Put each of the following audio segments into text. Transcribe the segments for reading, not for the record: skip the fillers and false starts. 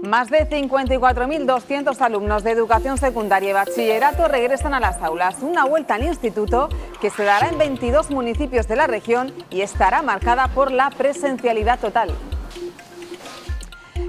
Más de 54.200 alumnos de educación secundaria y bachillerato regresan a las aulas. Una vuelta al instituto que se dará en 22 municipios de la región y estará marcada por la presencialidad total.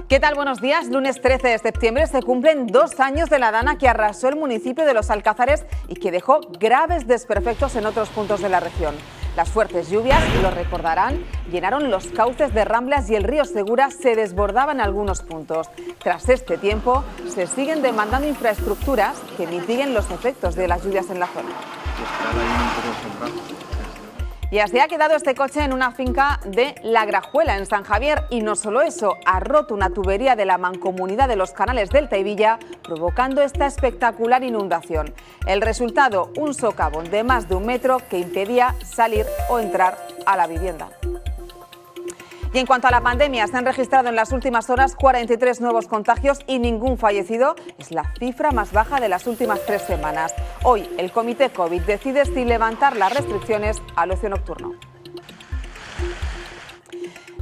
¿Qué tal? Buenos días. Lunes 13 de septiembre se cumplen 2 años de la dana que arrasó el municipio de Los Alcázares y que dejó graves desperfectos en otros puntos de la región. Las fuertes lluvias, lo recordarán, llenaron los cauces de Ramblas y el río Segura se desbordaba en algunos puntos. Tras este tiempo, se siguen demandando infraestructuras que mitiguen los efectos de las lluvias en la zona. Y así ha quedado este coche en una finca de La Grajuela, en San Javier. Y no solo eso, ha roto una tubería de la mancomunidad de los canales del Teivilla, provocando esta espectacular inundación. El resultado, un socavón de más de 1 metro que impedía salir o entrar a la vivienda. Y en cuanto a la pandemia, se han registrado en las últimas horas 43 nuevos contagios y ningún fallecido. Es la cifra más baja de las últimas 3 semanas. Hoy, el Comité COVID decide si levantar las restricciones al ocio nocturno.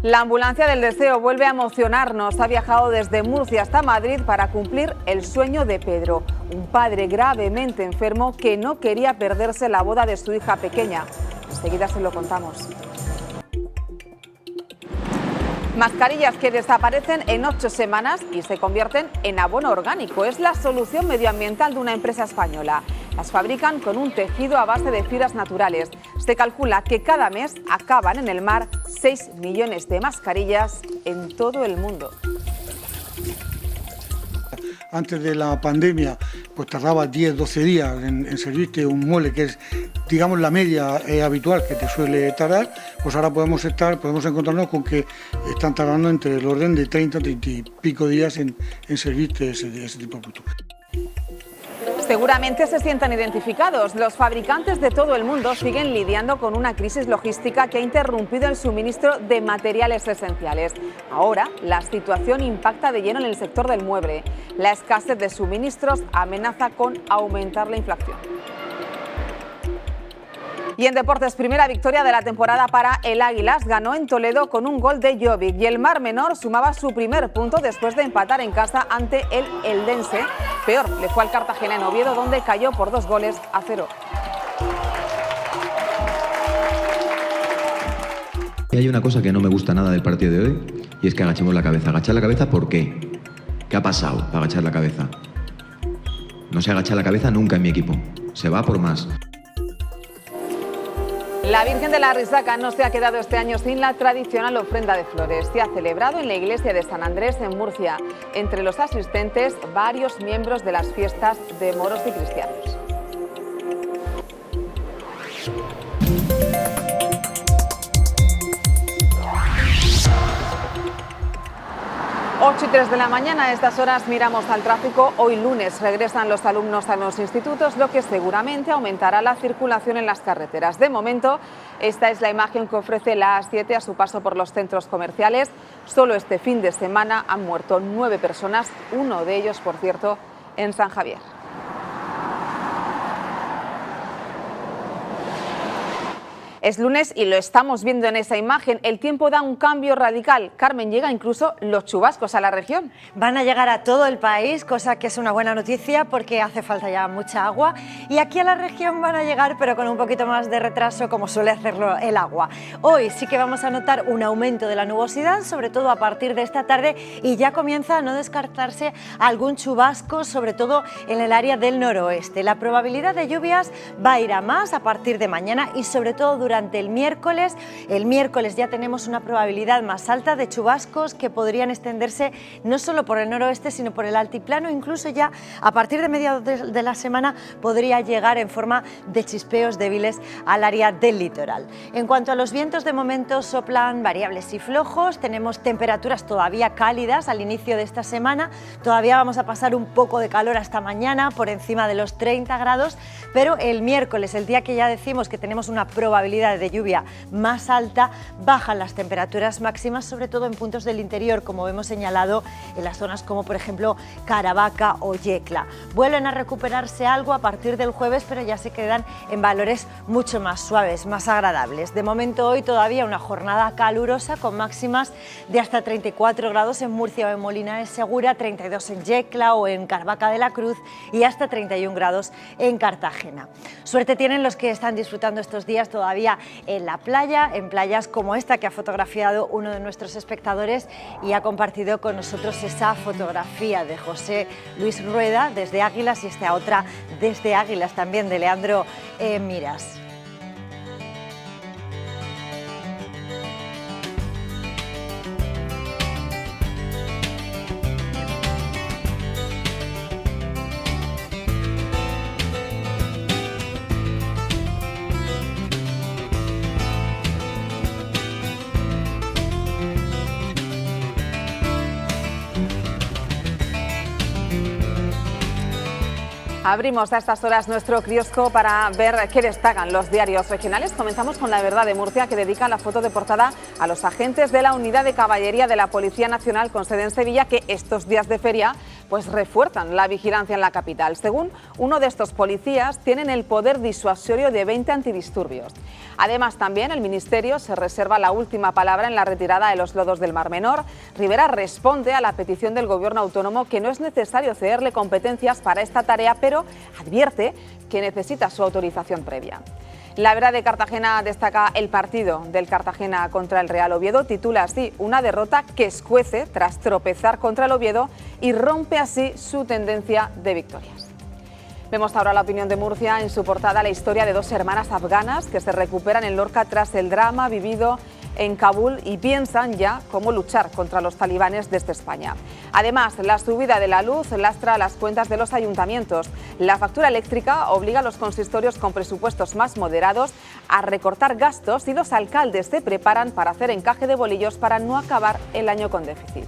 La ambulancia del deseo vuelve a emocionarnos. Ha viajado desde Murcia hasta Madrid para cumplir el sueño de Pedro, un padre gravemente enfermo que no quería perderse la boda de su hija pequeña. Enseguida se lo contamos. Mascarillas que desaparecen en 8 semanas y se convierten en abono orgánico. Es la solución medioambiental de una empresa española. Las fabrican con un tejido a base de fibras naturales. Se calcula que cada mes acaban en el mar 6 millones de mascarillas en todo el mundo. Antes de la pandemia, pues tardaba 10-12 días en servirte un mole, que es, digamos, la media habitual que te suele tardar. Pues ahora podemos encontrarnos con que están tardando entre el orden de 30 y pico días en servirte ese tipo de producto. Seguramente se sientan identificados. Los fabricantes de todo el mundo siguen lidiando con una crisis logística que ha interrumpido el suministro de materiales esenciales. Ahora, la situación impacta de lleno en el sector del mueble. La escasez de suministros amenaza con aumentar la inflación. Y en deportes, primera victoria de la temporada para el Águilas. Ganó en Toledo con un gol de Jovic y el Mar Menor sumaba su primer punto después de empatar en casa ante el Eldense. Peor le fue al Cartagena en Oviedo, donde cayó por 2-0. Y hay una cosa que no me gusta nada del partido de hoy y es que agachemos la cabeza. ¿Agachar la cabeza por qué? ¿Qué ha pasado para agachar la cabeza? No se agacha la cabeza nunca en mi equipo. Se va por más. La Virgen de la Risaca no se ha quedado este año sin la tradicional ofrenda de flores. Se ha celebrado en la iglesia de San Andrés, en Murcia. Entre los asistentes, varios miembros de las fiestas de moros y cristianos. 8:03 de la mañana, a estas horas miramos al tráfico. Hoy lunes regresan los alumnos a los institutos, lo que seguramente aumentará la circulación en las carreteras. De momento, esta es la imagen que ofrece la A7 a su paso por los centros comerciales. Solo este fin de semana han muerto 9 personas, uno de ellos, por cierto, en San Javier. Es lunes y lo estamos viendo en esa imagen. El tiempo da un cambio radical. Carmen, llega incluso los chubascos a la región. Van a llegar a todo el país, cosa que es una buena noticia porque hace falta ya mucha agua. Y aquí a la región van a llegar, pero con un poquito más de retraso, como suele hacerlo el agua. Hoy sí que vamos a notar un aumento de la nubosidad, sobre todo a partir de esta tarde, y ya comienza a no descartarse algún chubasco, sobre todo en el área del noroeste. La probabilidad de lluvias va a ir a más a partir de mañana y sobre todo durante el miércoles. El miércoles ya tenemos una probabilidad más alta de chubascos que podrían extenderse no solo por el noroeste, sino por el altiplano. Incluso ya a partir de mediados de la semana podría llegar en forma de chispeos débiles al área del litoral. En cuanto a los vientos, de momento soplan variables y flojos. Tenemos temperaturas todavía cálidas al inicio de esta semana. Todavía vamos a pasar un poco de calor hasta mañana, por encima de los 30 grados, pero el miércoles, el día que ya decimos que tenemos una probabilidad probabilidad de lluvia más alta, bajan las temperaturas máximas, sobre todo en puntos del interior, como hemos señalado en las zonas como por ejemplo Caravaca o Yecla. Vuelven a recuperarse algo a partir del jueves, pero ya se quedan en valores mucho más suaves, más agradables. De momento hoy todavía una jornada calurosa con máximas de hasta 34 grados en Murcia o en Molina de Segura, 32 en Yecla o en Caravaca de la Cruz y hasta 31 grados en Cartagena. Suerte tienen los que están disfrutando estos días todavía en la playa, en playas como esta que ha fotografiado uno de nuestros espectadores y ha compartido con nosotros esa fotografía de José Luis Rueda desde Águilas y esta otra desde Águilas también de Leandro Miras. Abrimos a estas horas nuestro kiosco para ver qué destacan los diarios regionales. Comenzamos con La Verdad de Murcia, que dedica la foto de portada a los agentes de la Unidad de Caballería de la Policía Nacional con sede en Sevilla, que estos días de feria pues refuerzan la vigilancia en la capital. Según uno de estos policías, tienen el poder disuasorio de 20 antidisturbios. Además, también el Ministerio se reserva la última palabra en la retirada de los lodos del Mar Menor. Rivera responde a la petición del Gobierno autónomo que no es necesario cederle competencias para esta tarea, pero advierte que necesita su autorización previa. La Verdad de Cartagena destaca el partido del Cartagena contra el Real Oviedo. Titula así: una derrota que escuece tras tropezar contra el Oviedo y rompe así su tendencia de victorias. Vemos ahora La Opinión de Murcia, en su portada la historia de dos hermanas afganas que se recuperan en Lorca tras el drama vivido en Kabul y piensan ya cómo luchar contra los talibanes desde España. Además, la subida de la luz lastra las cuentas de los ayuntamientos. La factura eléctrica obliga a los consistorios con presupuestos más moderados a recortar gastos y los alcaldes se preparan para hacer encaje de bolillos para no acabar el año con déficit.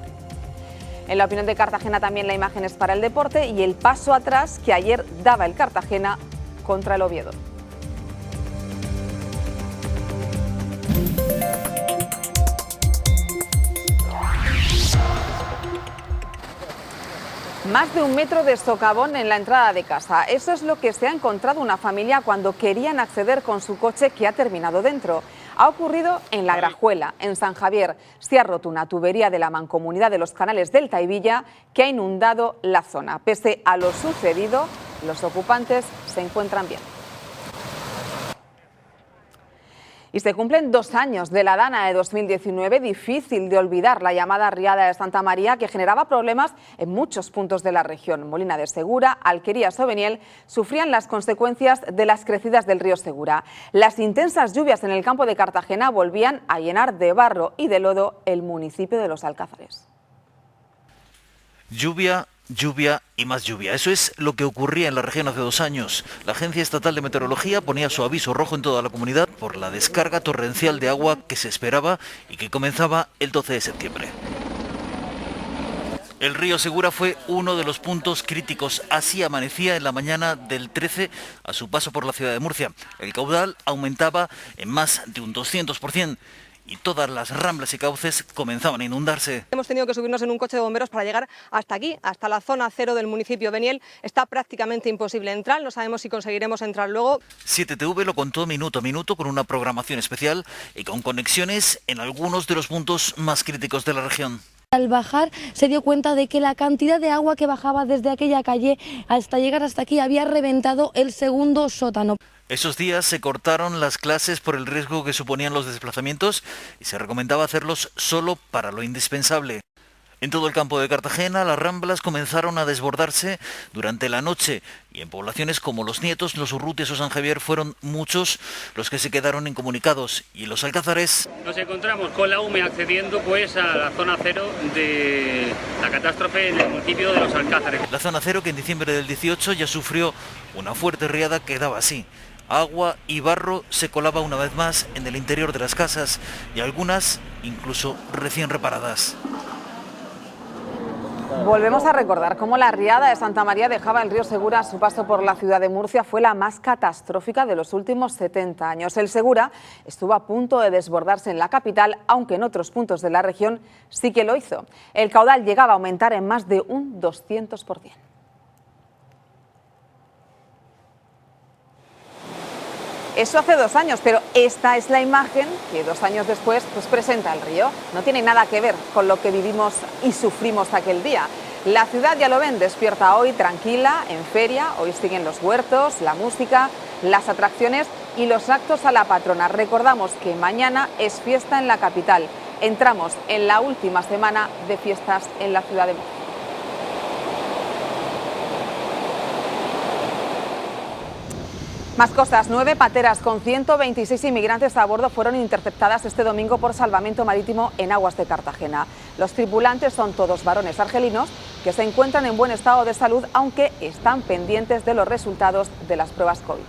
En La Opinión de Cartagena también la imagen es para el deporte y el paso atrás que ayer daba el Cartagena contra el Oviedo. Más de 1 metro de socavón en la entrada de casa. Eso es lo que se ha encontrado una familia cuando querían acceder con su coche que ha terminado dentro. Ha ocurrido en La Grajuela, en San Javier. Se ha roto una tubería de la Mancomunidad de los Canales del Taivilla que ha inundado la zona. Pese a lo sucedido, los ocupantes se encuentran bien. Y se cumplen 2 años de la Dana de 2019, difícil de olvidar la llamada riada de Santa María que generaba problemas en muchos puntos de la región. Molina de Segura, Alquerías o Beniel sufrían las consecuencias de las crecidas del río Segura. Las intensas lluvias en el campo de Cartagena volvían a llenar de barro y de lodo el municipio de Los Alcázares. Lluvia, lluvia y más lluvia. Eso es lo que ocurría en la región hace 2 años. La Agencia Estatal de Meteorología ponía su aviso rojo en toda la comunidad por la descarga torrencial de agua que se esperaba y que comenzaba el 12 de septiembre. El río Segura fue uno de los puntos críticos. Así amanecía en la mañana del 13 a su paso por la ciudad de Murcia. El caudal aumentaba en más de un 200%. Y todas las ramblas y cauces comenzaban a inundarse. Hemos tenido que subirnos en un coche de bomberos para llegar hasta aquí, hasta la zona cero del municipio Beniel. Está prácticamente imposible entrar, no sabemos si conseguiremos entrar luego. 7TV lo contó minuto a minuto con una programación especial y con conexiones en algunos de los puntos más críticos de la región. Al bajar se dio cuenta de que la cantidad de agua que bajaba desde aquella calle hasta llegar hasta aquí había reventado el segundo sótano. Esos días se cortaron las clases por el riesgo que suponían los desplazamientos y se recomendaba hacerlos solo para lo indispensable. En todo el campo de Cartagena, las ramblas comenzaron a desbordarse durante la noche y en poblaciones como Los Nietos, Los Urrutias o San Javier fueron muchos los que se quedaron incomunicados. Y en Los Alcázares nos encontramos con la UME accediendo pues a la zona cero de la catástrofe en el municipio de Los Alcázares. La zona cero que en diciembre del 18 ya sufrió una fuerte riada que daba así. Agua y barro se colaba una vez más en el interior de las casas y algunas incluso recién reparadas. Volvemos a recordar cómo la riada de Santa María dejaba el río Segura a su paso por la ciudad de Murcia. Fue la más catastrófica de los últimos 70 años. El Segura estuvo a punto de desbordarse en la capital, aunque en otros puntos de la región sí que lo hizo. El caudal llegaba a aumentar en más de un 200%. Eso hace 2 años, pero esta es la imagen que 2 años después presenta el río. No tiene nada que ver con lo que vivimos y sufrimos aquel día. La ciudad, ya lo ven, despierta hoy tranquila, en feria. Hoy siguen los huertos, la música, las atracciones y los actos a la patrona. Recordamos que mañana es fiesta en la capital. Entramos en la última semana de fiestas en la ciudad de Murcia. Más cosas. 9 pateras con 126 inmigrantes a bordo fueron interceptadas este domingo por salvamento marítimo en aguas de Cartagena. Los tripulantes son todos varones argelinos que se encuentran en buen estado de salud, aunque están pendientes de los resultados de las pruebas COVID.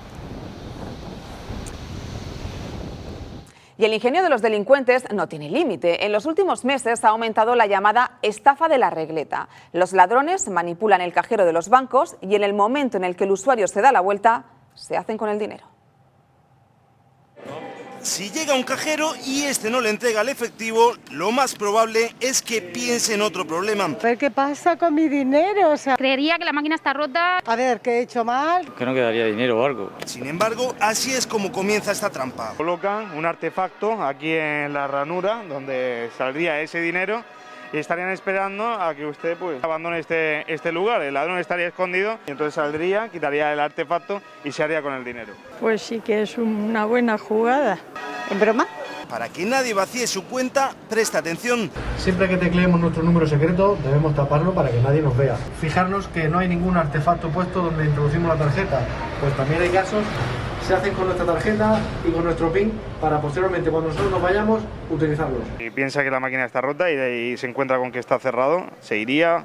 Y el ingenio de los delincuentes no tiene límite. En los últimos meses ha aumentado la llamada estafa de la regleta. Los ladrones manipulan el cajero de los bancos y en el momento en el que el usuario se da la vuelta, se hacen con el dinero. Si llega un cajero y este no le entrega el efectivo, lo más probable es que piense en otro problema. A ver qué pasa con mi dinero. Creería que la máquina está rota. A ver, ¿qué he hecho mal? Que no quedaría dinero o algo. Sin embargo, así es como comienza esta trampa. Colocan un artefacto aquí en la ranura donde saldría ese dinero y estarían esperando a que usted abandone este lugar. El ladrón estaría escondido y entonces saldría, quitaría el artefacto y se haría con el dinero. Pues sí que es una buena jugada. ¿En broma? Para que nadie vacíe su cuenta, presta atención. Siempre que tecleemos nuestro número secreto debemos taparlo para que nadie nos vea. Fijarnos que no hay ningún artefacto puesto donde introducimos la tarjeta, pues también hay casos. Se hacen con nuestra tarjeta y con nuestro PIN para posteriormente, cuando nosotros nos vayamos, utilizarlos. Si piensa que la máquina está rota y se encuentra con que está cerrado, se iría.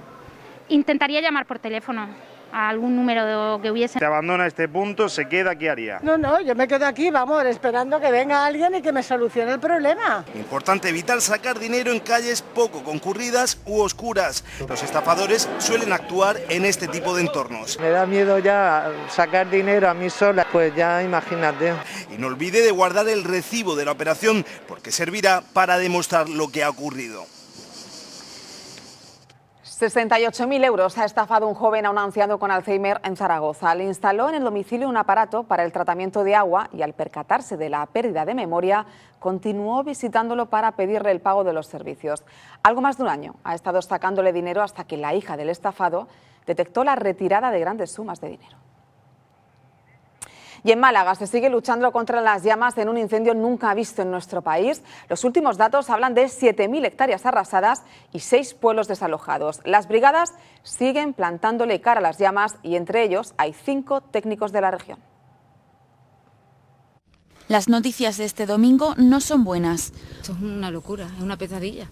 Intentaría llamar por teléfono a algún número que hubiese. Se abandona este punto, se queda, ¿qué haría? No, yo me quedo aquí, vamos, esperando que venga alguien y que me solucione el problema. Importante evitar sacar dinero en calles poco concurridas u oscuras. Los estafadores suelen actuar en este tipo de entornos. Me da miedo ya sacar dinero a mí sola, pues ya imagínate. Y no olvide de guardar el recibo de la operación, porque servirá para demostrar lo que ha ocurrido. 68.000 euros ha estafado un joven a un anciano con Alzheimer en Zaragoza. Le instaló en el domicilio un aparato para el tratamiento de agua y al percatarse de la pérdida de memoria, continuó visitándolo para pedirle el pago de los servicios. Algo más de un año ha estado sacándole dinero hasta que la hija del estafado detectó la retirada de grandes sumas de dinero. Y en Málaga se sigue luchando contra las llamas en un incendio nunca visto en nuestro país. Los últimos datos hablan de 7.000 hectáreas arrasadas y 6 pueblos desalojados. Las brigadas siguen plantándole cara a las llamas y entre ellos hay 5 técnicos de la región. Las noticias de este domingo no son buenas. Esto es una locura, es una pesadilla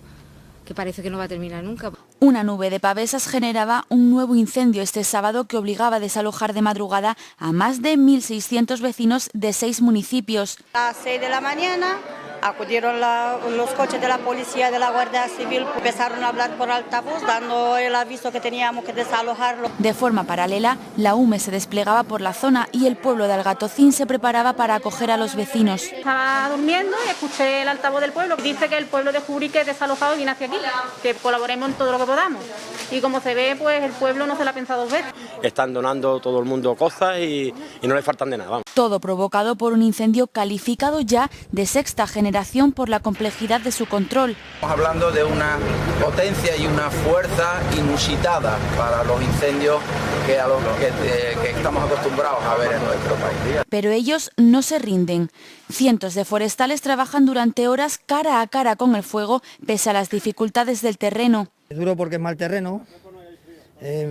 que parece que no va a terminar nunca. Una nube de pavesas generaba un nuevo incendio este sábado que obligaba a desalojar de madrugada a más de 1.600 vecinos de 6 municipios. A las 6 de la mañana acudieron los coches de la policía y de la Guardia Civil, empezaron a hablar por altavoz dando el aviso que teníamos que desalojarlo. De forma paralela, la UME se desplegaba por la zona y el pueblo de Algatocín se preparaba para acoger a los vecinos. Estaba durmiendo y escuché el altavoz del pueblo. Dice que el pueblo de Jurique es desalojado y viene hacia aquí, que colaboremos en todo lo que podamos. Y como se ve, pues el pueblo no se la ha pensado 2 veces. Están donando todo el mundo cosas y no le faltan de nada. Vamos. Todo provocado por un incendio calificado ya de 6ª generación por la complejidad de su control. Estamos hablando de una potencia y una fuerza inusitada para los incendios que estamos acostumbrados a ver en nuestro país. Pero ellos no se rinden. Cientos de forestales trabajan durante horas cara a cara con el fuego pese a las dificultades del terreno. Es duro porque es mal terreno,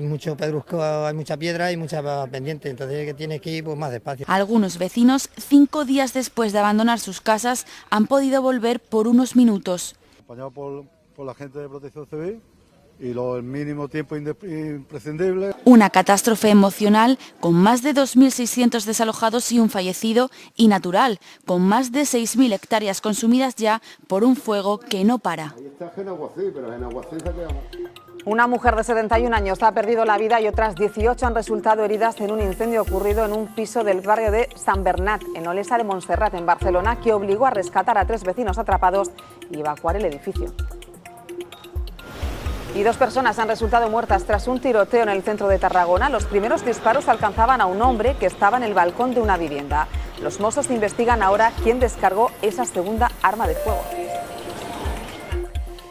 mucho pedrusco, hay mucha piedra y mucha pendiente, entonces tienes que ir más despacio. Algunos vecinos, 5 días después de abandonar sus casas, han podido volver por unos minutos. Acompañado por la gente de Protección Civil y el mínimo tiempo imprescindible. Una catástrofe emocional con más de 2.600 desalojados y un fallecido, y natural, con más de 6.000 hectáreas consumidas ya por un fuego que no para. Ahí está Genaguací, pero Genaguací se queda... Una mujer de 71 años ha perdido la vida y otras 18 han resultado heridas en un incendio ocurrido en un piso del barrio de Sant Bernat, en Olesa de Montserrat, en Barcelona, que obligó a rescatar a 3 vecinos atrapados y evacuar el edificio. Y 2 personas han resultado muertas tras un tiroteo en el centro de Tarragona. Los primeros disparos alcanzaban a un hombre que estaba en el balcón de una vivienda. Los Mossos investigan ahora quién descargó esa segunda arma de fuego.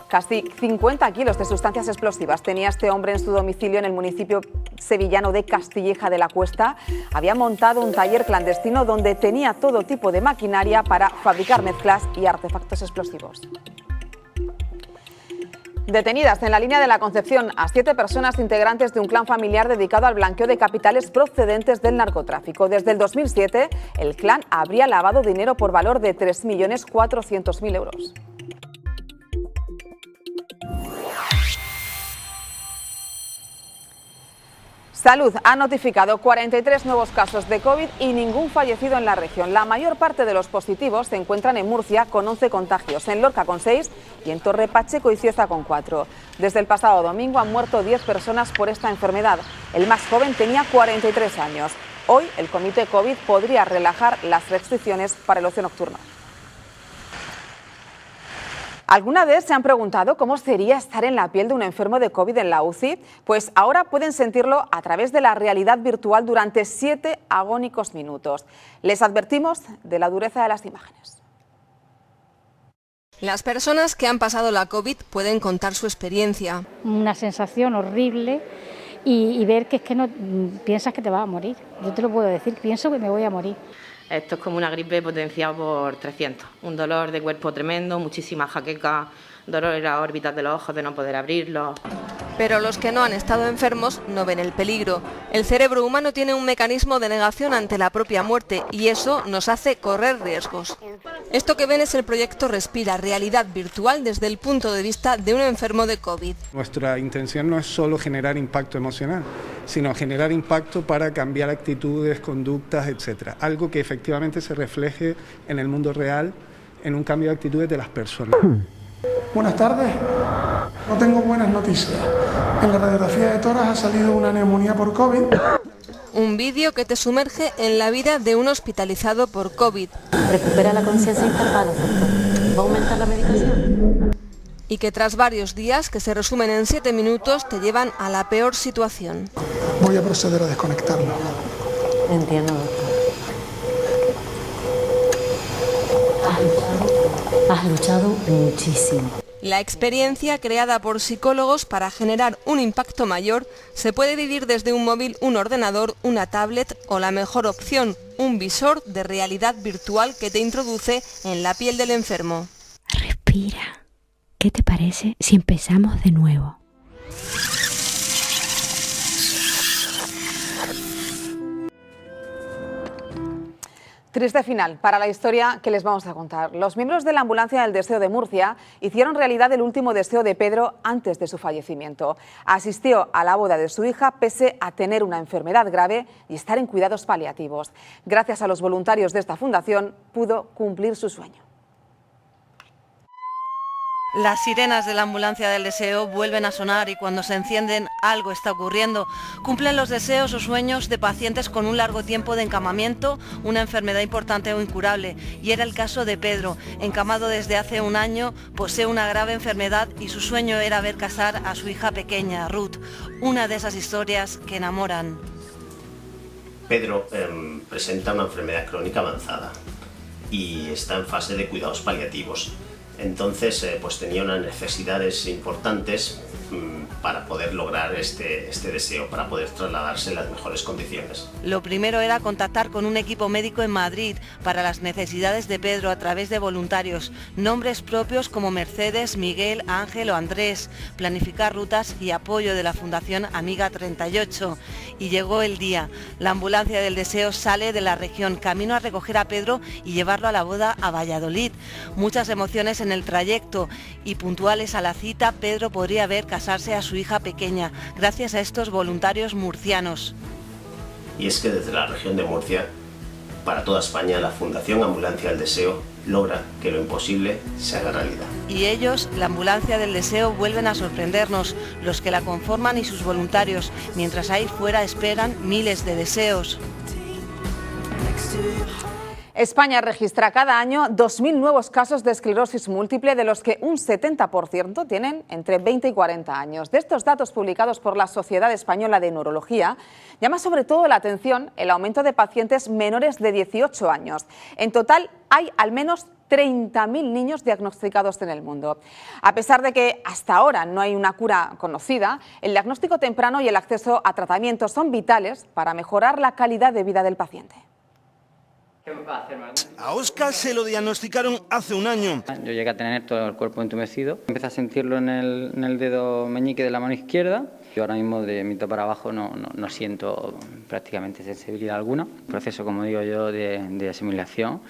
Casi 50 kilos de sustancias explosivas tenía este hombre en su domicilio en el municipio sevillano de Castilleja de la Cuesta. Había montado un taller clandestino donde tenía todo tipo de maquinaria para fabricar mezclas y artefactos explosivos. Detenidas en la línea de la Concepción a 7 personas integrantes de un clan familiar dedicado al blanqueo de capitales procedentes del narcotráfico. Desde el 2007, el clan habría lavado dinero por valor de 3.400.000 euros. Salud ha notificado 43 nuevos casos de COVID y ningún fallecido en la región. La mayor parte de los positivos se encuentran en Murcia con 11 contagios, en Lorca con 6 y en Torre Pacheco y Cieza con 4. Desde el pasado domingo han muerto 10 personas por esta enfermedad. El más joven tenía 43 años. Hoy el comité COVID podría relajar las restricciones para el ocio nocturno. ¿Alguna vez se han preguntado cómo sería estar en la piel de un enfermo de COVID en la UCI? Pues ahora pueden sentirlo a través de la realidad virtual durante 7 agónicos minutos. Les advertimos de la dureza de las imágenes. Las personas que han pasado la COVID pueden contar su experiencia. Una sensación horrible y ver que es que no piensas que te vas a morir. Yo te lo puedo decir, pienso que me voy a morir. Esto es como una gripe potenciada por 300. Un dolor de cuerpo tremendo, muchísima jaqueca, dolor en las órbitas de los ojos de no poder abrirlos. Pero los que no han estado enfermos no ven el peligro. El cerebro humano tiene un mecanismo de negación ante la propia muerte y eso nos hace correr riesgos. Esto que ven es el proyecto Respira, realidad virtual desde el punto de vista de un enfermo de COVID. Nuestra intención no es solo generar impacto emocional, sino generar impacto para cambiar actitudes, conductas, etc. Algo que efectivamente se refleje en el mundo real, en un cambio de actitudes de las personas. Buenas tardes. No tengo buenas noticias. En la radiografía de tórax ha salido una neumonía por COVID. Un vídeo que te sumerge en la vida de un hospitalizado por COVID. Recupera la conciencia intervalo, doctor. ¿Va a aumentar la medicación? Y que tras varios días, que se resumen en 7 minutos, te llevan a la peor situación. Voy a proceder a desconectarlo. Entiendo, doctor. Has luchado muchísimo. La experiencia, creada por psicólogos para generar un impacto mayor, se puede vivir desde un móvil, un ordenador, una tablet o la mejor opción, un visor de realidad virtual que te introduce en la piel del enfermo. Respira. ¿Qué te parece si empezamos de nuevo? Triste final para la historia que les vamos a contar. Los miembros de la Ambulancia del Deseo de Murcia hicieron realidad el último deseo de Pedro antes de su fallecimiento. Asistió a la boda de su hija pese a tener una enfermedad grave y estar en cuidados paliativos. Gracias a los voluntarios de esta fundación pudo cumplir su sueño. Las sirenas de la Ambulancia del Deseo vuelven a sonar y cuando se encienden algo está ocurriendo. Cumplen los deseos o sueños de pacientes con un largo tiempo de encamamiento, una enfermedad importante o incurable. Y era el caso de Pedro, encamado desde hace un año, posee una grave enfermedad y su sueño era ver casar a su hija pequeña, Ruth. Una de esas historias que enamoran. Pedro presenta una enfermedad crónica avanzada y está en fase de cuidados paliativos. Entonces pues tenía unas necesidades importantes para poder lograr este deseo, para poder trasladarse en las mejores condiciones. Lo primero era contactar con un equipo médico en Madrid para las necesidades de Pedro a través de voluntarios, nombres propios como Mercedes, Miguel, Ángel o Andrés, planificar rutas y apoyo de la Fundación Amiga 38. Y llegó el día. La Ambulancia del Deseo sale de la región, camino a recoger a Pedro y llevarlo a la boda a Valladolid. Muchas emociones en el trayecto y puntuales a la cita, Pedro podría ver casarse a su hija pequeña, gracias a estos voluntarios murcianos. Y es que desde la región de Murcia para toda España, la Fundación Ambulancia del Deseo logra que lo imposible se haga realidad. Y ellos, la Ambulancia del Deseo, vuelven a sorprendernos, los que la conforman y sus voluntarios, mientras ahí fuera esperan miles de deseos. España registra cada año 2.000 nuevos casos de esclerosis múltiple, de los que un 70% tienen entre 20 y 40 años. De estos datos publicados por la Sociedad Española de Neurología, llama sobre todo la atención el aumento de pacientes menores de 18 años. En total, hay al menos 30.000 niños diagnosticados en el mundo. A pesar de que hasta ahora no hay una cura conocida, el diagnóstico temprano y el acceso a tratamientos son vitales para mejorar la calidad de vida del paciente. A Óscar se lo diagnosticaron hace un año. Yo llegué a tener todo el cuerpo entumecido. Empecé a sentirlo en el dedo meñique de la mano izquierda. Yo ahora mismo de mitad para abajo no siento prácticamente sensibilidad alguna. Un proceso, como digo yo, de asimilación.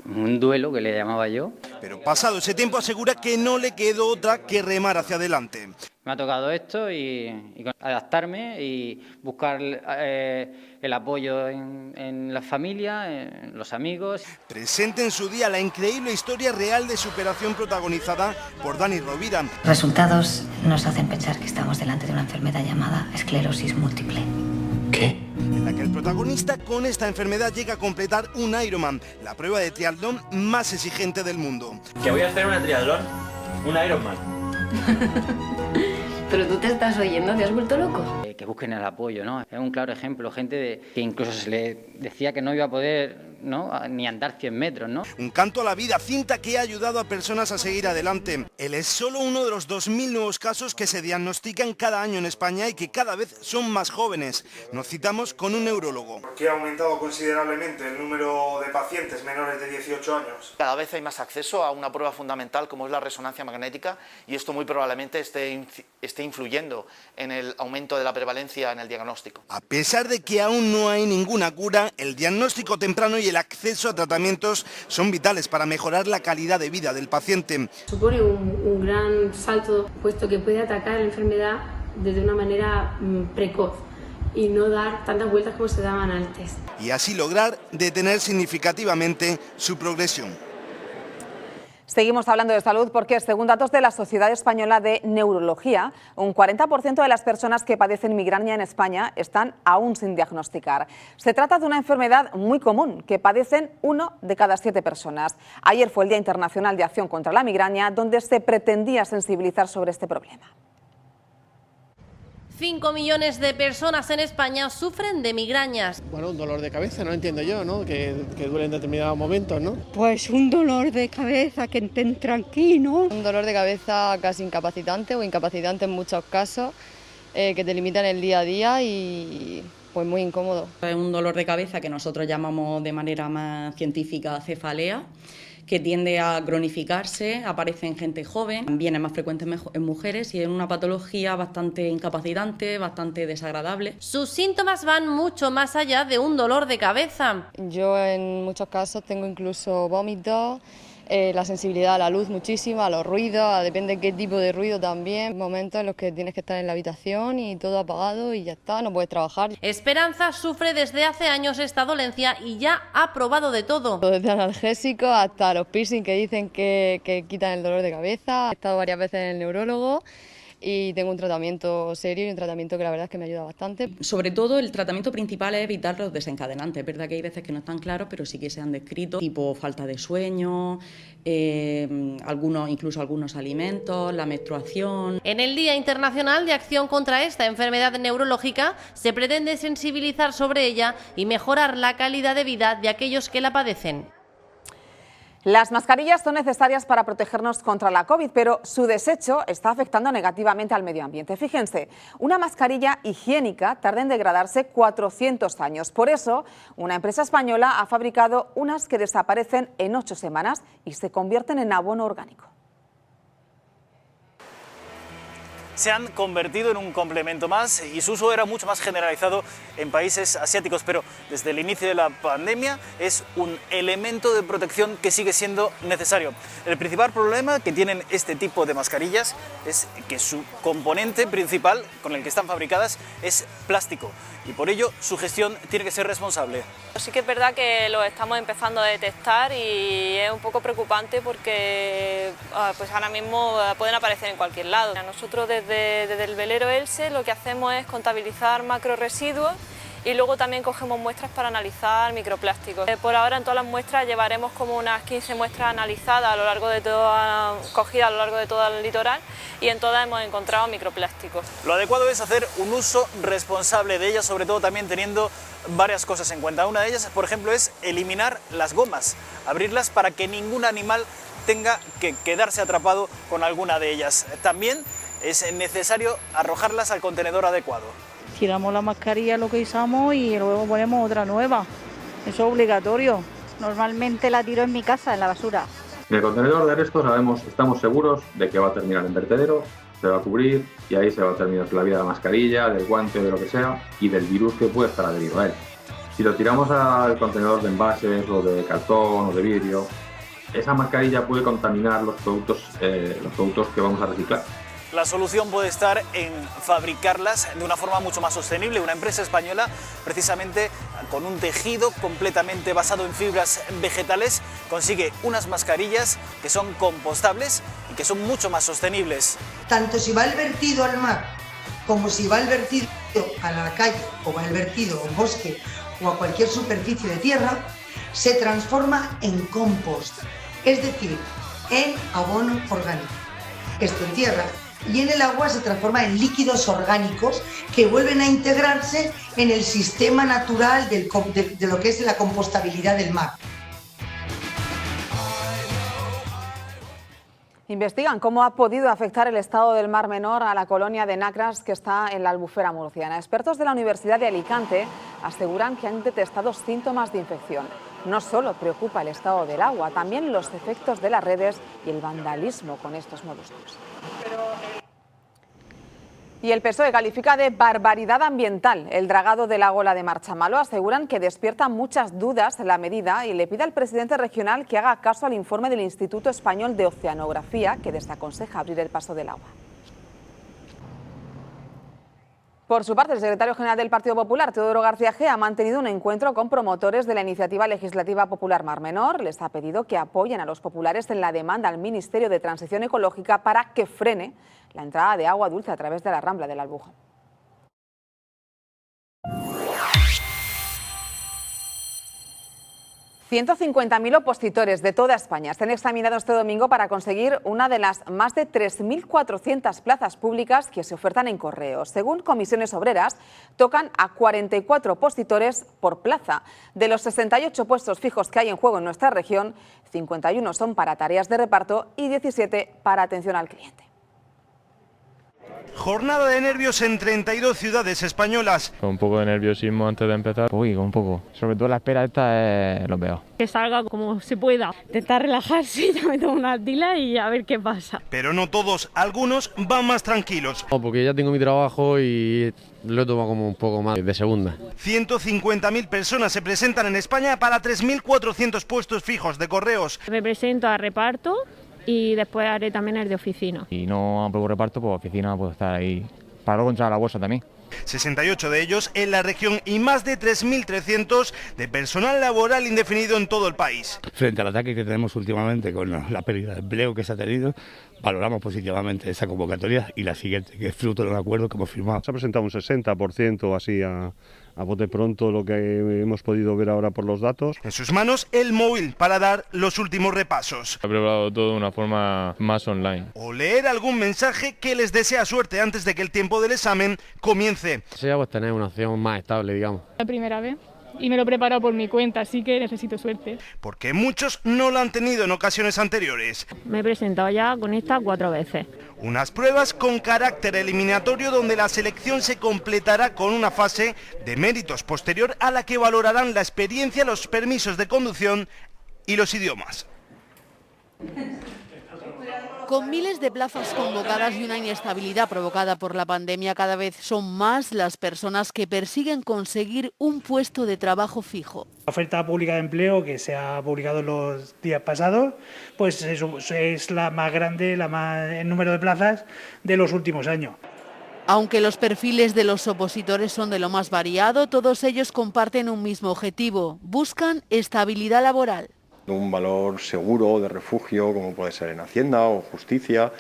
Un duelo que le llamaba yo. Pero pasado ese tiempo asegura que no le quedó otra que remar hacia adelante. Me ha tocado esto y adaptarme y buscar el apoyo en la familia, en los amigos. Presente en su día la increíble historia real de superación protagonizada por Dani Rovira. Resultados nos hacen pensar que estamos delante de una enfermedad llamada esclerosis múltiple. ¿Qué? En la que el protagonista con esta enfermedad llega a completar un Ironman, la prueba de triatlón más exigente del mundo. Que voy a hacer una triatlón, un Ironman. ¿Pero tú te estás oyendo? ¿Te has vuelto loco? Que busquen el apoyo, ¿no? Es un claro ejemplo, gente que incluso se le decía que no iba a poder, ¿no?, ni andar 100 metros, ¿no? Un canto a la vida, cinta que ha ayudado a personas a seguir adelante. Él es solo uno de los 2.000 nuevos casos que se diagnostican cada año en España y que cada vez son más jóvenes. Nos citamos con un neurólogo. ¿Por qué ha aumentado considerablemente el número de pacientes menores de 18 años? Cada vez hay más acceso a una prueba fundamental como es la resonancia magnética y esto muy probablemente esté influyendo en el aumento de la prevalencia en el diagnóstico. A pesar de que aún no hay ninguna cura, el diagnóstico temprano y el acceso a tratamientos son vitales para mejorar la calidad de vida del paciente. Supone un gran salto, puesto que puede atacar la enfermedad desde una manera precoz y no dar tantas vueltas como se daban antes. Y así lograr detener significativamente su progresión. Seguimos hablando de salud porque, según datos de la Sociedad Española de Neurología, un 40% de las personas que padecen migraña en España están aún sin diagnosticar. Se trata de una enfermedad muy común que padecen 1 de cada 7 personas. Ayer fue el Día Internacional de Acción contra la Migraña, donde se pretendía sensibilizar sobre este problema. 5 millones de personas en España sufren de migrañas. Bueno, un dolor de cabeza, no entiendo yo, ¿no? Que dure en determinados momentos, ¿no? Pues un dolor de cabeza que te tranquilo. Un dolor de cabeza casi incapacitante o incapacitante en muchos casos, que te limitan el día a día y pues muy incómodo. Es un dolor de cabeza que nosotros llamamos de manera más científica cefalea, que tiende a cronificarse, aparece en gente joven, también es más frecuente en mujeres y es una patología bastante incapacitante, bastante desagradable. Sus síntomas van mucho más allá de un dolor de cabeza. Yo en muchos casos tengo incluso vómitos, la sensibilidad a la luz muchísima, a los ruidos, depende de qué tipo de ruido también. Momentos en los que tienes que estar en la habitación y todo apagado y ya está, no puedes trabajar. Esperanza sufre desde hace años esta dolencia y ya ha probado de todo. Desde analgésicos hasta los piercing que dicen que quitan el dolor de cabeza. He estado varias veces en el neurólogo y tengo un tratamiento serio y un tratamiento que la verdad es que me ayuda bastante. Sobre todo el tratamiento principal es evitar los desencadenantes. Es verdad que hay veces que no están claros, pero sí que se han descrito, tipo falta de sueño, incluso algunos alimentos, la menstruación. En el Día Internacional de Acción contra esta enfermedad neurológica se pretende sensibilizar sobre ella y mejorar la calidad de vida de aquellos que la padecen. Las mascarillas son necesarias para protegernos contra la COVID, pero su desecho está afectando negativamente al medio ambiente. Fíjense, una mascarilla higiénica tarda en degradarse 400 años. Por eso, una empresa española ha fabricado unas que desaparecen en 8 semanas y se convierten en abono orgánico. se han convertido en un complemento más y su uso era mucho más generalizado en países asiáticos, pero desde el inicio de la pandemia es un elemento de protección que sigue siendo necesario. El principal problema que tienen este tipo de mascarillas es que su componente principal con el que están fabricadas es plástico y por ello su gestión tiene que ser responsable. Sí que es verdad que lo estamos empezando a detectar y es un poco preocupante porque pues ahora mismo pueden aparecer en cualquier lado. Nosotros desde el velero ELSE lo que hacemos es contabilizar macroresiduos y luego también cogemos muestras para analizar microplásticos. Por ahora en todas las muestras llevaremos como unas 15 muestras analizadas cogidas a lo largo de todo el litoral y en todas hemos encontrado microplásticos. Lo adecuado es hacer un uso responsable de ellas, sobre todo también teniendo varias cosas en cuenta. Una de ellas, por ejemplo, es eliminar las gomas, abrirlas para que ningún animal tenga que quedarse atrapado con alguna de ellas. También es necesario arrojarlas al contenedor adecuado. Tiramos la mascarilla, lo que usamos, y luego ponemos otra nueva. Eso es obligatorio. Normalmente la tiro en mi casa, en la basura. En el contenedor de restos estamos seguros de que va a terminar en vertedero, se va a cubrir y ahí se va a terminar la vida de la mascarilla, del guante, de lo que sea y del virus que puede estar adherido a él. Si lo tiramos al contenedor de envases o de cartón o de vidrio, esa mascarilla puede contaminar los productos que vamos a reciclar. La solución puede estar en fabricarlas de una forma mucho más sostenible. Una empresa española, precisamente con un tejido completamente basado en fibras vegetales, consigue unas mascarillas que son compostables y que son mucho más sostenibles. Tanto si va el vertido al mar, como si va el vertido a la calle, o va el vertido a un bosque o a cualquier superficie de tierra, se transforma en compost, es decir, en abono orgánico. Esto en tierra. Y en el agua se transforma en líquidos orgánicos que vuelven a integrarse en el sistema natural de lo que es la compostabilidad del mar. Investigan cómo ha podido afectar el estado del Mar Menor a la colonia de Nacras que está en la Albufera murciana. Expertos de la Universidad de Alicante aseguran que han detectado síntomas de infección. No solo preocupa el estado del agua, también los efectos de las redes y el vandalismo con estos moluscos. Y el PSOE califica de barbaridad ambiental el dragado del lago La de Marchamalo. Aseguran que despierta muchas dudas la medida y le pide al presidente regional que haga caso al informe del Instituto Español de Oceanografía que desaconseja abrir el paso del agua. Por su parte, el secretario general del Partido Popular, Teodoro García G., ha mantenido un encuentro con promotores de la iniciativa legislativa popular Mar Menor. Les ha pedido que apoyen a los populares en la demanda al Ministerio de Transición Ecológica para que frene la entrada de agua dulce a través de la Rambla del Albujón. ...150.000 opositores de toda España se han examinado este domingo para conseguir una de las más de 3.400 plazas públicas que se ofertan en Correos. Según Comisiones Obreras, tocan a 44 opositores por plaza. De los 68 puestos fijos que hay en juego en nuestra región, 51 son para tareas de reparto y 17 para atención al cliente. Jornada de nervios en 32 ciudades españolas. Con un poco de nerviosismo antes de empezar. Uy, un poco. Sobre todo la espera esta es lo peor. Que salga como se pueda. Intentar relajarse, ya me tomo una tila y a ver qué pasa. Pero no todos, algunos van más tranquilos. No, porque ya tengo mi trabajo y lo he tomado como un poco más de segunda. 150.000 personas se presentan en España para 3.400 puestos fijos de Correos. Me presento a reparto y después haré también el de oficina. Y no apruebo reparto, pues oficina puedo estar ahí para luego entrar a la bolsa también. 68 de ellos en la región y más de 3.300 de personal laboral indefinido en todo el país. Frente al ataque que tenemos últimamente con la pérdida de empleo que se ha tenido, valoramos positivamente esa convocatoria y la siguiente, que es fruto de un acuerdo que hemos firmado. Se ha presentado un 60% así a bote pronto lo que hemos podido ver ahora por los datos. En sus manos el móvil para dar los últimos repasos. He preparado todo de una forma más online. O leer algún mensaje que les desea suerte antes de que el tiempo del examen comience. Sea pues tener una opción más estable, digamos. La primera vez y me lo he preparado por mi cuenta, así que necesito suerte. Porque muchos no lo han tenido en ocasiones anteriores. Me he presentado ya con esta 4 veces. Unas pruebas con carácter eliminatorio donde la selección se completará con una fase de méritos posterior a la que valorarán la experiencia, los permisos de conducción y los idiomas. Con miles de plazas convocadas y una inestabilidad provocada por la pandemia, cada vez son más las personas que persiguen conseguir un puesto de trabajo fijo. La oferta pública de empleo que se ha publicado los días pasados, pues es la más grande, en número de plazas de los últimos años. Aunque los perfiles de los opositores son de lo más variado, todos ellos comparten un mismo objetivo: buscan estabilidad laboral. Un valor seguro de refugio, como puede ser en Hacienda o Justicia,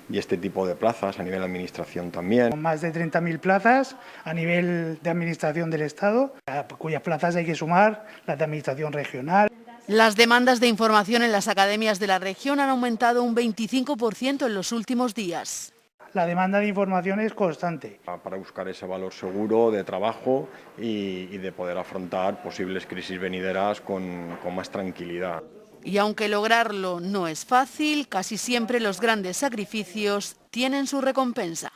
y este tipo de plazas a nivel de administración también. Con más de 30.000 plazas a nivel de administración del Estado, a cuyas plazas hay que sumar las de administración regional. Las demandas de información en las academias de la región han aumentado un 25% en los últimos días. La demanda de información es constante. Para buscar ese valor seguro de trabajo y de poder afrontar posibles crisis venideras con más tranquilidad. Y aunque lograrlo no es fácil, casi siempre los grandes sacrificios tienen su recompensa.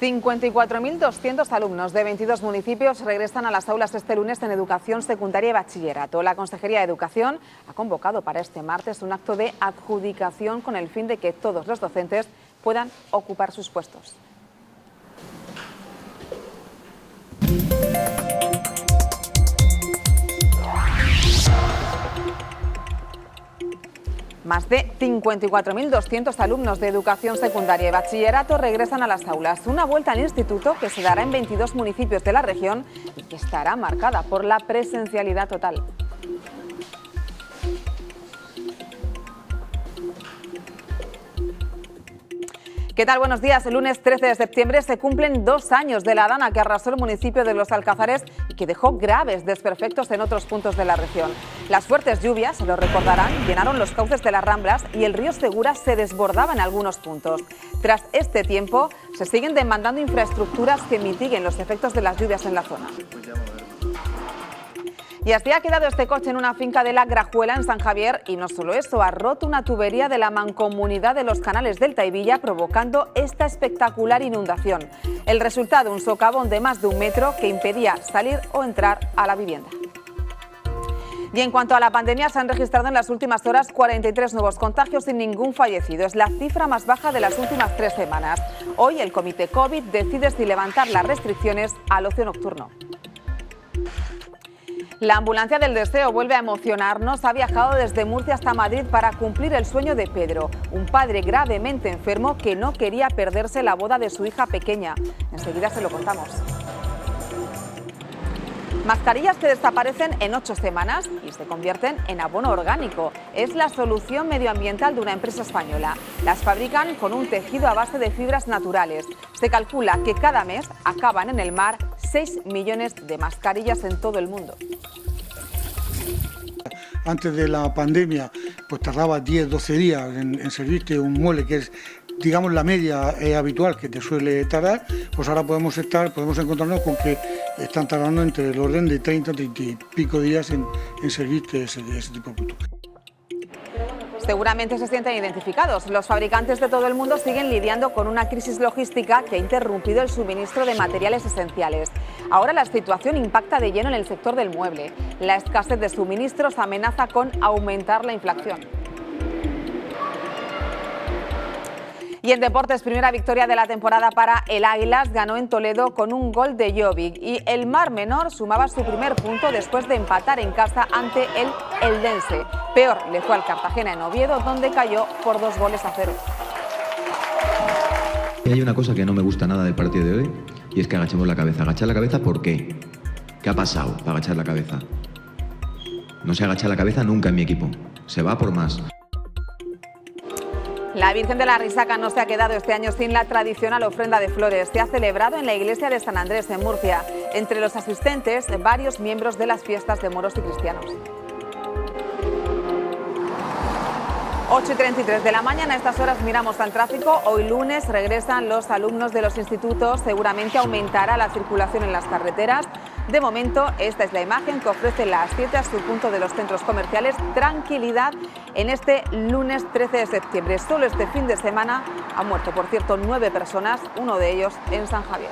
54.200 alumnos de 22 municipios regresan a las aulas este lunes en educación secundaria y bachillerato. La Consejería de Educación ha convocado para este martes un acto de adjudicación con el fin de que todos los docentes puedan ocupar sus puestos. Más de 54.200 alumnos de educación secundaria y bachillerato regresan a las aulas. Una vuelta al instituto que se dará en 22 municipios de la región y que estará marcada por la presencialidad total. ¿Qué tal? Buenos días. El lunes 13 de septiembre se cumplen 2 años de la dana que arrasó el municipio de Los Alcázares y que dejó graves desperfectos en otros puntos de la región. Las fuertes lluvias, se lo recordarán, llenaron los cauces de las Ramblas y el río Segura se desbordaba en algunos puntos. Tras este tiempo, se siguen demandando infraestructuras que mitiguen los efectos de las lluvias en la zona. Y así ha quedado este coche en una finca de La Grajuela, en San Javier, y no solo eso, ha roto una tubería de la mancomunidad de los canales del Taivilla, provocando esta espectacular inundación. El resultado, un socavón de más de 1 metro que impedía salir o entrar a la vivienda. Y en cuanto a la pandemia, se han registrado en las últimas horas 43 nuevos contagios sin ningún fallecido. Es la cifra más baja de las últimas 3 semanas. Hoy el comité COVID decide si levantar las restricciones al ocio nocturno. La ambulancia del deseo vuelve a emocionarnos. Ha viajado desde Murcia hasta Madrid para cumplir el sueño de Pedro, un padre gravemente enfermo que no quería perderse la boda de su hija pequeña. Enseguida se lo contamos. Mascarillas que desaparecen en 8 semanas y se convierten en abono orgánico. Es la solución medioambiental de una empresa española. Las fabrican con un tejido a base de fibras naturales. Se calcula que cada mes acaban en el mar 6 millones de mascarillas en todo el mundo. Antes de la pandemia, pues tardaba 10-12 días en servirte un mueble que es, digamos, la media habitual que te suele tardar. Pues ahora podemos encontrarnos con que están tardando entre el orden de 30 y pico días en servirte ese tipo de productos. Seguramente se sienten identificados. Los fabricantes de todo el mundo siguen lidiando con una crisis logística que ha interrumpido el suministro de materiales esenciales. Ahora la situación impacta de lleno en el sector del mueble. La escasez de suministros amenaza con aumentar la inflación. Y en deportes, primera victoria de la temporada para el Águilas, ganó en Toledo con un gol de Jovic y el Mar Menor sumaba su primer punto después de empatar en casa ante el Eldense. Peor le fue al Cartagena en Oviedo, donde cayó por 2-0. Y hay una cosa que no me gusta nada del partido de hoy y es que agachemos la cabeza. ¿Agachar la cabeza por qué? ¿Qué ha pasado para agachar la cabeza? No se agacha la cabeza nunca en mi equipo, se va por más. La Virgen de la Risaca no se ha quedado este año sin la tradicional ofrenda de flores. Se ha celebrado en la iglesia de San Andrés, en Murcia. Entre los asistentes, varios miembros de las fiestas de moros y cristianos. 8:33 de la mañana, a estas horas miramos al tráfico. Hoy lunes regresan los alumnos de los institutos. Seguramente aumentará la circulación en las carreteras. De momento, esta es la imagen que ofrece la A7 a su punto de los centros comerciales. Tranquilidad en este lunes 13 de septiembre. Solo este fin de semana han muerto, por cierto, 9 personas, uno de ellos en San Javier.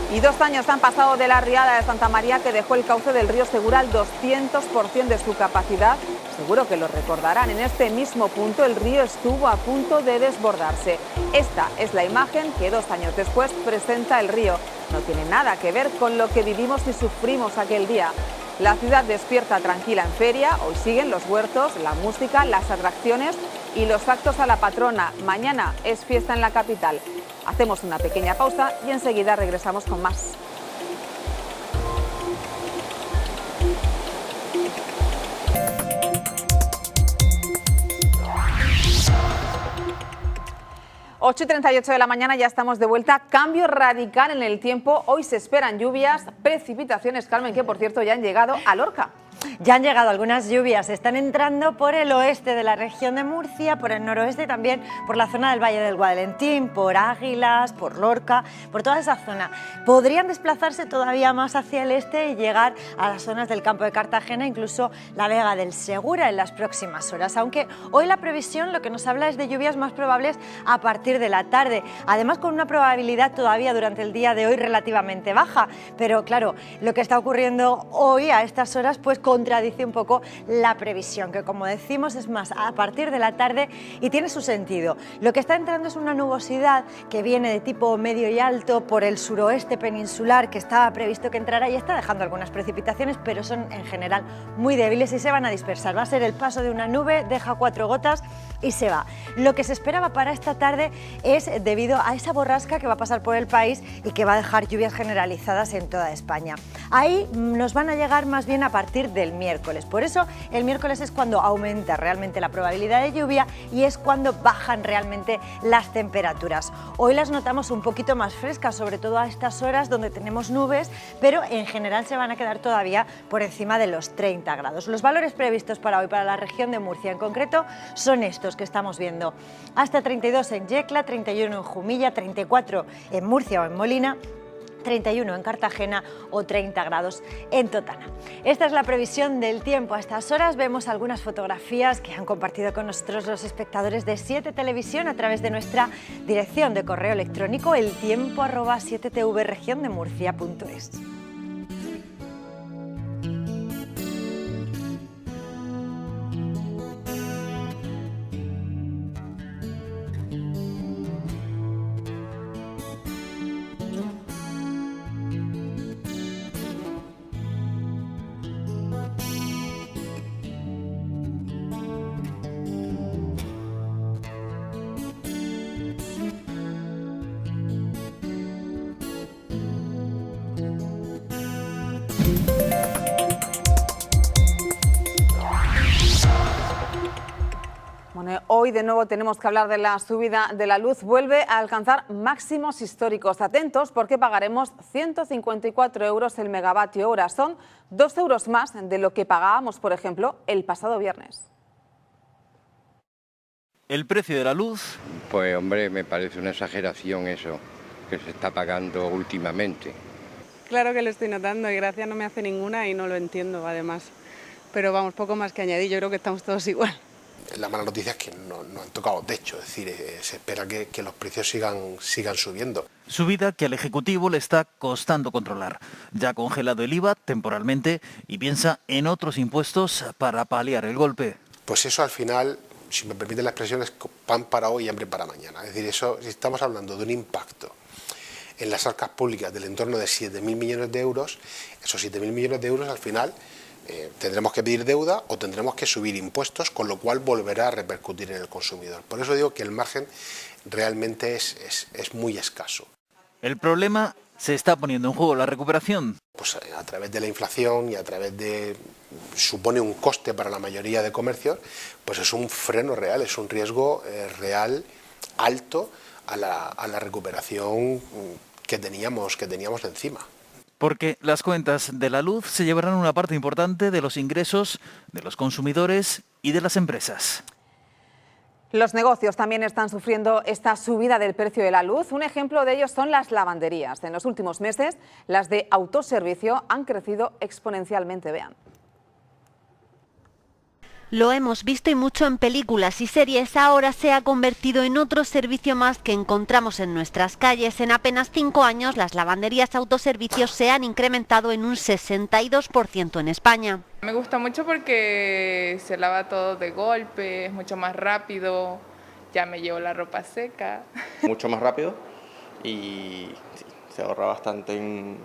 Y 2 años han pasado de la riada de Santa María que dejó el cauce del río Segura al 200% de su capacidad. Seguro que lo recordarán, en este mismo punto el río estuvo a punto de desbordarse. Esta es la imagen que 2 años después presenta el río. No tiene nada que ver con lo que vivimos y sufrimos aquel día. La ciudad despierta tranquila en feria, hoy siguen los huertos, la música, las atracciones y los actos a la patrona. Mañana es fiesta en la capital. Hacemos una pequeña pausa y enseguida regresamos con más. Ocho y 38 de la mañana, ya estamos de vuelta. Cambio radical en el tiempo. Hoy se esperan lluvias, precipitaciones, Carmen, que por cierto ya han llegado a Lorca. Ya han llegado algunas lluvias, están entrando por el oeste de la región de Murcia, por el noroeste y también por la zona del Valle del Guadalentín, por Águilas, por Lorca, por toda esa zona. Podrían desplazarse todavía más hacia el este y llegar a las zonas del campo de Cartagena, incluso la Vega del Segura en las próximas horas, aunque hoy la previsión lo que nos habla es de lluvias más probables a partir de la tarde, además con una probabilidad todavía durante el día de hoy relativamente baja, pero claro, lo que está ocurriendo hoy a estas horas pues contradice un poco la previsión, que como decimos es más a partir de la tarde y tiene su sentido. Lo que está entrando es una nubosidad que viene de tipo medio y alto por el suroeste peninsular, que estaba previsto que entrara y está dejando algunas precipitaciones, pero son en general muy débiles y se van a dispersar. Va a ser el paso de una nube, deja 4 gotas y se va. Lo que se esperaba para esta tarde es debido a esa borrasca que va a pasar por el país y que va a dejar lluvias generalizadas en toda España. Ahí nos van a llegar más bien a partir del miércoles. Por eso el miércoles es cuando aumenta realmente la probabilidad de lluvia y es cuando bajan realmente las temperaturas. Hoy las notamos un poquito más frescas, sobre todo a estas horas donde tenemos nubes, pero en general se van a quedar todavía por encima de los 30 grados. Los valores previstos para hoy para la región de Murcia en concreto son estos que estamos viendo. Hasta 32 en Yecla, 31 en Jumilla, 34 en Murcia o en Molina, 31 en Cartagena o 30 grados en Totana. Esta es la previsión del tiempo. A estas horas vemos algunas fotografías que han compartido con nosotros los espectadores de 7 Televisión a través de nuestra dirección de correo electrónico eltiempo@7tvregiondeMurcia.es. Bueno, hoy de nuevo tenemos que hablar de la subida de la luz. Vuelve a alcanzar máximos históricos. Atentos porque pagaremos 154 euros el megavatio hora. Son 2 euros más de lo que pagábamos, por ejemplo, el pasado viernes. ¿El precio de la luz? Pues hombre, me parece una exageración eso que se está pagando últimamente. Claro que lo estoy notando y gracia no me hace ninguna y no lo entiendo además. Pero vamos, poco más que añadir, yo creo que estamos todos igual. La mala noticia es que no han tocado techo, es decir, se espera que los precios sigan subiendo. Subida que al Ejecutivo le está costando controlar. Ya ha congelado el IVA temporalmente y piensa en otros impuestos para paliar el golpe. Pues eso al final, si me permite la expresión, es pan para hoy y hambre para mañana. Es decir, eso, si estamos hablando de un impacto en las arcas públicas del entorno de 7.000 millones de euros, esos 7.000 millones de euros al final tendremos que pedir deuda o tendremos que subir impuestos, con lo cual volverá a repercutir en el consumidor. Por eso digo que el margen realmente es muy escaso. El problema, ¿se está poniendo en juego la recuperación? Pues a través de la inflación y a través de... supone un coste para la mayoría de comercios, pues es un freno real, es un riesgo real alto a la recuperación que teníamos encima. Porque las cuentas de la luz se llevarán una parte importante de los ingresos de los consumidores y de las empresas. Los negocios también están sufriendo esta subida del precio de la luz. Un ejemplo de ello son las lavanderías. En los últimos meses, las de autoservicio han crecido exponencialmente. Vean. Lo hemos visto y mucho en películas y series, ahora se ha convertido en otro servicio más que encontramos en nuestras calles. En apenas 5 años, las lavanderías autoservicios se han incrementado en un 62% en España. Me gusta mucho porque se lava todo de golpe, es mucho más rápido, ya me llevo la ropa seca. Mucho más rápido y sí, se ahorra bastante en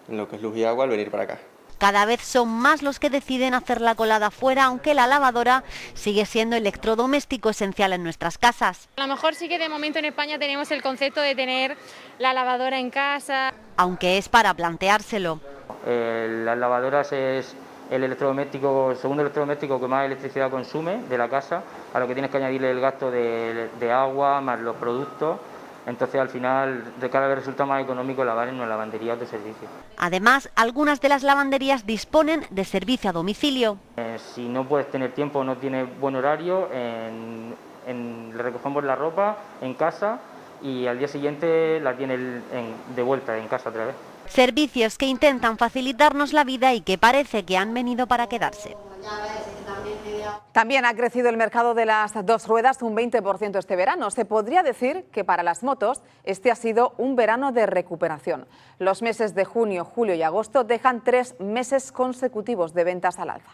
lo que es luz y agua al venir para acá. Cada vez son más los que deciden hacer la colada fuera, aunque la lavadora sigue siendo electrodoméstico esencial en nuestras casas. A lo mejor sí que de momento en España tenemos el concepto de tener la lavadora en casa. Aunque es para planteárselo. Las lavadoras es el segundo electrodoméstico que más electricidad consume de la casa, a lo que tienes que añadirle el gasto de agua más los productos. Entonces al final cada vez resulta más económico lavar en una lavandería de servicio. Además, algunas de las lavanderías disponen de servicio a domicilio. Si no puedes tener tiempo o no tienes buen horario, le recogemos la ropa en casa y al día siguiente la tienes de vuelta en casa otra vez. Servicios que intentan facilitarnos la vida y que parece que han venido para quedarse. También ha crecido el mercado de las dos ruedas un 20% este verano. Se podría decir que para las motos este ha sido un verano de recuperación. Los meses de junio, julio y agosto dejan 3 meses consecutivos de ventas al alza.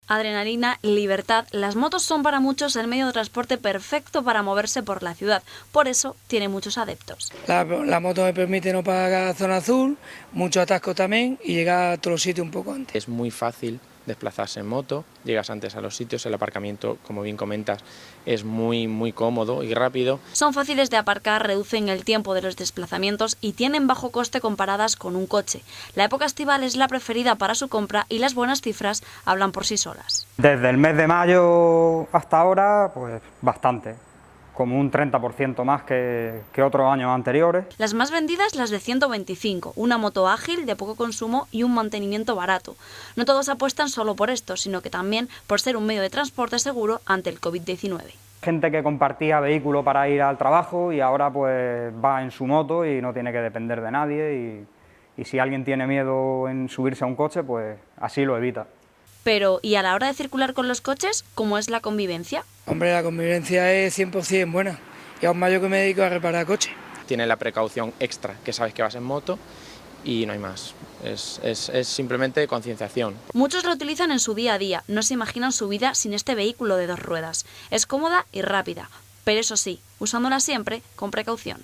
Adrenalina, libertad. Las motos son para muchos el medio de transporte perfecto para moverse por la ciudad. Por eso tiene muchos adeptos. La moto me permite no pagar zona azul, mucho atasco también y llegar a todos los sitios un poco antes. Es muy fácil desplazarse en moto, llegas antes a los sitios, el aparcamiento, como bien comentas, es muy cómodo y rápido. Son fáciles de aparcar, reducen el tiempo de los desplazamientos y tienen bajo coste comparadas con un coche. La época estival es la preferida para su compra y las buenas cifras hablan por sí solas. Desde el mes de mayo hasta ahora, pues bastante. Como un 30% más que otros años anteriores. Las más vendidas las de 125, una moto ágil, de poco consumo y un mantenimiento barato. No todos apuestan solo por esto, sino que también por ser un medio de transporte seguro ante el COVID-19. Gente que compartía vehículo para ir al trabajo y ahora pues va en su moto y no tiene que depender de nadie y si alguien tiene miedo en subirse a un coche, pues así lo evita. Pero, ¿y a la hora de circular con los coches, cómo es la convivencia? Hombre, la convivencia es 100% buena. Y aún más yo que me dedico a reparar coches. Tiene la precaución extra, que sabes que vas en moto y no hay más. Es simplemente concienciación. Muchos lo utilizan en su día a día, no se imaginan su vida sin este vehículo de 2 ruedas. Es cómoda y rápida, pero eso sí, usándola siempre con precaución.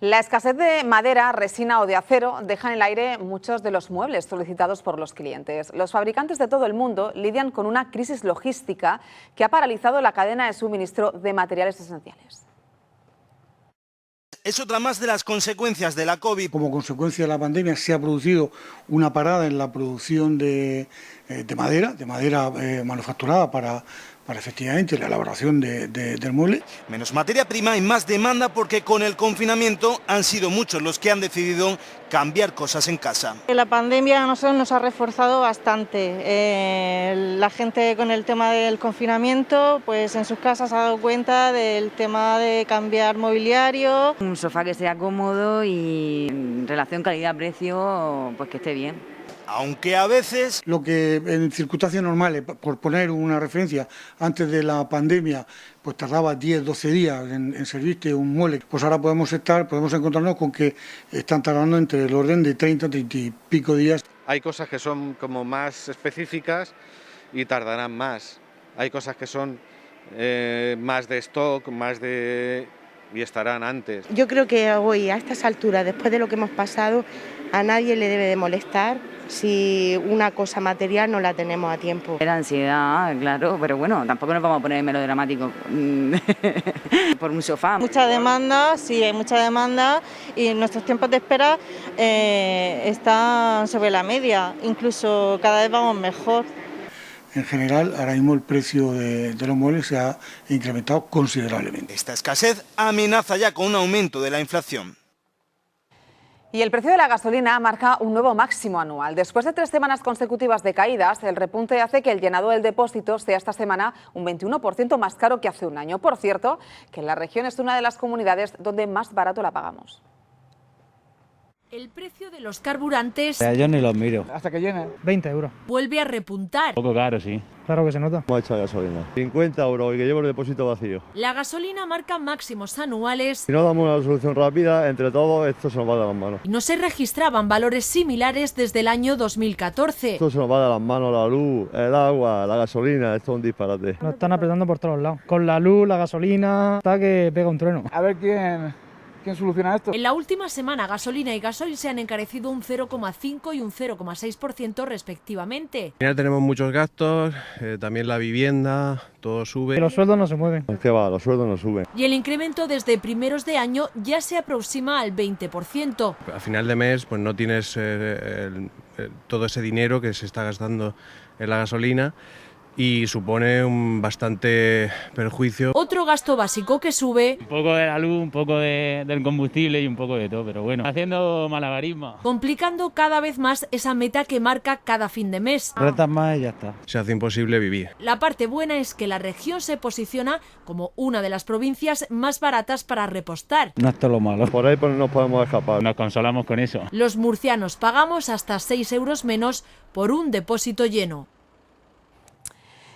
La escasez de madera, resina o de acero deja en el aire muchos de los muebles solicitados por los clientes. Los fabricantes de todo el mundo lidian con una crisis logística que ha paralizado la cadena de suministro de materiales esenciales. Es otra más de las consecuencias de la COVID. Como consecuencia de la pandemia se ha producido una parada en la producción de madera manufacturada para efectivamente la elaboración del mueble. Menos materia prima y más demanda porque con el confinamiento han sido muchos los que han decidido cambiar cosas en casa. La pandemia a nosotros nos ha reforzado bastante. La gente con el tema del confinamiento, pues en sus casas se ha dado cuenta del tema de cambiar mobiliario. Un sofá que sea cómodo y en relación calidad-precio, pues que esté bien. Aunque a veces... Lo que en circunstancias normales, por poner una referencia, antes de la pandemia, pues tardaba 10-12 días en servirte un mueble, pues ahora podemos encontrarnos con que están tardando entre el orden de 30 y pico días. Hay cosas que son como más específicas y tardarán más. Hay cosas que son más de stock, y estarán antes. Yo creo que hoy, a estas alturas, después de lo que hemos pasado, a nadie le debe de molestar si una cosa material no la tenemos a tiempo. Era ansiedad, claro, pero bueno, tampoco nos vamos a poner melodramáticos por un sofá. Mucha demanda, sí, hay mucha demanda y nuestros tiempos de espera están sobre la media, incluso cada vez vamos mejor. En general, ahora mismo el precio de los muebles se ha incrementado considerablemente. Esta escasez amenaza ya con un aumento de la inflación. Y el precio de la gasolina marca un nuevo máximo anual. Después de 3 semanas consecutivas de caídas, el repunte hace que el llenado del depósito sea esta semana un 21% más caro que hace un año. Por cierto, que en la región es una de las comunidades donde más barato la pagamos. El precio de los carburantes Yo ni los miro. Hasta que llene. 20 euros. vuelve a repuntar. Un poco caro, sí. Claro que se nota. ¿Cómo ha hecho la gasolina? 50 euros y que llevo el depósito vacío. La gasolina marca máximos anuales Si no damos una solución rápida, entre todos, esto se nos va de las manos. y no se registraban valores similares desde el año 2014. Esto se nos va de las manos, la luz, el agua, la gasolina, esto es un disparate. Nos están apretando por todos lados. Con la luz, la gasolina, está que pega un trueno. A ver quién soluciona esto. En la última semana, gasolina y gasoil se han encarecido un 0,5 y un 0,6% respectivamente. Al final tenemos muchos gastos, también la vivienda, todo sube. Y los sueldos no se mueven. Es que va, los sueldos no suben. Y el incremento desde primeros de año ya se aproxima al 20%. A final de mes pues no tienes todo ese dinero que se está gastando en la gasolina y supone un bastante perjuicio. Otro gasto básico que sube, Un poco de la luz, un poco del combustible y un poco de todo, pero bueno, haciendo malabarismo. complicando cada vez más esa meta que marca cada fin de mes. Rentas más y ya está. Se hace imposible vivir. La parte buena es que la región se posiciona como una de las provincias más baratas para repostar. No es todo lo malo. Por ahí no nos podemos escapar. Nos consolamos con eso. Los murcianos pagamos hasta 6 euros menos por un depósito lleno.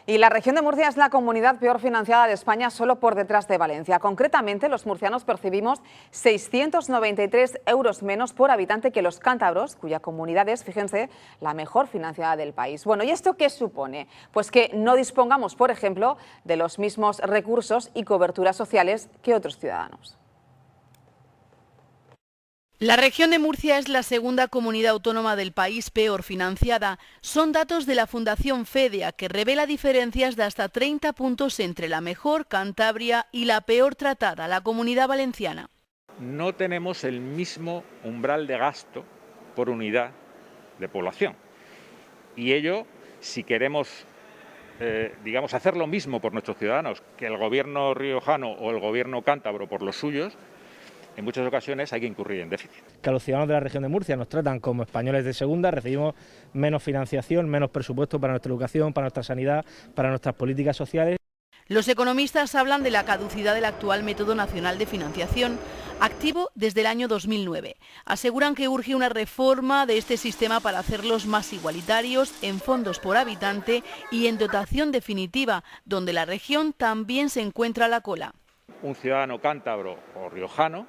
Y la región de Murcia es la comunidad peor financiada de España, solo por detrás de Valencia. Concretamente, los murcianos percibimos 693 euros menos por habitante que los cántabros, cuya comunidad es, fíjense, la mejor financiada del país. Bueno, ¿y esto qué supone? Pues que no dispongamos, por ejemplo, de los mismos recursos y coberturas sociales que otros ciudadanos. La región de Murcia es la segunda comunidad autónoma del país peor financiada. Son datos de la Fundación FEDEA, que revela diferencias de hasta 30 puntos entre la mejor, Cantabria, y la peor tratada, la Comunidad Valenciana. No tenemos el mismo umbral de gasto por unidad de población. Y ello, si queremos hacer lo mismo por nuestros ciudadanos que el gobierno riojano o el gobierno cántabro por los suyos, en muchas ocasiones hay que incurrir en déficit. Que a los ciudadanos de la región de Murcia nos tratan como españoles de segunda, recibimos menos financiación, menos presupuesto para nuestra educación, para nuestra sanidad, para nuestras políticas sociales. Los economistas hablan de la caducidad del actual método nacional de financiación, activo desde el año 2009. Aseguran que urge una reforma de este sistema para hacerlos más igualitarios en fondos por habitante y en dotación definitiva, donde la región también se encuentra a la cola. Un ciudadano cántabro o riojano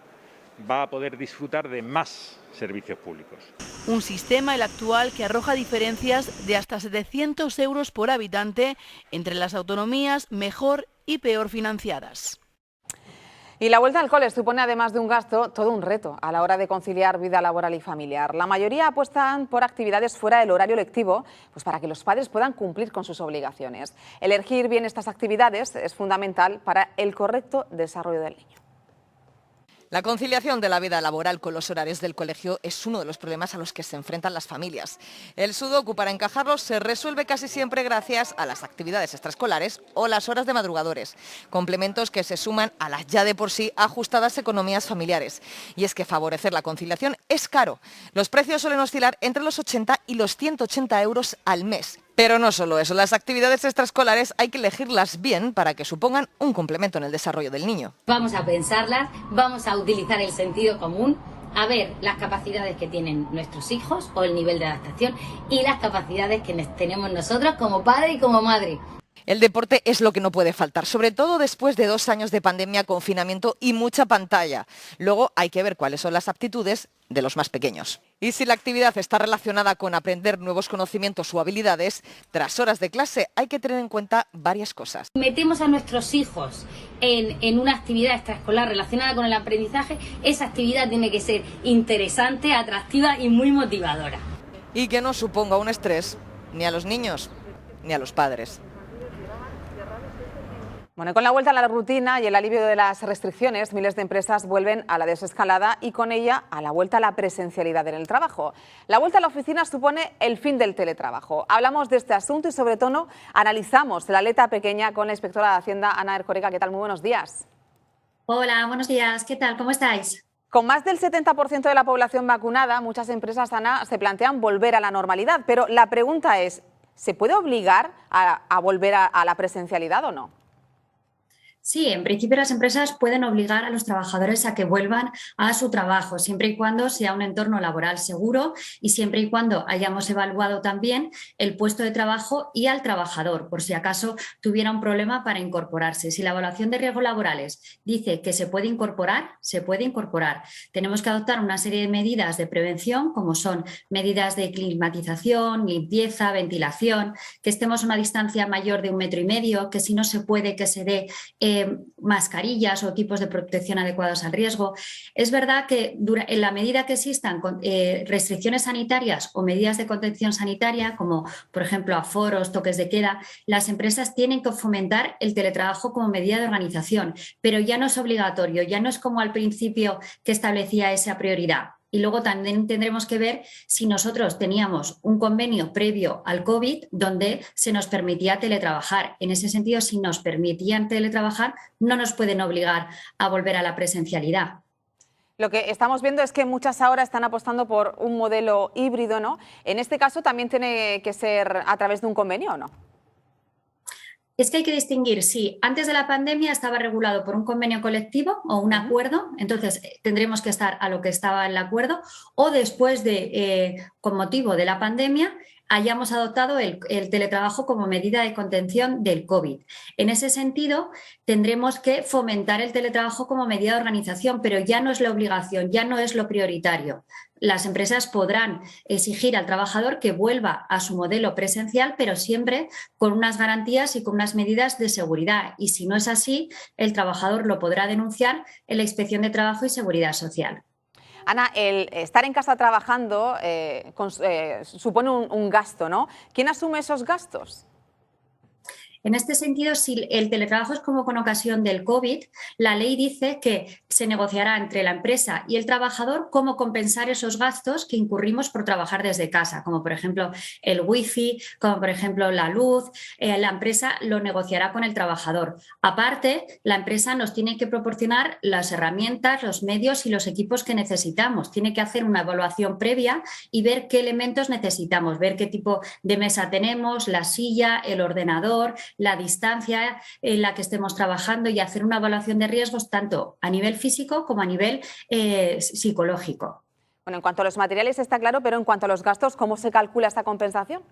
va a poder disfrutar de más servicios públicos. Un sistema, el actual, que arroja diferencias de hasta 700 euros por habitante entre las autonomías mejor y peor financiadas. Y la vuelta al cole supone, además de un gasto, todo un reto a la hora de conciliar vida laboral y familiar. La mayoría apuestan por actividades fuera del horario lectivo, pues para que los padres puedan cumplir con sus obligaciones. Elegir bien estas actividades es fundamental para el correcto desarrollo del niño. La conciliación de la vida laboral con los horarios del colegio es uno de los problemas a los que se enfrentan las familias. El sudoku para encajarlos se resuelve casi siempre gracias a las actividades extraescolares o las horas de madrugadores, complementos que se suman a las ya de por sí ajustadas economías familiares. Y es que favorecer la conciliación es caro. Los precios suelen oscilar entre los 80 y los 180 euros al mes. Pero no solo eso, las actividades extraescolares hay que elegirlas bien para que supongan un complemento en el desarrollo del niño. Vamos a pensarlas, vamos a utilizar el sentido común, a ver las capacidades que tienen nuestros hijos o el nivel de adaptación y las capacidades que tenemos nosotros como padre y como madre. El deporte es lo que no puede faltar, sobre todo después de 2 años de pandemia, confinamiento y mucha pantalla. Luego hay que ver cuáles son las aptitudes de los más pequeños. Y si la actividad está relacionada con aprender nuevos conocimientos o habilidades, tras horas de clase hay que tener en cuenta varias cosas. Metemos a nuestros hijos en una actividad extraescolar relacionada con el aprendizaje, esa actividad tiene que ser interesante, atractiva y muy motivadora. Y que no suponga un estrés ni a los niños ni a los padres. Bueno, con la vuelta a la rutina y el alivio de las restricciones, miles de empresas vuelven a la desescalada y con ella a la vuelta a la presencialidad en el trabajo. La vuelta a la oficina supone el fin del teletrabajo. Hablamos de este asunto y sobre todo analizamos la aleta pequeña con la inspectora de Hacienda, Ana Erkoreka. ¿Qué tal? Muy buenos días. Hola, buenos días. ¿Qué tal? ¿Cómo estáis? Con más del 70% de la población vacunada, muchas empresas, Ana, se plantean volver a la normalidad. Pero la pregunta es, ¿se puede obligar a volver a la presencialidad o no? Sí, en principio las empresas pueden obligar a los trabajadores a que vuelvan a su trabajo, siempre y cuando sea un entorno laboral seguro y siempre y cuando hayamos evaluado también el puesto de trabajo y al trabajador, por si acaso tuviera un problema para incorporarse. Si la evaluación de riesgos laborales dice que se puede incorporar, se puede incorporar. Tenemos que adoptar una serie de medidas de prevención, como son medidas de climatización, limpieza, ventilación, que estemos a una distancia mayor de 1,5 metros, que si no se puede que se dé mascarillas o tipos de protección adecuados al riesgo. Es verdad que en la medida que existan restricciones sanitarias o medidas de contención sanitaria, como por ejemplo aforos, toques de queda, las empresas tienen que fomentar el teletrabajo como medida de organización, pero ya no es obligatorio, ya no es como al principio que establecía esa prioridad. Y luego también tendremos que ver si nosotros teníamos un convenio previo al COVID donde se nos permitía teletrabajar. En ese sentido, si nos permitían teletrabajar, no nos pueden obligar a volver a la presencialidad. Lo que estamos viendo es que muchas ahora están apostando por un modelo híbrido, ¿no? En este caso también tiene que ser a través de un convenio, ¿o no? Es que hay que distinguir si antes de la pandemia estaba regulado por un convenio colectivo o un acuerdo, entonces tendremos que estar a lo que estaba el acuerdo, o después de, con motivo de la pandemia, hayamos adoptado el teletrabajo como medida de contención del COVID. En ese sentido, tendremos que fomentar el teletrabajo como medida de organización, pero ya no es la obligación, ya no es lo prioritario. Las empresas podrán exigir al trabajador que vuelva a su modelo presencial, pero siempre con unas garantías y con unas medidas de seguridad. Y si no es así, el trabajador lo podrá denunciar en la Inspección de Trabajo y Seguridad Social. Ana, el estar en casa trabajando supone un gasto, ¿no? ¿Quién asume esos gastos? En este sentido, si el teletrabajo es como con ocasión del COVID, la ley dice que se negociará entre la empresa y el trabajador cómo compensar esos gastos que incurrimos por trabajar desde casa, como por ejemplo el wifi, como por ejemplo la luz. La empresa lo negociará con el trabajador. Aparte, la empresa nos tiene que proporcionar las herramientas, los medios y los equipos que necesitamos. Tiene que hacer una evaluación previa y ver qué elementos necesitamos, ver qué tipo de mesa tenemos, la silla, el ordenador, la distancia en la que estemos trabajando y hacer una evaluación de riesgos tanto a nivel físico como a nivel psicológico. Bueno, en cuanto a los materiales está claro, pero en cuanto a los gastos, ¿cómo se calcula esta compensación?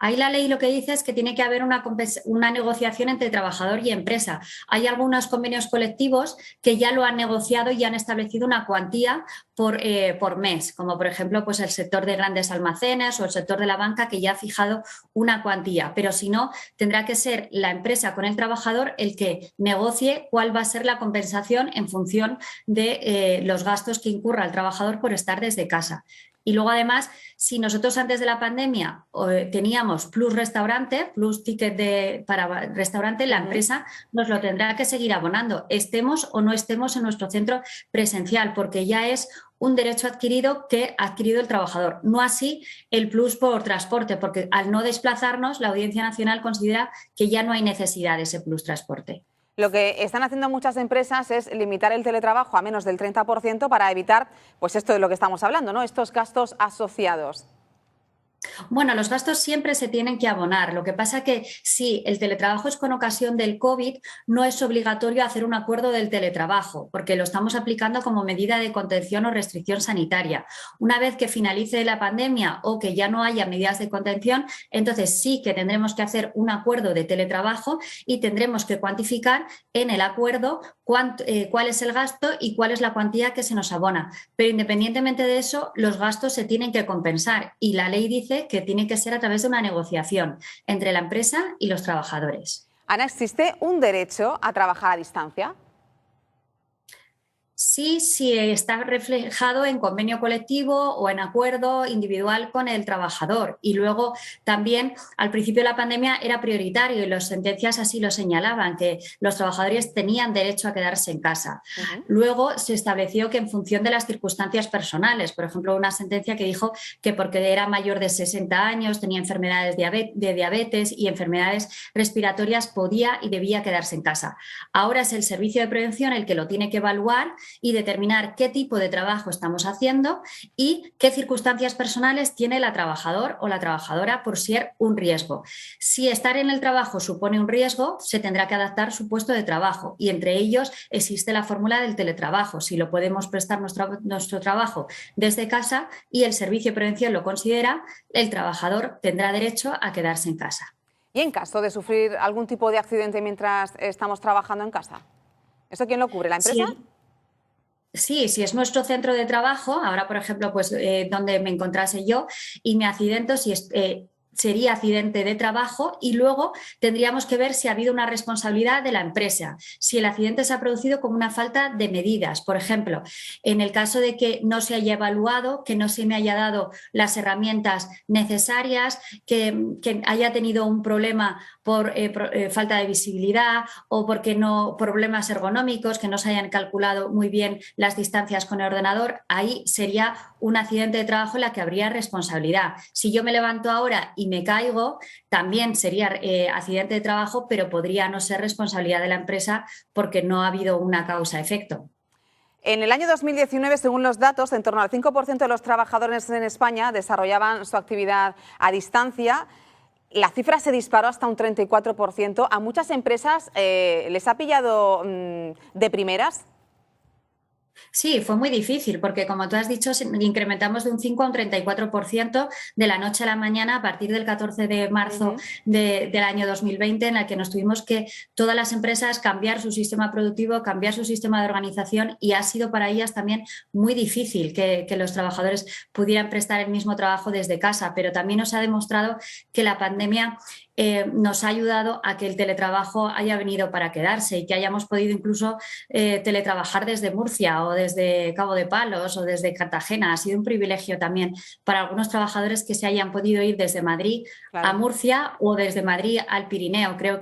Ahí la ley lo que dice es que tiene que haber una negociación entre trabajador y empresa. Hay algunos convenios colectivos que ya lo han negociado y han establecido una cuantía por mes, como por ejemplo pues el sector de grandes almacenes o el sector de la banca, que ya ha fijado una cuantía. Pero si no, tendrá que ser la empresa con el trabajador el que negocie cuál va a ser la compensación en función de los gastos que incurra el trabajador por estar desde casa. Y luego, además, si nosotros antes de la pandemia teníamos plus restaurante, plus ticket para restaurante, la empresa nos lo tendrá que seguir abonando, estemos o no estemos en nuestro centro presencial, porque ya es un derecho adquirido que ha adquirido el trabajador. No así el plus por transporte, porque al no desplazarnos, la Audiencia Nacional considera que ya no hay necesidad de ese plus transporte. Lo que están haciendo muchas empresas es limitar el teletrabajo a menos del 30% para evitar, pues esto de lo que estamos hablando, ¿no? Estos gastos asociados. Bueno, los gastos siempre se tienen que abonar. Lo que pasa que si el teletrabajo es con ocasión del COVID, no es obligatorio hacer un acuerdo del teletrabajo, porque lo estamos aplicando como medida de contención o restricción sanitaria. Una vez que finalice la pandemia o que ya no haya medidas de contención, entonces sí que tendremos que hacer un acuerdo de teletrabajo y tendremos que cuantificar en el acuerdo cuál es el gasto y cuál es la cuantía que se nos abona. Pero independientemente de eso, los gastos se tienen que compensar y la ley dice que tiene que ser a través de una negociación entre la empresa y los trabajadores. Ana, ¿existe un derecho a trabajar a distancia? Sí, está reflejado en convenio colectivo o en acuerdo individual con el trabajador. Y luego también al principio de la pandemia era prioritario y las sentencias así lo señalaban, que los trabajadores tenían derecho a quedarse en casa. Luego se estableció que en función de las circunstancias personales, por ejemplo, una sentencia que dijo que porque era mayor de 60 años, tenía enfermedades de diabetes y enfermedades respiratorias, podía y debía quedarse en casa. Ahora es el Servicio de Prevención el que lo tiene que evaluar y determinar qué tipo de trabajo estamos haciendo y qué circunstancias personales tiene el trabajador o la trabajadora por ser un riesgo. Si estar en el trabajo supone un riesgo, se tendrá que adaptar su puesto de trabajo y entre ellos existe la fórmula del teletrabajo. Si lo podemos prestar nuestro trabajo desde casa y el servicio de prevención lo considera, el trabajador tendrá derecho a quedarse en casa. ¿Y en caso de sufrir algún tipo de accidente mientras estamos trabajando en casa? ¿Eso quién lo cubre? ¿La empresa? Sí, si es nuestro centro de trabajo, ahora por ejemplo, pues donde me encontrase yo y me accidento, si es, sería accidente de trabajo y luego tendríamos que ver si ha habido una responsabilidad de la empresa, si el accidente se ha producido como una falta de medidas. Por ejemplo, en el caso de que no se haya evaluado, que no se me haya dado las herramientas necesarias, que haya tenido un problema por falta de visibilidad o porque no problemas ergonómicos, que no se hayan calculado muy bien las distancias con el ordenador, ahí sería un accidente de trabajo en la que habría responsabilidad. Si yo me levanto ahora y me caigo, también sería accidente de trabajo, pero podría no ser responsabilidad de la empresa porque no ha habido una causa-efecto. En el año 2019, según los datos, en torno al 5% de los trabajadores en España desarrollaban su actividad a distancia. La cifra se disparó hasta un 34%. ¿A muchas empresas les ha pillado de primeras? Sí, fue muy difícil porque, como tú has dicho, incrementamos de un 5 a un 34% de la noche a la mañana a partir del 14 de marzo del año 2020, en el que nos tuvimos que todas las empresas cambiar su sistema productivo, cambiar su sistema de organización y ha sido para ellas también muy difícil que los trabajadores pudieran prestar el mismo trabajo desde casa, pero también nos ha demostrado que la pandemia nos ha ayudado a que el teletrabajo haya venido para quedarse y que hayamos podido incluso teletrabajar desde Murcia o desde Cabo de Palos o desde Cartagena. Ha sido un privilegio también para algunos trabajadores que se hayan podido ir desde Madrid a Murcia o desde Madrid al Pirineo. Creo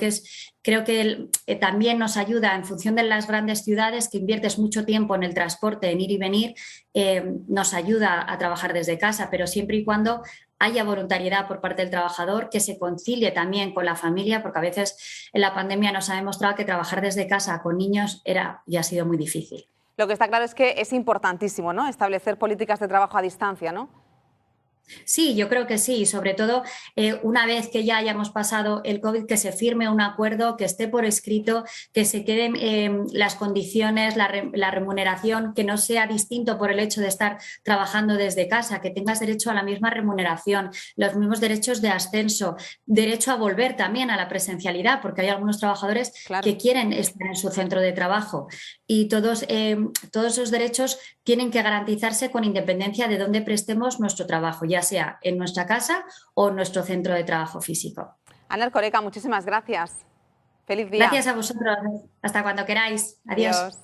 que también nos ayuda en función de las grandes ciudades que inviertes mucho tiempo en el transporte, en ir y venir, nos ayuda a trabajar desde casa, pero siempre y cuando haya voluntariedad por parte del trabajador, que se concilie también con la familia, porque a veces en la pandemia nos ha demostrado que trabajar desde casa con niños era y ha sido muy difícil. Lo que está claro es que es importantísimo, ¿no?, establecer políticas de trabajo a distancia, ¿no? Sí, yo creo que sí, sobre todo una vez que ya hayamos pasado el COVID, que se firme un acuerdo, que esté por escrito, que se queden las condiciones, la remuneración, que no sea distinto por el hecho de estar trabajando desde casa, que tengas derecho a la misma remuneración, los mismos derechos de ascenso, derecho a volver también a la presencialidad, porque hay algunos trabajadores que quieren estar en su centro de trabajo y todos esos derechos tienen que garantizarse con independencia de dónde prestemos nuestro trabajo, ya sea en nuestra casa o en nuestro centro de trabajo físico. Ana Erkoreka, muchísimas gracias. Feliz día. Gracias a vosotros. Hasta cuando queráis. Adiós. Adiós.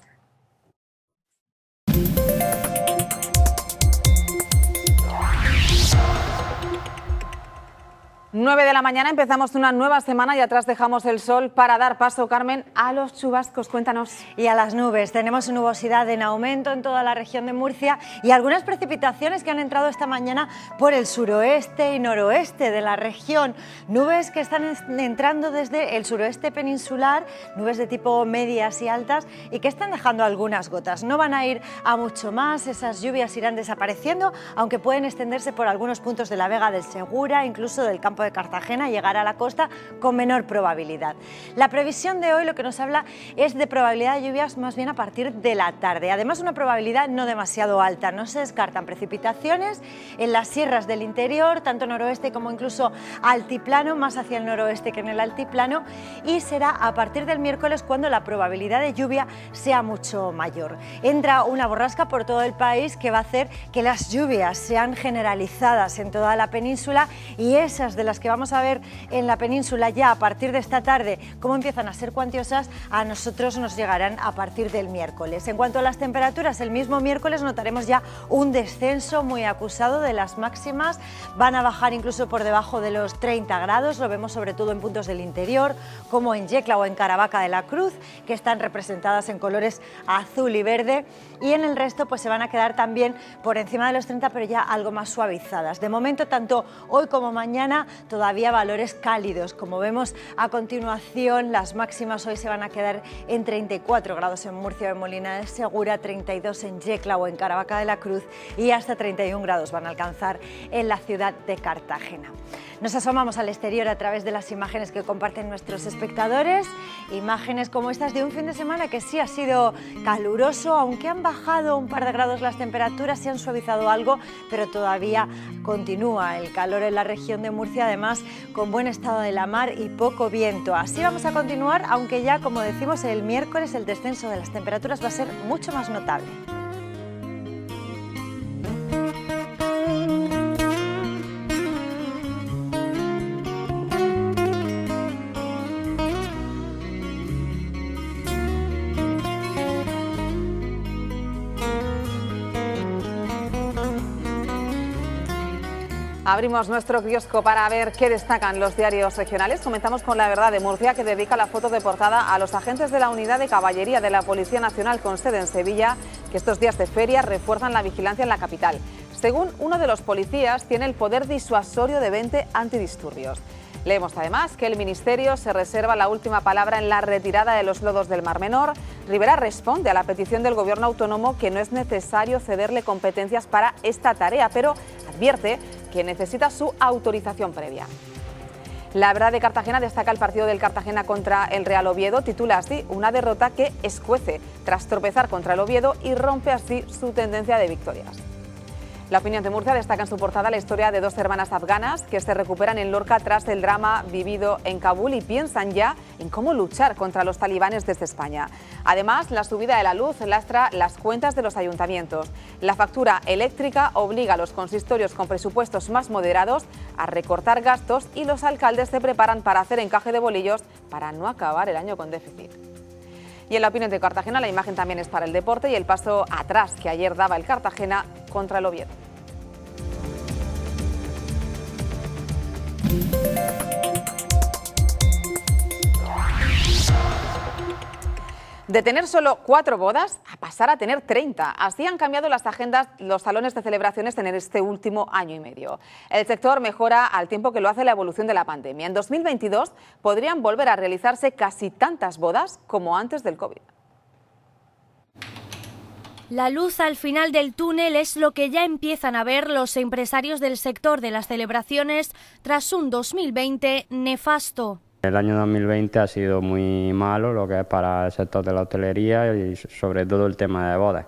9 de la mañana, empezamos una nueva semana y atrás dejamos el sol para dar paso, Carmen, a los chubascos. Cuéntanos. Y a las nubes. Tenemos nubosidad en aumento en toda la región de Murcia y algunas precipitaciones que han entrado esta mañana por el suroeste y noroeste de la región. Nubes que están entrando desde el suroeste peninsular, nubes de tipo medias y altas y que están dejando algunas gotas. No van a ir a mucho más, esas lluvias irán desapareciendo, aunque pueden extenderse por algunos puntos de la Vega del Segura, incluso del campo de Cartagena, llegar a la costa con menor probabilidad. La previsión de hoy lo que nos habla es de probabilidad de lluvias más bien a partir de la tarde. Además, una probabilidad no demasiado alta. No se descartan precipitaciones en las sierras del interior, tanto noroeste como incluso altiplano, más hacia el noroeste que en el altiplano, y será a partir del miércoles cuando la probabilidad de lluvia sea mucho mayor. Entra una borrasca por todo el país que va a hacer que las lluvias sean generalizadas en toda la península y esas de las que vamos a ver en la península ya a partir de esta tarde, cómo empiezan a ser cuantiosas, a nosotros nos llegarán a partir del miércoles. En cuanto a las temperaturas, el mismo miércoles notaremos ya un descenso muy acusado de las máximas, van a bajar incluso por debajo de los 30 grados, lo vemos sobre todo en puntos del interior, como en Yecla o en Caravaca de la Cruz, que están representadas en colores azul y verde, y en el resto pues se van a quedar también por encima de los 30, pero ya algo más suavizadas. De momento, tanto hoy como mañana, todavía valores cálidos. Como vemos a continuación, las máximas hoy se van a quedar en 34 grados en Murcia o en Molina de Segura, 32 en Yecla o en Caravaca de la Cruz y hasta 31 grados van a alcanzar en la ciudad de Cartagena. Nos asomamos al exterior a través de las imágenes que comparten nuestros espectadores, imágenes como estas de un fin de semana que sí ha sido caluroso, aunque han bajado un par de grados las temperaturas, se han suavizado algo, pero todavía continúa el calor en la región de Murcia, además con buen estado de la mar y poco viento. Así vamos a continuar, aunque ya, como decimos, el miércoles el descenso de las temperaturas va a ser mucho más notable. Abrimos nuestro kiosco para ver qué destacan los diarios regionales. Comenzamos con La Verdad de Murcia, que dedica la foto de portada a los agentes de la Unidad de Caballería de la Policía Nacional con sede en Sevilla, que estos días de feria refuerzan la vigilancia en la capital. Según uno de los policías, tiene el poder disuasorio de 20 antidisturbios. Leemos además que el Ministerio se reserva la última palabra en la retirada de los lodos del Mar Menor. Rivera responde a la petición del Gobierno autónomo que no es necesario cederle competencias para esta tarea, pero advierte que necesita su autorización previa. La Verdad de Cartagena destaca el partido del Cartagena contra el Real Oviedo, titula así: una derrota que escuece tras tropezar contra el Oviedo y rompe así su tendencia de victorias. La Opinión de Murcia destaca en su portada la historia de dos hermanas afganas que se recuperan en Lorca tras el drama vivido en Kabul y piensan ya en cómo luchar contra los talibanes desde España. Además, la subida de la luz lastra las cuentas de los ayuntamientos. La factura eléctrica obliga a los consistorios con presupuestos más moderados a recortar gastos y los alcaldes se preparan para hacer encaje de bolillos para no acabar el año con déficit. Y en La Opinión de Cartagena la imagen también es para el deporte y el paso atrás que ayer daba el Cartagena contra el Oviedo. De tener solo 4 bodas a pasar a tener 30. Así han cambiado las agendas, los salones de celebraciones en este último año y medio. El sector mejora al tiempo que lo hace la evolución de la pandemia. En 2022 podrían volver a realizarse casi tantas bodas como antes del COVID. La luz al final del túnel es lo que ya empiezan a ver los empresarios del sector de las celebraciones tras un 2020 nefasto. El año 2020 ha sido muy malo, lo que es para el sector de la hostelería y sobre todo el tema de bodas.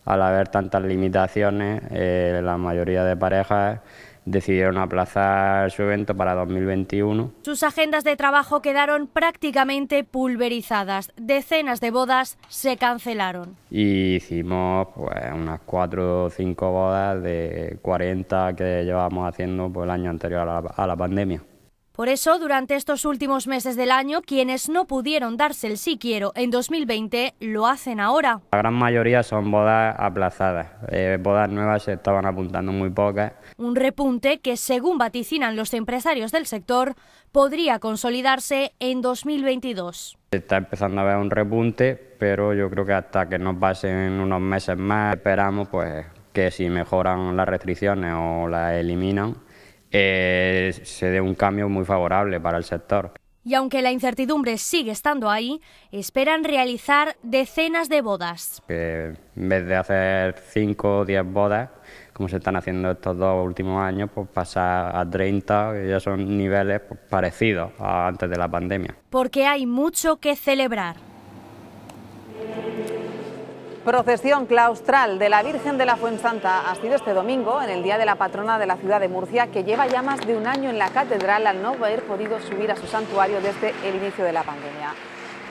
Al haber tantas limitaciones, la mayoría de parejas decidieron aplazar su evento para 2021. Sus agendas de trabajo quedaron prácticamente pulverizadas. Decenas de bodas se cancelaron. Y hicimos pues unas 4 o 5 bodas de 40 que llevábamos haciendo el año anterior a la pandemia. Por eso, durante estos últimos meses del año, quienes no pudieron darse el sí quiero en 2020 lo hacen ahora. La gran mayoría son bodas aplazadas. Bodas nuevas se estaban apuntando muy pocas. Un repunte que, según vaticinan los empresarios del sector, podría consolidarse en 2022. Está empezando a haber un repunte, pero yo creo que hasta que no pasen unos meses más, esperamos pues que si mejoran las restricciones o las eliminan, se dé un cambio muy favorable para el sector. Y aunque la incertidumbre sigue estando ahí, esperan realizar decenas de bodas. Que en vez de hacer 5 o 10 bodas, como se están haciendo estos 2 últimos años, pues pasar a 30, que ya son niveles pues parecidos a antes de la pandemia. Porque hay mucho que celebrar. Procesión claustral de la Virgen de la Fuensanta ha sido este domingo, en el día de la patrona de la ciudad de Murcia, que lleva ya más de un año en la catedral al no haber podido subir a su santuario desde el inicio de la pandemia.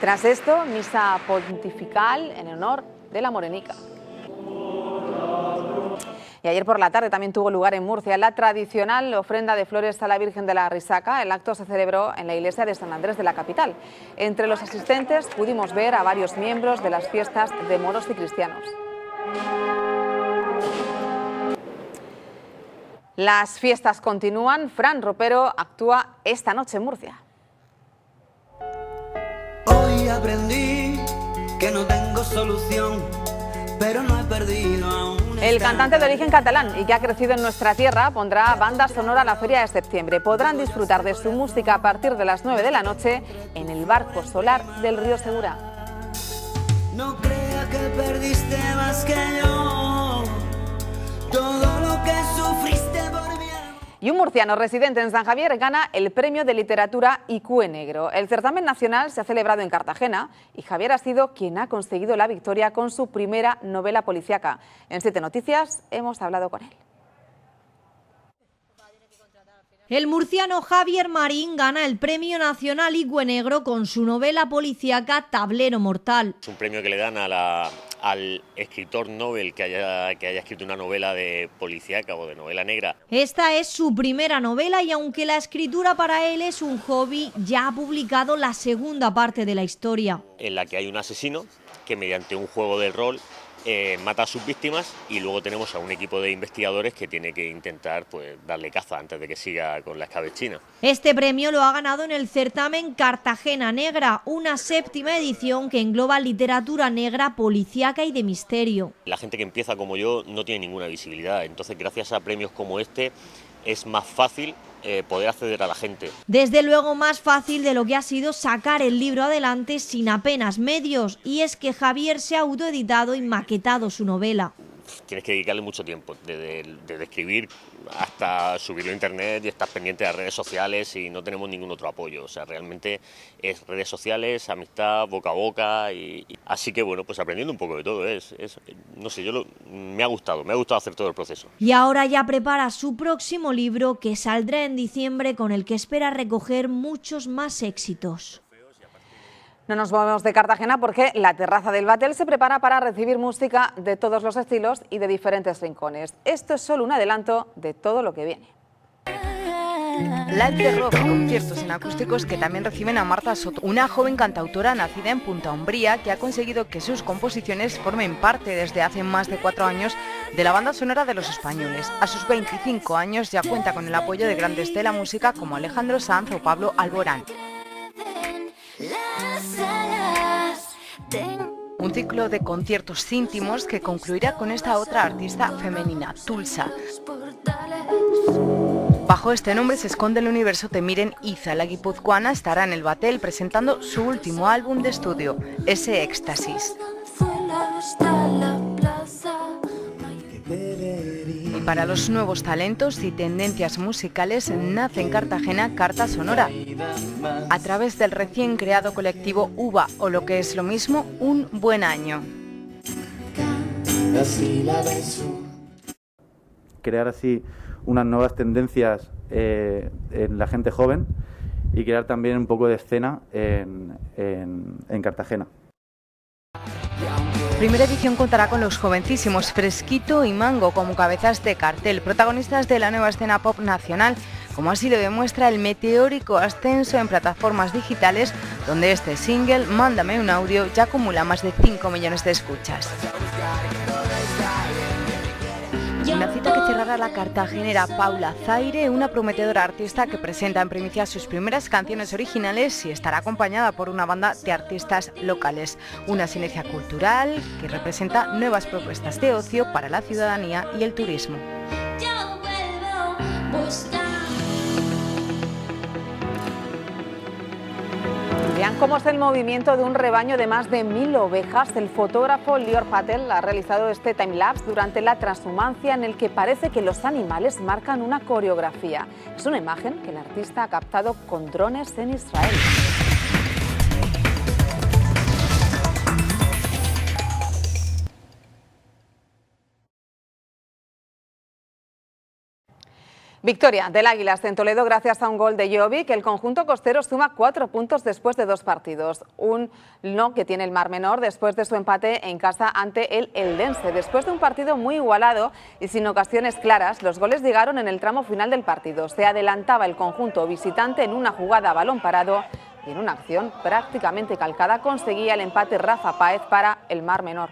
Tras esto, misa pontifical en honor de la Morenica. Y ayer por la tarde también tuvo lugar en Murcia la tradicional ofrenda de flores a la Virgen de la Risaca. El acto se celebró en la iglesia de San Andrés de la capital. Entre los asistentes pudimos ver a varios miembros de las fiestas de moros y cristianos. Las fiestas continúan. Fran Ropero actúa esta noche en Murcia. Hoy aprendí que no tengo solución pero no he perdido aún. El cantante de origen catalán y que ha crecido en nuestra tierra pondrá banda sonora a la Feria de Septiembre. Podrán disfrutar de su música a partir de las 9 de la noche en el Barco Solar del Río Segura. No creas que perdiste más que yo, todo lo que sufriste por mí. Y un murciano residente en San Javier gana el premio de literatura IQ Negro. El certamen nacional se ha celebrado en Cartagena y Javier ha sido quien ha conseguido la victoria con su primera novela policíaca. En 7 Noticias hemos hablado con él. El murciano Javier Marín gana el Premio Nacional IQ Negro con su novela policíaca Tablero Mortal. Es un premio que le dan al escritor Nobel que haya escrito una novela de policíaca o de novela negra. Esta es su primera novela y aunque la escritura para él es un hobby, ya ha publicado la segunda parte de la historia. En la que hay un asesino que mediante un juego de rol mata a sus víctimas y luego tenemos a un equipo de investigadores que tiene que intentar darle caza antes de que siga con la escabechina. Este premio lo ha ganado en el certamen Cartagena Negra, una 7ª edición que engloba literatura negra, policíaca y de misterio. La gente que empieza como yo no tiene ninguna visibilidad, entonces gracias a premios como este es más fácil poder acceder a la gente. Desde luego más fácil de lo que ha sido sacar el libro adelante sin apenas medios, y es que Javier se ha autoeditado y maquetado su novela. Tienes que dedicarle mucho tiempo, desde escribir hasta subirlo a internet y estar pendiente de las redes sociales y no tenemos ningún otro apoyo. O sea, realmente es redes sociales, amistad, boca a boca así que bueno, pues aprendiendo un poco de todo. No sé, me ha gustado hacer todo el proceso. Y ahora ya prepara su próximo libro que saldrá en diciembre, con el que espera recoger muchos más éxitos. No nos movemos de Cartagena porque la terraza del Batel se prepara para recibir música de todos los estilos y de diferentes rincones. Esto es solo un adelanto de todo lo que viene. Live de Rock, conciertos en acústicos que también reciben a Marta Soto, una joven cantautora nacida en Punta Umbría que ha conseguido que sus composiciones formen parte desde hace más de 4 años de la banda sonora de Los Españoles. A sus 25 años ya cuenta con el apoyo de grandes de la música como Alejandro Sanz o Pablo Alborán. Un ciclo de conciertos íntimos que concluirá con esta otra artista femenina, Tulsa. Bajo este nombre se esconde el universo de Miren Iza. La guipuzcoana estará en el Batel presentando su último álbum de estudio, Ese Éxtasis. Y para los nuevos talentos y tendencias musicales nace en Cartagena Carta Sonora, a través del recién creado colectivo UVA, o lo que es lo mismo, Un Buen Año. Crear así unas nuevas tendencias en la gente joven y crear también un poco de escena en Cartagena. Primera edición contará con los jovencísimos Fresquito y Mango como cabezas de cartel, protagonistas de la nueva escena pop nacional, como así lo demuestra el meteórico ascenso en plataformas digitales, donde este single, Mándame un audio, ya acumula más de 5 millones de escuchas. Una cita que cerrará la cartagenera Paula Zaire, una prometedora artista que presenta en primicia sus primeras canciones originales y estará acompañada por una banda de artistas locales. Una sinergia cultural que representa nuevas propuestas de ocio para la ciudadanía y el turismo. Vean cómo es el movimiento de un rebaño de más de 1000 ovejas. El fotógrafo Lior Patel ha realizado este timelapse durante la transhumancia, en el que parece que los animales marcan una coreografía. Es una imagen que el artista ha captado con drones en Israel. Victoria del Águilas en Toledo gracias a un gol de Jovic. El conjunto costero suma 4 puntos después de 2 partidos. Un no que tiene el Mar Menor después de su empate en casa ante el Eldense. Después de un partido muy igualado y sin ocasiones claras, los goles llegaron en el tramo final del partido. Se adelantaba el conjunto visitante en una jugada a balón parado y en una acción prácticamente calcada conseguía el empate Rafa Páez para el Mar Menor.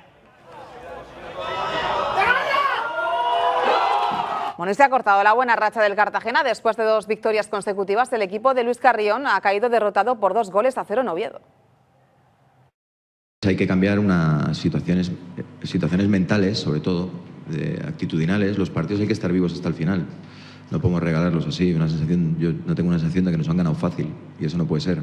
Bueno, y se ha cortado la buena racha del Cartagena. Después de 2 victorias consecutivas, el equipo de Luis Carrión ha caído derrotado por 2 goles a 0 en Oviedo. Hay que cambiar unas situaciones mentales, sobre todo, actitudinales. Los partidos hay que estar vivos hasta el final. No podemos regalarlos así. Yo no tengo una sensación de que nos han ganado fácil y eso no puede ser.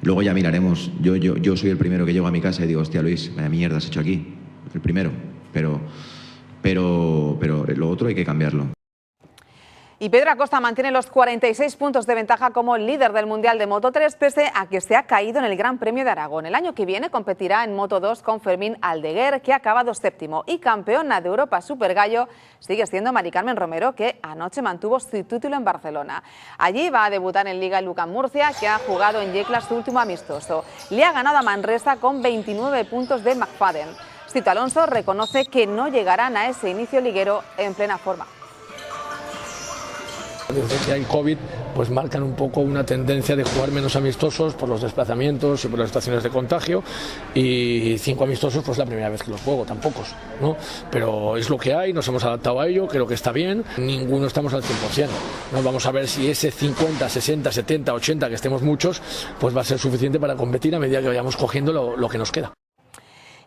Luego ya miraremos. Yo soy el primero que llego a mi casa y digo, hostia Luis, vaya mierda has hecho aquí. El primero. Pero lo otro hay que cambiarlo. Y Pedro Acosta mantiene los 46 puntos de ventaja como líder del Mundial de Moto3 pese a que se ha caído en el Gran Premio de Aragón. El año que viene competirá en Moto2 con Fermín Aldeguer, que ha acabado séptimo. Y campeona de Europa Super Gallo sigue siendo Mari Carmen Romero, que anoche mantuvo su título en Barcelona. Allí va a debutar en Liga el Lucan Murcia, que ha jugado en Yecla su último amistoso. Le ha ganado a Manresa con 29 puntos de McFadden. Sito Alonso reconoce que no llegarán a ese inicio liguero en plena forma. Desde que hay COVID, pues marcan un poco una tendencia de jugar menos amistosos por los desplazamientos y por las situaciones de contagio, y 5 amistosos pues la primera vez que los juego, tan pocos, ¿no? Pero es lo que hay, nos hemos adaptado a ello, creo que está bien, ninguno estamos al 100%, ¿no? Vamos a ver si ese 50, 60, 70, 80, que estemos muchos, pues va a ser suficiente para competir a medida que vayamos cogiendo lo que nos queda.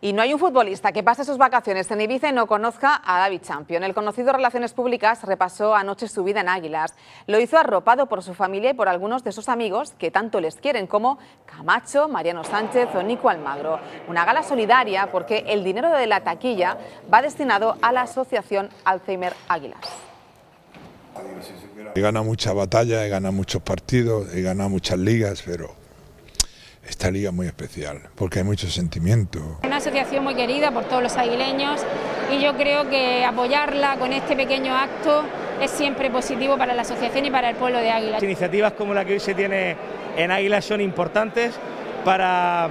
Y no hay un futbolista que pase sus vacaciones en Ibiza y no conozca a David Champion. El conocido Relaciones Públicas repasó anoche su vida en Águilas. Lo hizo arropado por su familia y por algunos de sus amigos que tanto les quieren, como Camacho, Mariano Sánchez o Nico Almagro. Una gala solidaria porque el dinero de la taquilla va destinado a la asociación Alzheimer Águilas. He ganado muchas batallas, he ganado muchos partidos, he ganado muchas ligas, pero esta liga es muy especial porque hay mucho sentimiento. Una asociación muy querida por todos los aguileños y yo creo que apoyarla con este pequeño acto es siempre positivo para la asociación y para el pueblo de Águilas. Iniciativas como la que hoy se tiene en Águilas son importantes para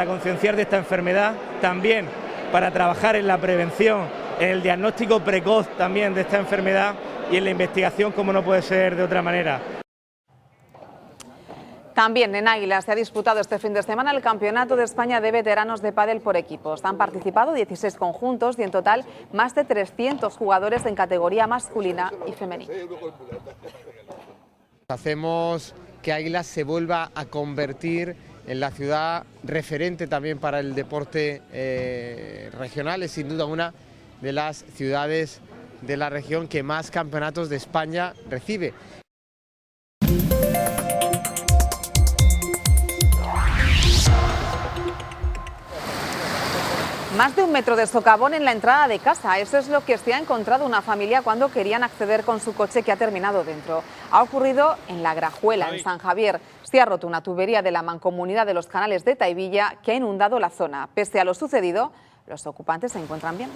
concienciar de esta enfermedad, también para trabajar en la prevención, en el diagnóstico precoz también de esta enfermedad y en la investigación, como no puede ser de otra manera. También en Águilas se ha disputado este fin de semana el Campeonato de España de Veteranos de Pádel por equipos. Han participado 16 conjuntos y en total más de 300 jugadores en categoría masculina y femenina. Hacemos que Águilas se vuelva a convertir en la ciudad referente también para el deporte regional. Es sin duda una de las ciudades de la región que más campeonatos de España recibe. Más de 1 metro de socavón en la entrada de casa. Eso es lo que se ha encontrado una familia cuando querían acceder con su coche que ha terminado dentro. Ha ocurrido en La Grajuela, en San Javier. Se ha roto una tubería de la mancomunidad de los canales de Taivilla que ha inundado la zona. Pese a lo sucedido, los ocupantes se encuentran bien.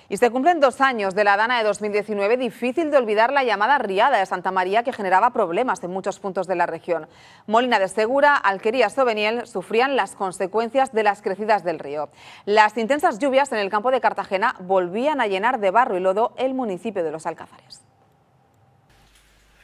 Y se cumplen 2 años de la Dana de 2019, difícil de olvidar la llamada riada de Santa María que generaba problemas en muchos puntos de la región. Molina de Segura, Alquerías o Beniel sufrían las consecuencias de las crecidas del río. Las intensas lluvias en el campo de Cartagena volvían a llenar de barro y lodo el municipio de Los Alcázares.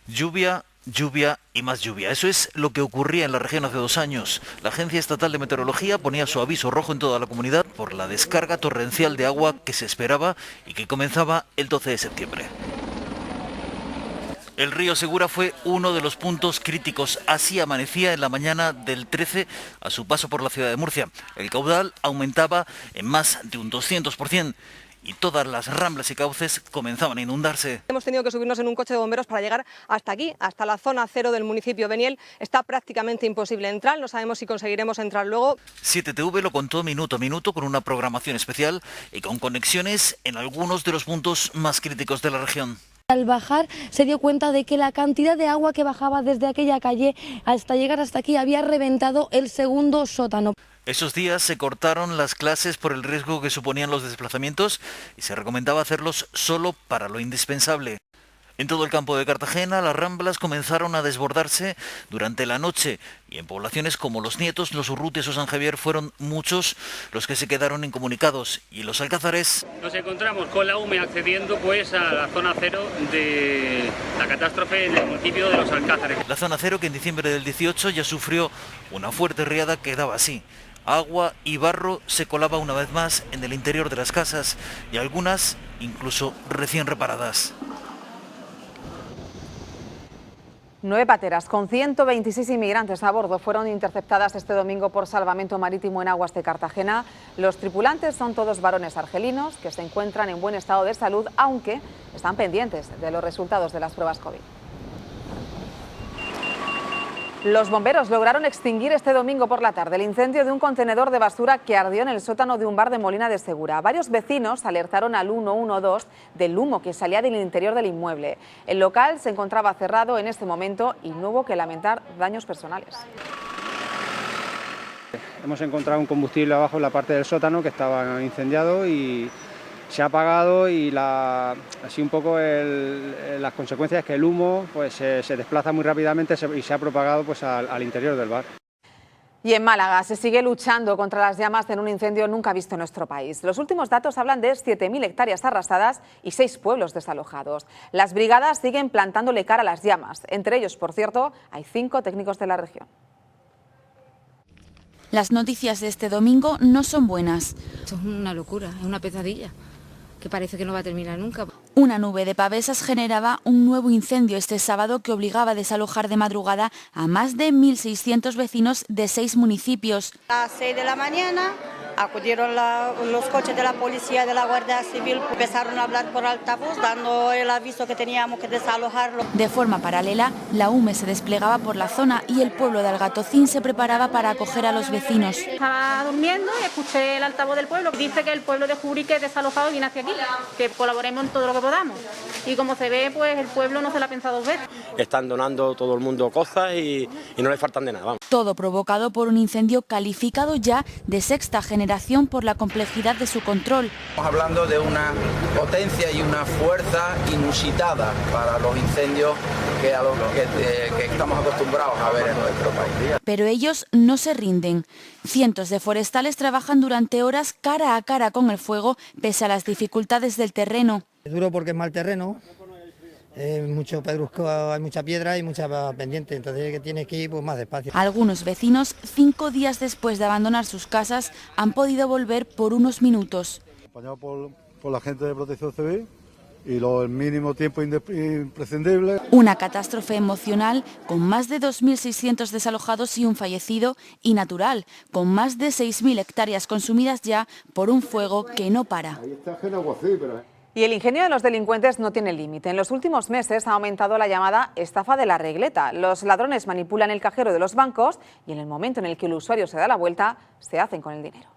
Lluvia, lluvia y más lluvia. Eso es lo que ocurría en la región hace 2 años. La Agencia Estatal de Meteorología ponía su aviso rojo en toda la comunidad por la descarga torrencial de agua que se esperaba y que comenzaba el 12 de septiembre. El río Segura fue uno de los puntos críticos. Así amanecía en la mañana del 13 a su paso por la ciudad de Murcia. El caudal aumentaba en más de un 200%. Y todas las ramblas y cauces comenzaban a inundarse. Hemos tenido que subirnos en un coche de bomberos para llegar hasta aquí, hasta la zona cero del municipio de Beniel. Está prácticamente imposible entrar, no sabemos si conseguiremos entrar luego. 7TV lo contó minuto a minuto con una programación especial y con conexiones en algunos de los puntos más críticos de la región. Al bajar se dio cuenta de que la cantidad de agua que bajaba desde aquella calle hasta llegar hasta aquí había reventado el segundo sótano. Esos días se cortaron las clases por el riesgo que suponían los desplazamientos y se recomendaba hacerlos solo para lo indispensable. En todo el campo de Cartagena, las ramblas comenzaron a desbordarse durante la noche y en poblaciones como Los Nietos, Los Urrutias o San Javier fueron muchos los que se quedaron incomunicados. Y en Los Alcázares nos encontramos con la UME accediendo pues a la zona cero de la catástrofe en el municipio de Los Alcázares. La zona cero que en diciembre del 18 ya sufrió una fuerte riada que daba así. Agua y barro se colaba una vez más en el interior de las casas y algunas incluso recién reparadas. 9 pateras con 126 inmigrantes a bordo fueron interceptadas este domingo por salvamento marítimo en aguas de Cartagena. Los tripulantes son todos varones argelinos que se encuentran en buen estado de salud, aunque están pendientes de los resultados de las pruebas COVID. Los bomberos lograron extinguir este domingo por la tarde el incendio de un contenedor de basura que ardió en el sótano de un bar de Molina de Segura. Varios vecinos alertaron al 112 del humo que salía del interior del inmueble. El local se encontraba cerrado en este momento y no hubo que lamentar daños personales. Hemos encontrado un combustible abajo en la parte del sótano que estaba incendiado y se ha apagado, y así un poco las consecuencias es que el humo pues, se desplaza muy rápidamente y se ha propagado pues, al interior del bar. Y en Málaga se sigue luchando contra las llamas en un incendio nunca visto en nuestro país. Los últimos datos hablan de 7.000 hectáreas arrasadas y 6 pueblos desalojados. Las brigadas siguen plantándole cara a las llamas. Entre ellos, por cierto, hay 5 técnicos de la región. Las noticias de este domingo no son buenas. Esto es una locura, es una pesadilla que parece que no va a terminar nunca. Una nube de pavesas generaba un nuevo incendio este sábado que obligaba a desalojar de madrugada a más de 1.600 vecinos de 6 municipios. A las 6 de la mañana acudieron los coches de la policía, de la Guardia Civil, empezaron a hablar por altavoz dando el aviso que teníamos que desalojarlo. De forma paralela, la UME se desplegaba por la zona y el pueblo de Algatocín se preparaba para acoger a los vecinos. Estaba durmiendo y escuché el altavoz del pueblo. Dice que el pueblo de Jurique es desalojado y viene hacia aquí, que colaboremos en todo lo que podamos. Y como se ve, pues el pueblo no se la ha pensado 2 veces. Están donando todo el mundo cosas y no le faltan de nada. Vamos. Todo provocado por un incendio calificado ya de 6ª generación por la complejidad de su control. Estamos hablando de una potencia y una fuerza inusitada para los incendios que estamos acostumbrados a ver en nuestro país. Pero ellos no se rinden. Cientos de forestales trabajan durante horas cara a cara con el fuego pese a las dificultades del terreno. Es duro porque es mal terreno. Mucho pedrusco, hay mucha piedra y mucha pendiente, entonces que tienes que ir pues, más despacio. Algunos vecinos, 5 días después de abandonar sus casas, han podido volver por unos minutos. Acompañado por la gente de Protección Civil y el mínimo tiempo imprescindible. Una catástrofe emocional con más de 2.600 desalojados y un fallecido, y natural, con más de 6.000 hectáreas consumidas ya por un fuego que no para. Ahí está Genaguací, pero... Y el ingenio de los delincuentes no tiene límite. En los últimos meses ha aumentado la llamada estafa de la regleta. Los ladrones manipulan el cajero de los bancos y en el momento en el que el usuario se da la vuelta, se hacen con el dinero.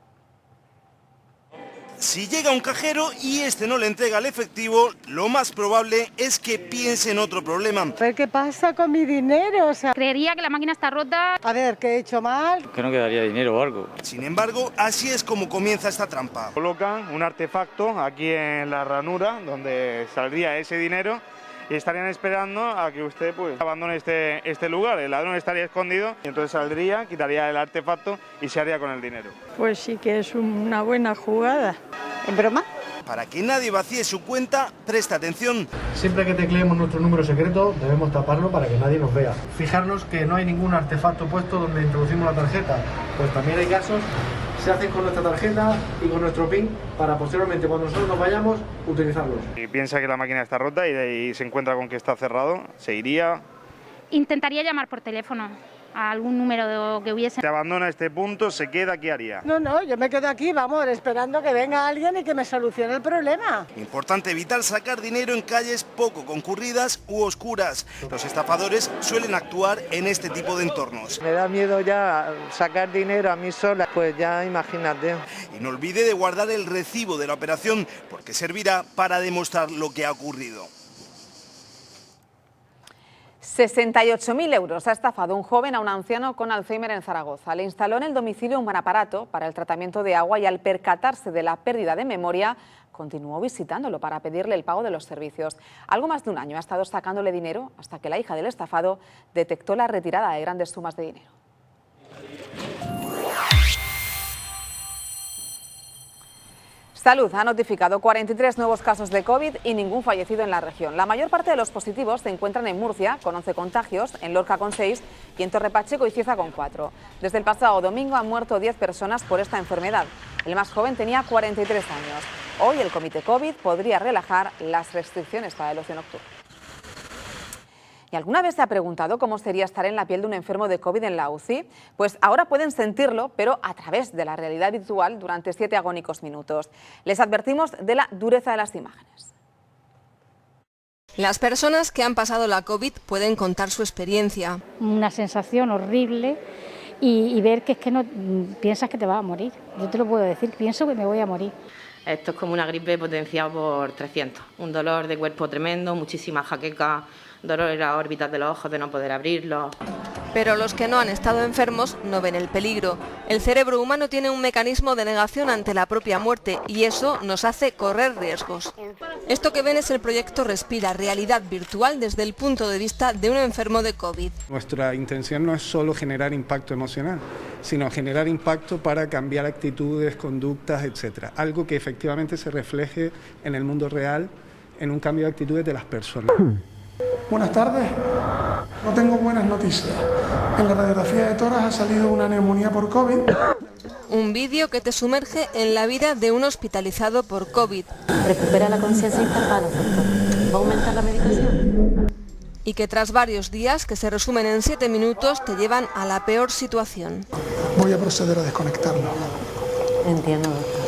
Si llega un cajero y este no le entrega el efectivo, lo más probable es que piense en otro problema. A ver qué pasa con mi dinero. Creería que la máquina está rota. A ver, ¿qué he hecho mal? Que no quedaría dinero o algo. Sin embargo, así es como comienza esta trampa. Colocan un artefacto aquí en la ranura donde saldría ese dinero y estarían esperando a que usted pues abandone este lugar. El ladrón estaría escondido y entonces saldría, quitaría el artefacto y se haría con el dinero. Pues sí que es una buena jugada. ¿En broma? Para que nadie vacíe su cuenta, presta atención. Siempre que tecleemos nuestro número secreto debemos taparlo para que nadie nos vea. Fijarnos que no hay ningún artefacto puesto donde introducimos la tarjeta, pues también hay casos, se hacen con nuestra tarjeta y con nuestro PIN para posteriormente cuando nosotros nos vayamos utilizarlos. Si piensa que la máquina está rota y se encuentra con que está cerrado, se iría. Intentaría llamar por teléfono a algún número que hubiese. Se abandona este punto, se queda, ¿qué haría? No, yo me quedo aquí, vamos, esperando que venga alguien y que me solucione el problema. Importante evitar sacar dinero en calles poco concurridas u oscuras. Los estafadores suelen actuar en este tipo de entornos. Me da miedo ya sacar dinero a mí sola, pues ya imagínate. Y no olvide de guardar el recibo de la operación, porque servirá para demostrar lo que ha ocurrido. 68.000 euros ha estafado un joven a un anciano con Alzheimer en Zaragoza. Le instaló en el domicilio un aparato para el tratamiento de agua y al percatarse de la pérdida de memoria, continuó visitándolo para pedirle el pago de los servicios. Algo más de un año ha estado sacándole dinero hasta que la hija del estafado detectó la retirada de grandes sumas de dinero. Salud ha notificado 43 nuevos casos de COVID y ningún fallecido en la región. La mayor parte de los positivos se encuentran en Murcia, con 11 contagios, en Lorca con 6 y en Torrepacheco y Cieza con 4. Desde el pasado domingo han muerto 10 personas por esta enfermedad. El más joven tenía 43 años. Hoy el comité COVID podría relajar las restricciones para el ocio nocturno. ¿Y alguna vez se ha preguntado cómo sería estar en la piel de un enfermo de COVID en la UCI? Pues ahora pueden sentirlo, pero a través de la realidad virtual durante 7 agónicos minutos. Les advertimos de la dureza de las imágenes. Las personas que han pasado la COVID pueden contar su experiencia. Una sensación horrible y ver que es que no piensas que te vas a morir. Yo te lo puedo decir, pienso que me voy a morir. Esto es como una gripe potenciada por 300. Un dolor de cuerpo tremendo, muchísima jaqueca, dolor en las órbitas de los ojos de no poder abrirlos. Pero los que no han estado enfermos no ven el peligro. El cerebro humano tiene un mecanismo de negación ante la propia muerte y eso nos hace correr riesgos. Esto que ven es el proyecto Respira, realidad virtual desde el punto de vista de un enfermo de COVID. Nuestra intención no es solo generar impacto emocional, sino generar impacto para cambiar actitudes, conductas, etc. Algo que efectivamente se refleje en el mundo real, en un cambio de actitudes de las personas. Buenas tardes. No tengo buenas noticias. En la radiografía de tórax ha salido una neumonía por COVID. Un vídeo que te sumerge en la vida de un hospitalizado por COVID. Recupera la conciencia instantánea, doctor. ¿Va a aumentar la medicación? Y que tras varios días, que se resumen en 7 minutos, te llevan a la peor situación. Voy a proceder a desconectarlo. Entiendo, doctor.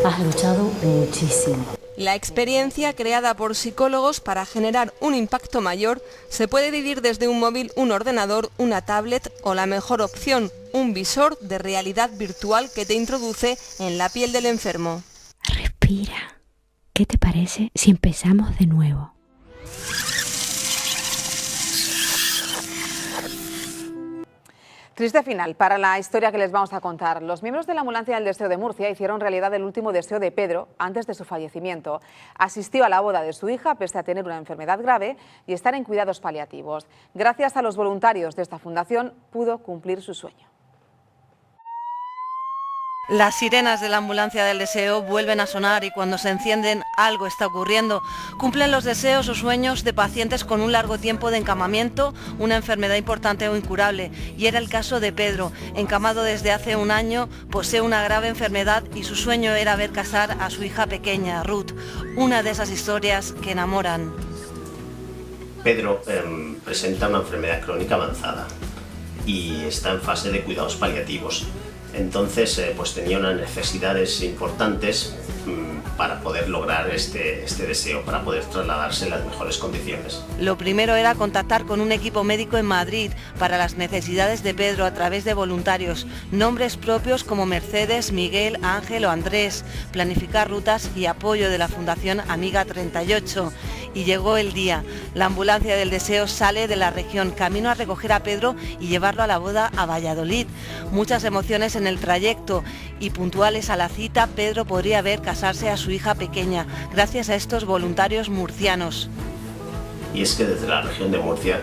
Has luchado muchísimo. La experiencia, creada por psicólogos para generar un impacto mayor, se puede vivir desde un móvil, un ordenador, una tablet o la mejor opción, un visor de realidad virtual que te introduce en la piel del enfermo. Respira. ¿Qué te parece si empezamos de nuevo? Triste final para la historia que les vamos a contar. Los miembros de la Ambulancia del Deseo de Murcia hicieron realidad el último deseo de Pedro antes de su fallecimiento. Asistió a la boda de su hija pese a tener una enfermedad grave y estar en cuidados paliativos. Gracias a los voluntarios de esta fundación pudo cumplir su sueño. Las sirenas de la Ambulancia del Deseo vuelven a sonar y cuando se encienden algo está ocurriendo. Cumplen los deseos o sueños de pacientes con un largo tiempo de encamamiento, una enfermedad importante o incurable. Y era el caso de Pedro, encamado desde hace un año, posee una grave enfermedad y su sueño era ver casar a su hija pequeña, Ruth. Una de esas historias que enamoran. Pedro presenta una enfermedad crónica avanzada y está en fase de cuidados paliativos. Entonces pues tenía unas necesidades importantes para poder lograr este deseo, para poder trasladarse en las mejores condiciones. Lo primero era contactar con un equipo médico en Madrid para las necesidades de Pedro a través de voluntarios, nombres propios como Mercedes, Miguel, Ángel o Andrés, planificar rutas y apoyo de la Fundación Amiga 38. Y llegó el día. La Ambulancia del Deseo sale de la región, camino a recoger a Pedro y llevarlo a la boda a Valladolid. Muchas emociones en el trayecto y puntuales a la cita, Pedro podría ver casarse a su hija pequeña, gracias a estos voluntarios murcianos. Y es que desde la región de Murcia,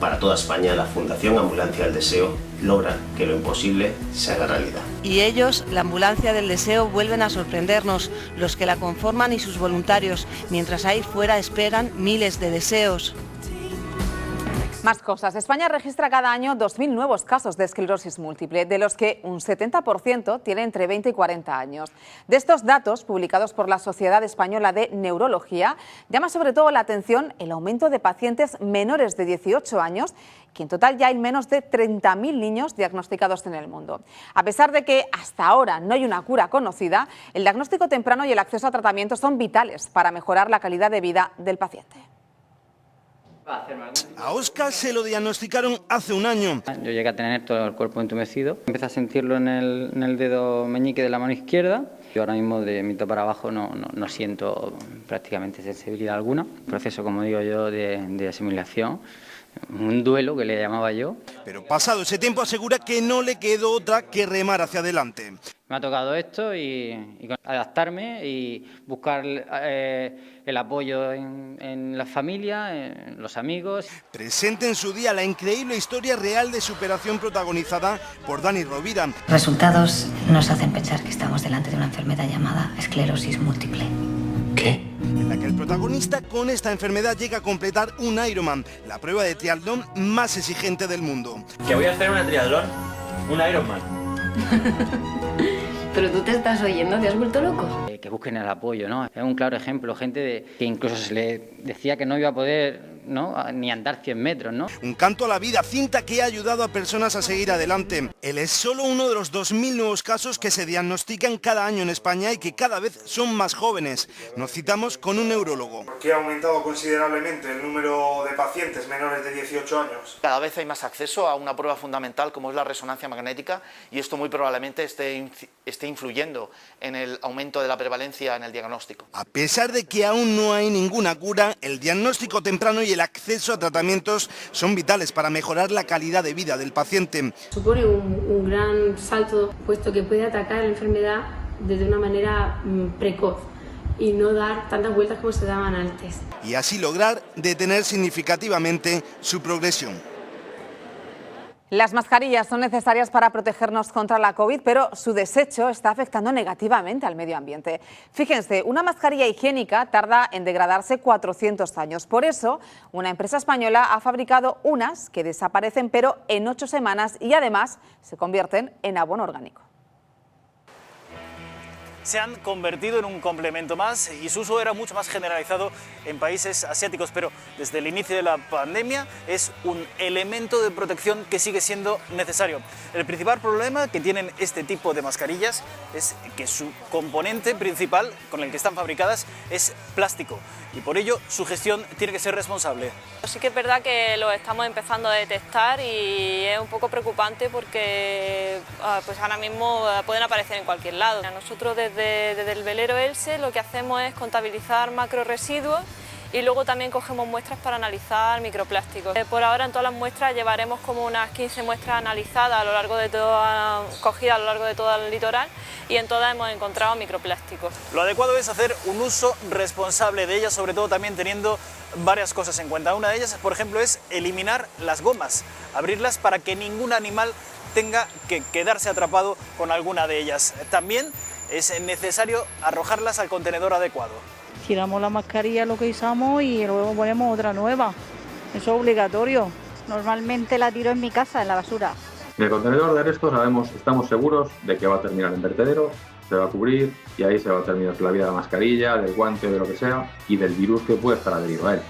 para toda España, la Fundación Ambulancia del Deseo logra que lo imposible se haga realidad. Y ellos, la Ambulancia del Deseo, vuelven a sorprendernos, los que la conforman y sus voluntarios, mientras ahí fuera esperan miles de deseos. Más cosas. España registra cada año 2.000 nuevos casos de esclerosis múltiple, de los que un 70% tiene entre 20 y 40 años. De estos datos, publicados por la Sociedad Española de Neurología, llama sobre todo la atención el aumento de pacientes menores de 18 años, que en total ya hay menos de 30.000 niños diagnosticados en el mundo. A pesar de que hasta ahora no hay una cura conocida, el diagnóstico temprano y el acceso a tratamiento son vitales para mejorar la calidad de vida del paciente. A Óscar se lo diagnosticaron hace un año. Yo llegué a tener todo el cuerpo entumecido. Empecé a sentirlo en el dedo meñique de la mano izquierda. Yo ahora mismo de mitad para abajo no siento prácticamente sensibilidad alguna. Un proceso, como digo yo, de asimilación. Un duelo que le llamaba yo. Pero pasado ese tiempo asegura que no le quedó otra que remar hacia adelante. Me ha tocado esto y adaptarme y buscar el apoyo en la familia, en los amigos. Presente en su día la increíble historia real de superación protagonizada por Dani Rovira. Resultados nos hacen pensar que estamos delante de una enfermedad llamada esclerosis múltiple. ¿Qué? En la que el protagonista con esta enfermedad llega a completar un Ironman, la prueba de triatlón más exigente del mundo. Que voy a hacer una triatlón, un Ironman. ¿Pero tú te estás oyendo? ¿Te has vuelto loco? que busquen el apoyo, ¿no? Es un claro ejemplo, gente que incluso se le decía que no iba a poder, ¿no?, ni andar 100 metros, ¿no? Un canto a la vida, cinta que ha ayudado a personas a seguir adelante. Él es solo uno de los 2.000 nuevos casos que se diagnostican cada año en España y que cada vez son más jóvenes. Nos citamos con un neurólogo. Que ha aumentado considerablemente el número de pacientes menores de 18 años. Cada vez hay más acceso a una prueba fundamental como es la resonancia magnética y esto muy probablemente esté influyendo en el aumento de la prevalencia en el diagnóstico. A pesar de que aún no hay ninguna cura, el diagnóstico temprano y el acceso a tratamientos son vitales para mejorar la calidad de vida del paciente. Supone un gran salto, puesto que puede atacar la enfermedad desde una manera precoz y no dar tantas vueltas como se daban antes. Y así lograr detener significativamente su progresión. Las mascarillas son necesarias para protegernos contra la COVID, pero su desecho está afectando negativamente al medio ambiente. Fíjense, una mascarilla higiénica tarda en degradarse 400 años. Por eso, una empresa española ha fabricado unas que desaparecen, pero en 8 semanas y además se convierten en abono orgánico. Se han convertido en un complemento más y su uso era mucho más generalizado en países asiáticos, pero desde el inicio de la pandemia es un elemento de protección que sigue siendo necesario. El principal problema que tienen este tipo de mascarillas es que su componente principal con el que están fabricadas es plástico y por ello su gestión tiene que ser responsable. Sí que es verdad que lo estamos empezando a detectar y es un poco preocupante porque pues ahora mismo pueden aparecer en cualquier lado. Nosotros desde el velero ELSE lo que hacemos es contabilizar macroresiduos y luego también cogemos muestras para analizar microplásticos. Por ahora en todas las muestras llevaremos como unas 15 muestras analizadas a lo largo de cogidas a lo largo de todo el litoral y en todas hemos encontrado microplásticos. Lo adecuado es hacer un uso responsable de ellas, sobre todo también teniendo varias cosas en cuenta. Una de ellas, por ejemplo, es eliminar las gomas, abrirlas para que ningún animal tenga que quedarse atrapado con alguna de ellas. También es necesario arrojarlas al contenedor adecuado. Tiramos la mascarilla, lo que usamos, y luego ponemos otra nueva. Eso es obligatorio. Normalmente la tiro en mi casa, en la basura. En el contenedor de restos estamos seguros de que va a terminar en vertedero, se va a cubrir y ahí se va a terminar la vida de la mascarilla, del guante, de lo que sea y del virus que puede estar adherido a él.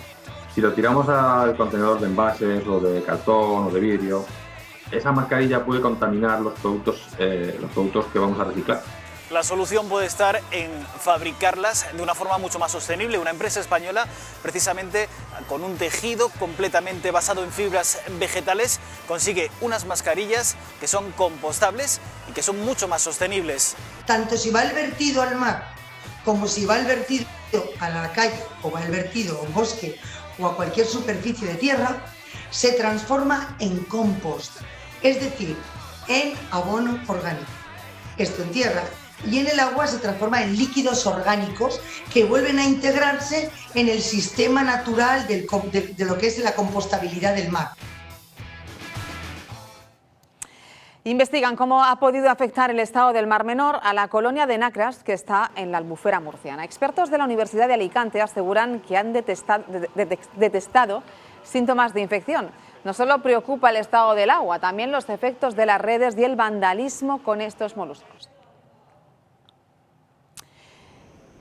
Si lo tiramos al contenedor de envases o de cartón o de vidrio, esa mascarilla puede contaminar los productos que vamos a reciclar. La solución puede estar en fabricarlas de una forma mucho más sostenible. Una empresa española, precisamente con un tejido completamente basado en fibras vegetales, consigue unas mascarillas que son compostables y que son mucho más sostenibles. Tanto si va el vertido al mar, como si va el vertido a la calle, o va el vertido a un bosque o a cualquier superficie de tierra, se transforma en compost, es decir, en abono orgánico. Esto en tierra. Y en el agua se transforma en líquidos orgánicos que vuelven a integrarse en el sistema natural de lo que es la compostabilidad del mar. Investigan cómo ha podido afectar el estado del Mar Menor a la colonia de Nacras que está en la Albufera murciana. Expertos de la Universidad de Alicante aseguran que han detectado síntomas de infección. No solo preocupa el estado del agua, también los efectos de las redes y el vandalismo con estos moluscos.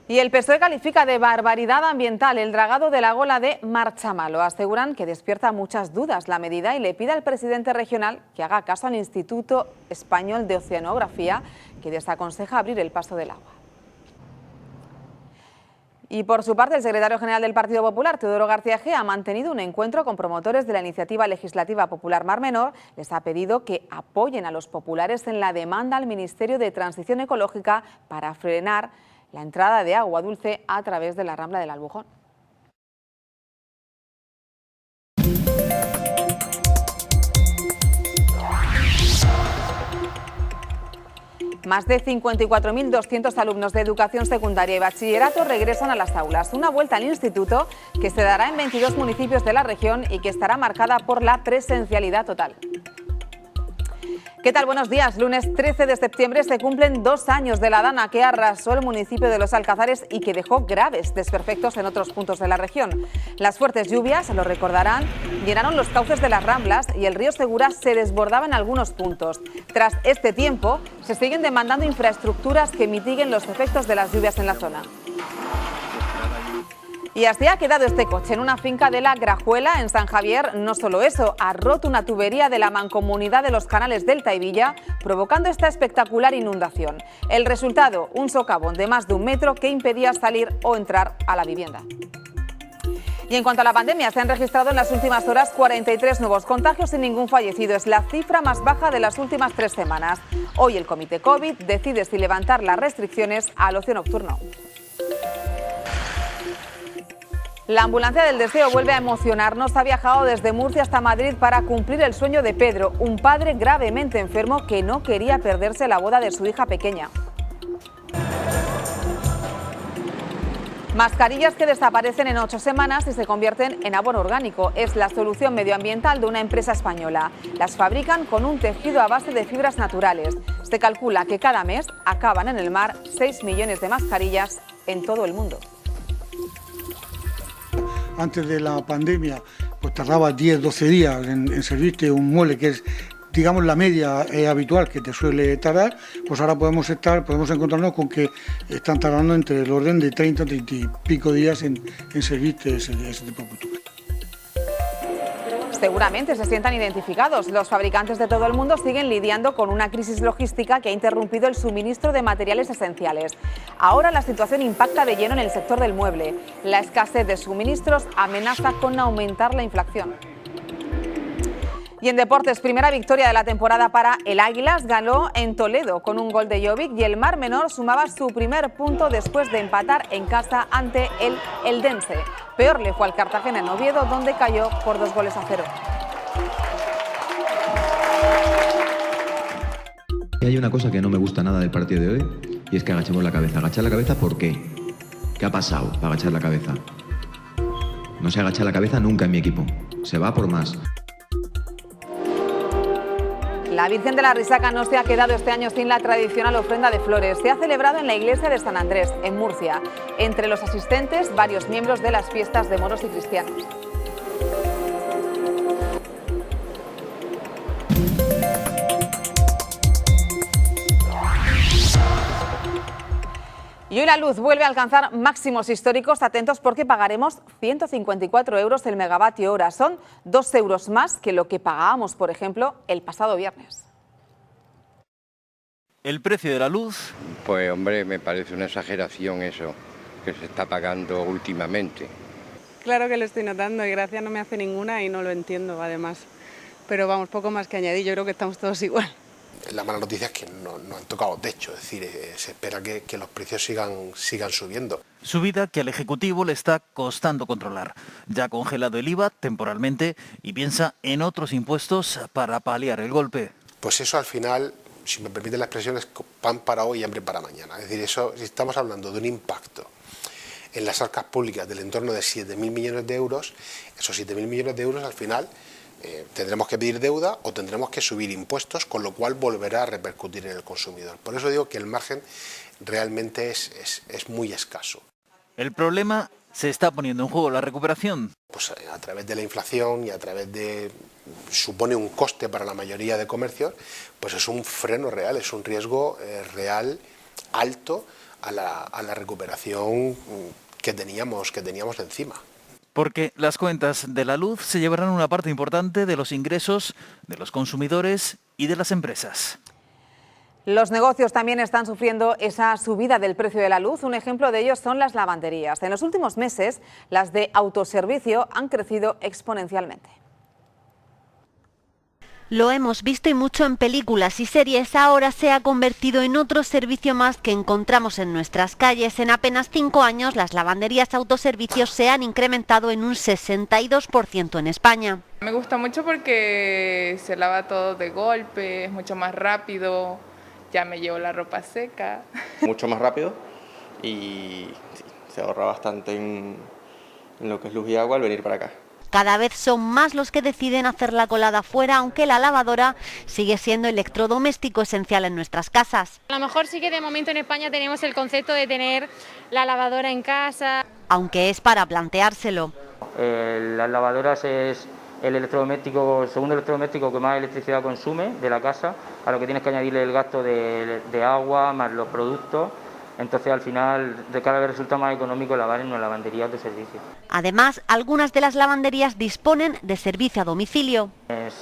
Y el PSOE califica de barbaridad ambiental el dragado de la Gola de Marchamalo. Aseguran que despierta muchas dudas la medida y le pide al presidente regional que haga caso al Instituto Español de Oceanografía, que desaconseja abrir el paso del agua. Y por su parte, el secretario general del Partido Popular, Teodoro García Egea, ha mantenido un encuentro con promotores de la Iniciativa Legislativa Popular Mar Menor. Les ha pedido que apoyen a los populares en la demanda al Ministerio de Transición Ecológica para frenar la entrada de agua dulce a través de la Rambla del Albujón. Más de 54.200 alumnos de educación secundaria y bachillerato regresan a las aulas. Una vuelta al instituto que se dará en 22 municipios de la región y que estará marcada por la presencialidad total. ¿Qué tal? Buenos días. Lunes 13 de septiembre se cumplen 2 años de la dana que arrasó el municipio de Los Alcázares y que dejó graves desperfectos en otros puntos de la región. Las fuertes lluvias, lo recordarán, llenaron los cauces de las Ramblas y el río Segura se desbordaba en algunos puntos. Tras este tiempo, se siguen demandando infraestructuras que mitiguen los efectos de las lluvias en la zona. Y así ha quedado este coche en una finca de La Grajuela, en San Javier. No solo eso, ha roto una tubería de la mancomunidad de los canales del Taivilla, provocando esta espectacular inundación. El resultado, un socavón de más de 1 metro que impedía salir o entrar a la vivienda. Y en cuanto a la pandemia, se han registrado en las últimas horas 43 nuevos contagios y ningún fallecido. Es la cifra más baja de las últimas 3 semanas. Hoy el Comité COVID decide si levantar las restricciones al ocio nocturno. La ambulancia del deseo vuelve a emocionarnos. Ha viajado desde Murcia hasta Madrid para cumplir el sueño de Pedro, un padre gravemente enfermo que no quería perderse la boda de su hija pequeña. Mascarillas que desaparecen en 8 semanas y se convierten en abono orgánico. Es la solución medioambiental de una empresa española. Las fabrican con un tejido a base de fibras naturales. Se calcula que cada mes acaban en el mar 6 millones de mascarillas en todo el mundo. Antes de la pandemia, pues tardaba 10-12 días en servirte un mueble que es, digamos, la media habitual que te suele tardar. Pues ahora podemos encontrarnos con que están tardando entre el orden de 30 y pico días en servirte ese tipo de productos. Seguramente se sientan identificados. Los fabricantes de todo el mundo siguen lidiando con una crisis logística que ha interrumpido el suministro de materiales esenciales. Ahora la situación impacta de lleno en el sector del mueble. La escasez de suministros amenaza con aumentar la inflación. Y en deportes, primera victoria de la temporada para el Águilas. Ganó en Toledo con un gol de Jovic y el Mar Menor sumaba su primer punto después de empatar en casa ante el Eldense. Peor le fue al Cartagena en Oviedo, donde cayó por 2-0. Hay una cosa que no me gusta nada del partido de hoy y es que agachemos la cabeza. ¿Agachar la cabeza por qué? ¿Qué ha pasado para agachar la cabeza? No se agacha la cabeza nunca en mi equipo. Se va por más. La Virgen de la Risaca no se ha quedado este año sin la tradicional ofrenda de flores. Se ha celebrado en la iglesia de San Andrés, en Murcia. Entre los asistentes, varios miembros de las fiestas de moros y cristianos. Y hoy la luz vuelve a alcanzar máximos históricos. Atentos porque pagaremos 154 euros el megavatio hora. Son 2 euros más que lo que pagábamos, por ejemplo, el pasado viernes. ¿El precio de la luz? Pues hombre, me parece una exageración eso que se está pagando últimamente. Claro que lo estoy notando y gracia no me hace ninguna y no lo entiendo además. Pero vamos, poco más que añadir, yo creo que estamos todos igual. La mala noticia es que no han tocado techo, es decir, se espera que los precios sigan subiendo. Subida que al Ejecutivo le está costando controlar. Ya ha congelado el IVA temporalmente y piensa en otros impuestos para paliar el golpe. Pues eso al final, si me permiten la expresión, es pan para hoy y hambre para mañana. Es decir, eso, si estamos hablando de un impacto en las arcas públicas del entorno de 7.000 millones de euros, esos 7.000 millones de euros al final tendremos que pedir deuda o tendremos que subir impuestos, con lo cual volverá a repercutir en el consumidor. Por eso digo que el margen realmente es muy escaso. ¿El problema se está poniendo en juego la recuperación? Pues a través de la inflación y a través de... supone un coste para la mayoría de comercios, pues es un freno real, es un riesgo real alto a la recuperación que teníamos encima. Porque las cuentas de la luz se llevarán una parte importante de los ingresos de los consumidores y de las empresas. Los negocios también están sufriendo esa subida del precio de la luz. Un ejemplo de ello son las lavanderías. En los últimos meses, las de autoservicio han crecido exponencialmente. Lo hemos visto y mucho en películas y series, ahora se ha convertido en otro servicio más que encontramos en nuestras calles. En apenas 5 años, las lavanderías autoservicios se han incrementado en un 62% en España. Me gusta mucho porque se lava todo de golpe, es mucho más rápido, ya me llevo la ropa seca. Mucho más rápido y sí, se ahorra bastante en lo que es luz y agua al venir para acá. Cada vez son más los que deciden hacer la colada fuera, aunque la lavadora sigue siendo electrodoméstico esencial en nuestras casas. A lo mejor sí que de momento en España tenemos el concepto de tener la lavadora en casa. Aunque es para planteárselo. Las lavadoras es el segundo electrodoméstico que más electricidad consume de la casa, a lo que tienes que añadirle el gasto de agua más los productos. Entonces al final cada vez resulta más económico lavar en una lavandería de servicio. Además, algunas de las lavanderías disponen de servicio a domicilio.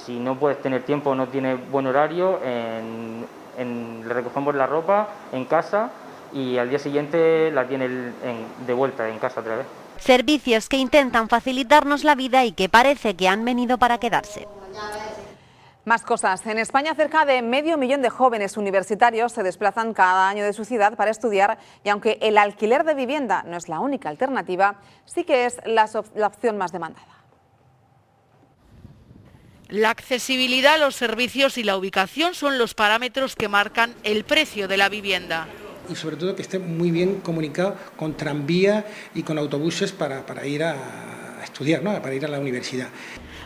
Si no puedes tener tiempo o no tienes buen horario, le recogemos la ropa en casa y al día siguiente la tienes de vuelta en casa otra vez. Servicios que intentan facilitarnos la vida y que parece que han venido para quedarse. Más cosas. En España, cerca de 500.000 de jóvenes universitarios se desplazan cada año de su ciudad para estudiar y aunque el alquiler de vivienda no es la única alternativa, sí que es la opción más demandada. La accesibilidad a los servicios y la ubicación son los parámetros que marcan el precio de la vivienda. Y sobre todo que esté muy bien comunicado con tranvía y con autobuses para ir a estudiar, ¿no? Para ir a la universidad.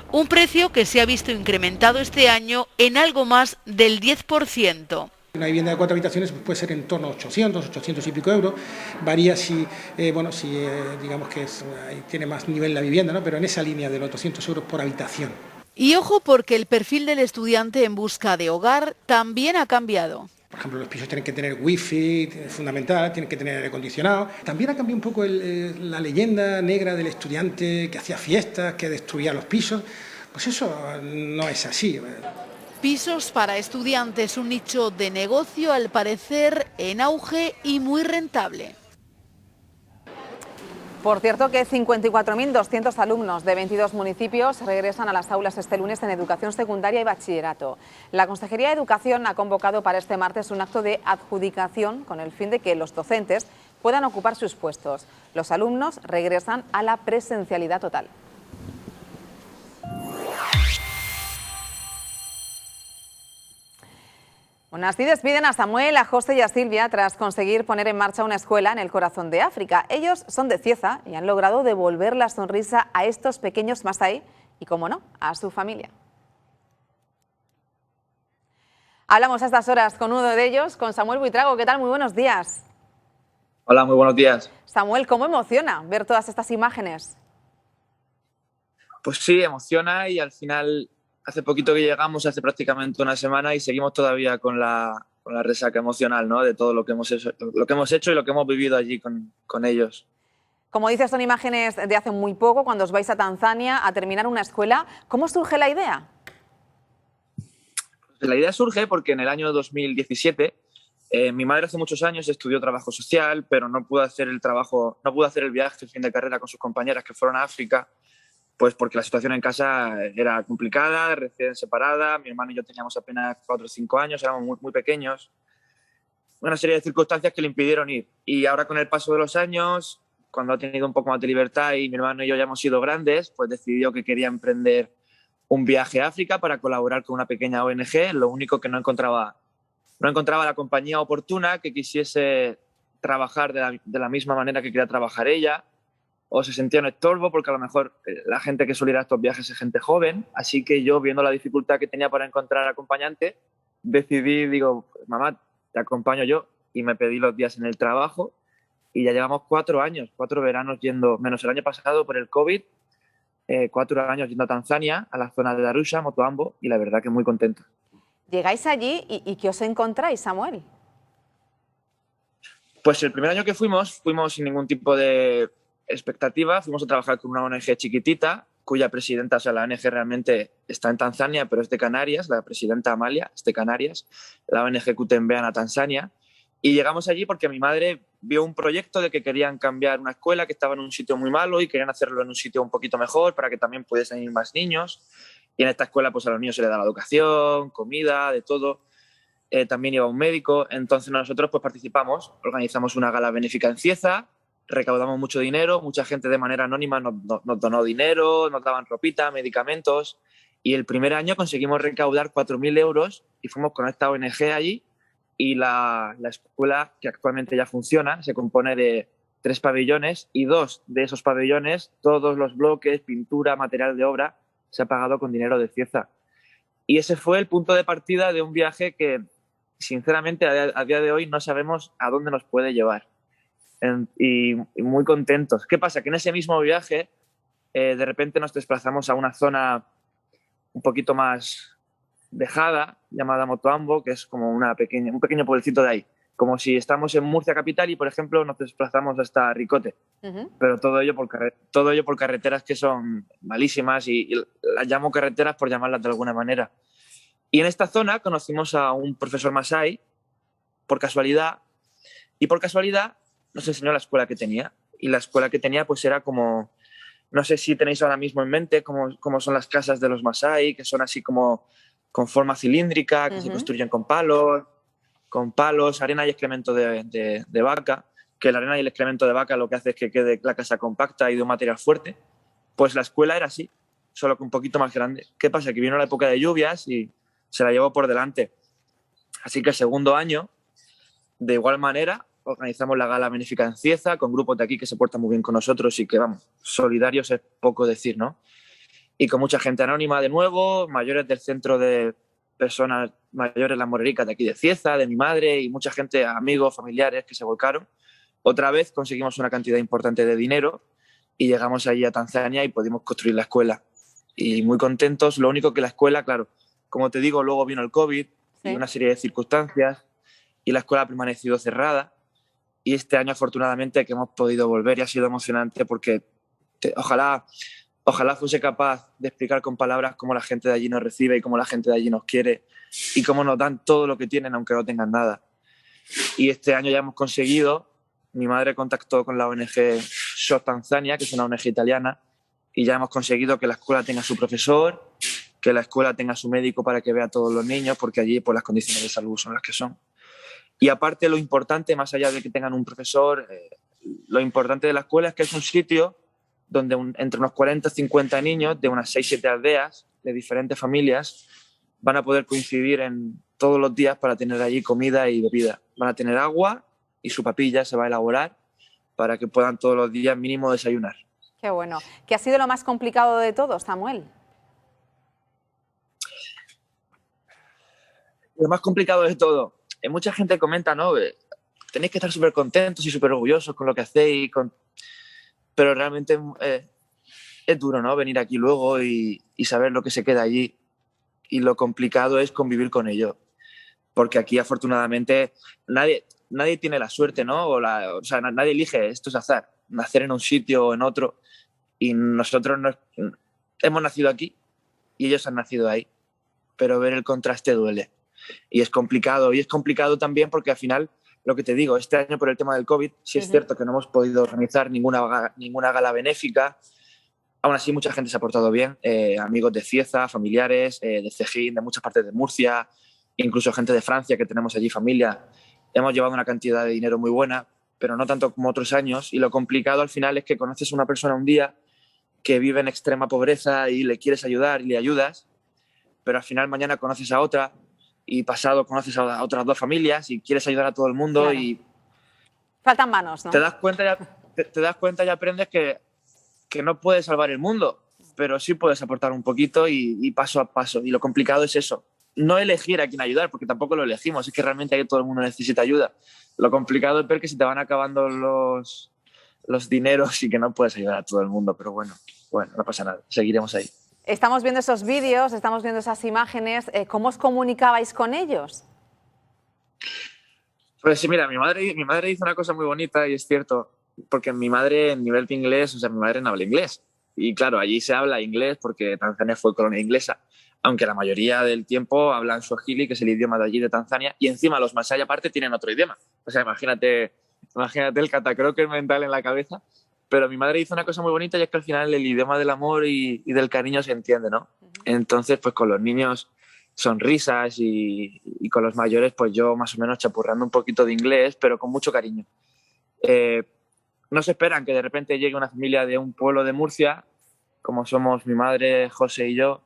Un precio que se ha visto incrementado este año en algo más del 10%. Una vivienda de 4 habitaciones puede ser en torno a 800 y pico euros. Varía si digamos que tiene más nivel la vivienda, ¿no? Pero en esa línea de los 200 euros por habitación. Y ojo porque el perfil del estudiante en busca de hogar también ha cambiado. Por ejemplo, los pisos tienen que tener wifi, es fundamental, tienen que tener aire acondicionado. También ha cambiado un poco la leyenda negra del estudiante que hacía fiestas, que destruía los pisos. Pues eso no es así. Pisos para estudiantes, un nicho de negocio al parecer en auge y muy rentable. Por cierto que 54.200 alumnos de 22 municipios regresan a las aulas este lunes en educación secundaria y bachillerato. La Consejería de Educación ha convocado para este martes un acto de adjudicación con el fin de que los docentes puedan ocupar sus puestos. Los alumnos regresan a la presencialidad total. Bueno, así despiden a Samuel, a José y a Silvia tras conseguir poner en marcha una escuela en el corazón de África. Ellos son de Cieza y han logrado devolver la sonrisa a estos pequeños masái y, como no, a su familia. Hablamos a estas horas con uno de ellos, con Samuel Buitrago. ¿Qué tal? Muy buenos días. Hola, muy buenos días. Samuel, ¿cómo emociona ver todas estas imágenes? Pues sí, emociona y al final... Hace poquito que llegamos, hace prácticamente una semana y seguimos todavía con la resaca emocional, ¿no? De todo lo que hemos hecho y lo que hemos vivido allí con ellos. Como dices, son imágenes de hace muy poco, cuando os vais a Tanzania a terminar una escuela. ¿Cómo surge la idea? La idea surge porque en el año 2017 mi madre hace muchos años estudió trabajo social, pero no pudo hacer el viaje de fin de carrera con sus compañeras que fueron a África. Pues porque la situación en casa era complicada, recién separada, mi hermano y yo teníamos apenas 4 o 5 años, éramos muy, muy pequeños. Una serie de circunstancias que le impidieron ir. Y ahora con el paso de los años, cuando ha tenido un poco más de libertad y mi hermano y yo ya hemos sido grandes, pues decidió que quería emprender un viaje a África para colaborar con una pequeña ONG. Lo único que no encontraba la compañía oportuna que quisiese trabajar de la misma manera que quería trabajar ella, o se sentía un estorbo porque a lo mejor la gente que suele ir a estos viajes es gente joven, así que yo, viendo la dificultad que tenía para encontrar acompañante, digo, mamá, te acompaño yo, y me pedí los días en el trabajo y ya llevamos 4 años, 4 veranos yendo, menos el año pasado por el COVID, 4 años yendo a Tanzania, a la zona de Arusha, Motoambo, y la verdad que muy contento. Llegáis allí y ¿qué os encontráis, Samuel? Pues el primer año que fuimos sin ningún tipo de expectativa, fuimos a trabajar con una ONG chiquitita, cuya presidenta, o sea, la ONG realmente está en Tanzania, pero es de Canarias, la presidenta Amalia es de Canarias, la ONG Kutembeana Tanzania, y llegamos allí porque mi madre vio un proyecto de que querían cambiar una escuela que estaba en un sitio muy malo y querían hacerlo en un sitio un poquito mejor para que también pudiesen ir más niños, y en esta escuela pues a los niños se les da la educación, comida, de todo, también iba un médico, entonces nosotros pues participamos, organizamos una gala benéfica en Cieza, recaudamos mucho dinero, mucha gente de manera anónima nos donó dinero, nos daban ropita, medicamentos, y el primer año conseguimos recaudar 4.000 euros y fuimos con esta ONG allí, y la escuela, que actualmente ya funciona, se compone de 3 pabellones y 2 de esos pabellones, todos los bloques, pintura, material de obra, se ha pagado con dinero de Cieza. Y ese fue el punto de partida de un viaje que, sinceramente, a día de hoy no sabemos a dónde nos puede llevar. Y muy contentos. ¿Qué pasa? Que en ese mismo viaje, de repente nos desplazamos a una zona un poquito más dejada, llamada Motoambo, que es como un pequeño pueblecito de ahí. Como si estamos en Murcia capital y, por ejemplo, nos desplazamos hasta Ricote. Pero todo ello por carreteras que son malísimas y las llamo carreteras por llamarlas de alguna manera. Y en esta zona conocimos a un profesor masái por casualidad, y por casualidad nos enseñó la escuela que tenía. Y la escuela que tenía pues era como, no sé si tenéis ahora mismo en mente cómo son las casas de los masái, que son así como con forma cilíndrica, que se construyen con palos, arena y excremento de vaca, que la arena y el excremento de vaca lo que hace es que quede la casa compacta y de un material fuerte. Pues la escuela era así, solo que un poquito más grande. ¿Qué pasa? Que vino la época de lluvias y se la llevó por delante. Así que el segundo año, de igual manera, organizamos la gala benéfica en Cieza con grupos de aquí que se portan muy bien con nosotros y que, vamos, solidarios es poco decir, ¿no? Y con mucha gente anónima de nuevo, mayores del centro de personas mayores, las morericas de aquí de Cieza, de mi madre, y mucha gente, amigos, familiares que se volcaron. Otra vez conseguimos una cantidad importante de dinero y llegamos allí a Tanzania y pudimos construir la escuela. Y muy contentos. Lo único que la escuela, claro, como te digo, luego vino el COVID y una serie de circunstancias y la escuela ha permanecido cerrada. Y este año, afortunadamente, que hemos podido volver y ha sido emocionante porque ojalá fuese capaz de explicar con palabras cómo la gente de allí nos recibe y cómo la gente de allí nos quiere y cómo nos dan todo lo que tienen aunque no tengan nada. Y este año ya hemos conseguido, mi madre contactó con la ONG SOS Tanzania, que es una ONG italiana, y ya hemos conseguido que la escuela tenga su profesor, que la escuela tenga su médico para que vea a todos los niños, porque allí pues, las condiciones de salud son las que son. Y aparte, lo importante, más allá de que tengan un profesor, lo importante de la escuela es que es un sitio donde entre unos 40 o 50 niños de unas 6-7 aldeas de diferentes familias van a poder coincidir en todos los días para tener allí comida y bebida. Van a tener agua y su papilla se va a elaborar para que puedan todos los días mínimo desayunar. Qué bueno. ¿Qué ha sido lo más complicado de todo, Samuel? Lo más complicado de todo. Mucha gente comenta, ¿no? Tenéis que estar súper contentos y súper orgullosos con lo que hacéis, pero realmente es duro, ¿no? Venir aquí luego y saber lo que se queda allí. Y lo complicado es convivir con ello. Porque aquí, afortunadamente, nadie tiene la suerte, ¿no? O sea, nadie elige, esto es azar. Nacer en un sitio o en otro. Y nosotros hemos nacido aquí y ellos han nacido ahí. Pero ver el contraste duele. Y es complicado. Y es complicado también porque al final, lo que te digo, este año por el tema del COVID, sí es cierto que no hemos podido organizar ninguna gala benéfica. Aún así, mucha gente se ha portado bien. Amigos de Cieza, familiares, de Cejín, de muchas partes de Murcia, incluso gente de Francia que tenemos allí familia. Hemos llevado una cantidad de dinero muy buena, pero no tanto como otros años. Y lo complicado al final es que conoces a una persona un día que vive en extrema pobreza y le quieres ayudar y le ayudas, pero al final mañana conoces a otra y pasado conoces a otras 2 familias y quieres ayudar a todo el mundo. Claro. Y faltan manos, ¿no? Te das cuenta y aprendes que no puedes salvar el mundo, pero sí puedes aportar un poquito y paso a paso. Y lo complicado es eso, no elegir a quién ayudar, porque tampoco lo elegimos, es que realmente ahí todo el mundo necesita ayuda. Lo complicado es ver que se te van acabando los dineros y que no puedes ayudar a todo el mundo, pero bueno, no pasa nada, seguiremos ahí. Estamos viendo esos vídeos, estamos viendo esas imágenes. ¿Cómo os comunicabais con ellos? Pues sí, mira, mi madre hizo una cosa muy bonita y es cierto, porque mi madre en nivel de inglés, o sea, mi madre no habla inglés. Y claro, allí se habla inglés porque Tanzania fue colonia inglesa, aunque la mayoría del tiempo hablan Swahili, que es el idioma de allí de Tanzania, y encima los masái aparte tienen otro idioma. O sea, imagínate el catacroker mental en la cabeza. Pero mi madre hizo una cosa muy bonita y es que al final el idioma del amor y del cariño se entiende, ¿no? Entonces, pues con los niños sonrisas y con los mayores, pues yo más o menos chapurrando un poquito de inglés, pero con mucho cariño. No se esperan que de repente llegue una familia de un pueblo de Murcia, como somos mi madre, José y yo,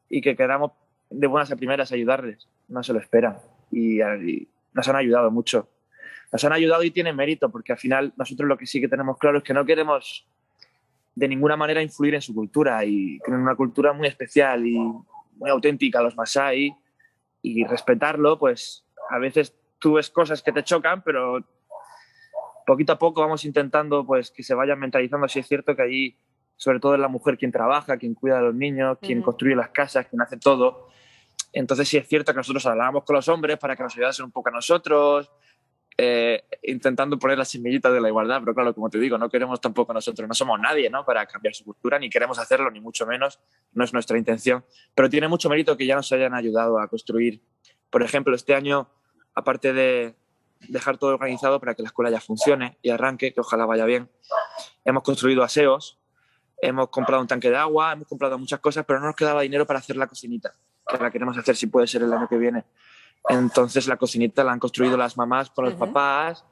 y que queramos de buenas a primeras ayudarles. No se lo esperan y nos han ayudado mucho. nos han ayudado y tienen mérito, porque al final nosotros lo que sí que tenemos claro es que no queremos de ninguna manera influir en su cultura, y tienen una cultura muy especial y muy auténtica, los masái, y respetarlo, pues a veces tú ves cosas que te chocan, pero poquito a poco vamos intentando pues que se vayan mentalizando. Si es cierto que allí sobre todo es la mujer quien trabaja, quien cuida a los niños, quien construye las casas, quien hace todo. Entonces sí es cierto que nosotros hablábamos con los hombres para que nos ayudasen un poco a nosotros, intentando poner las semillitas de la igualdad, pero claro, como te digo, no queremos tampoco nosotros, no somos nadie, ¿no?, para cambiar su cultura, ni queremos hacerlo, ni mucho menos, no es nuestra intención, pero tiene mucho mérito que ya nos hayan ayudado a construir. Por ejemplo, este año, aparte de dejar todo organizado para que la escuela ya funcione y arranque, que ojalá vaya bien, hemos construido aseos, hemos comprado un tanque de agua, hemos comprado muchas cosas, pero no nos quedaba dinero para hacer la cocinita, que la queremos hacer si puede ser el año que viene. Entonces la cocinita la han construido las mamás con los papás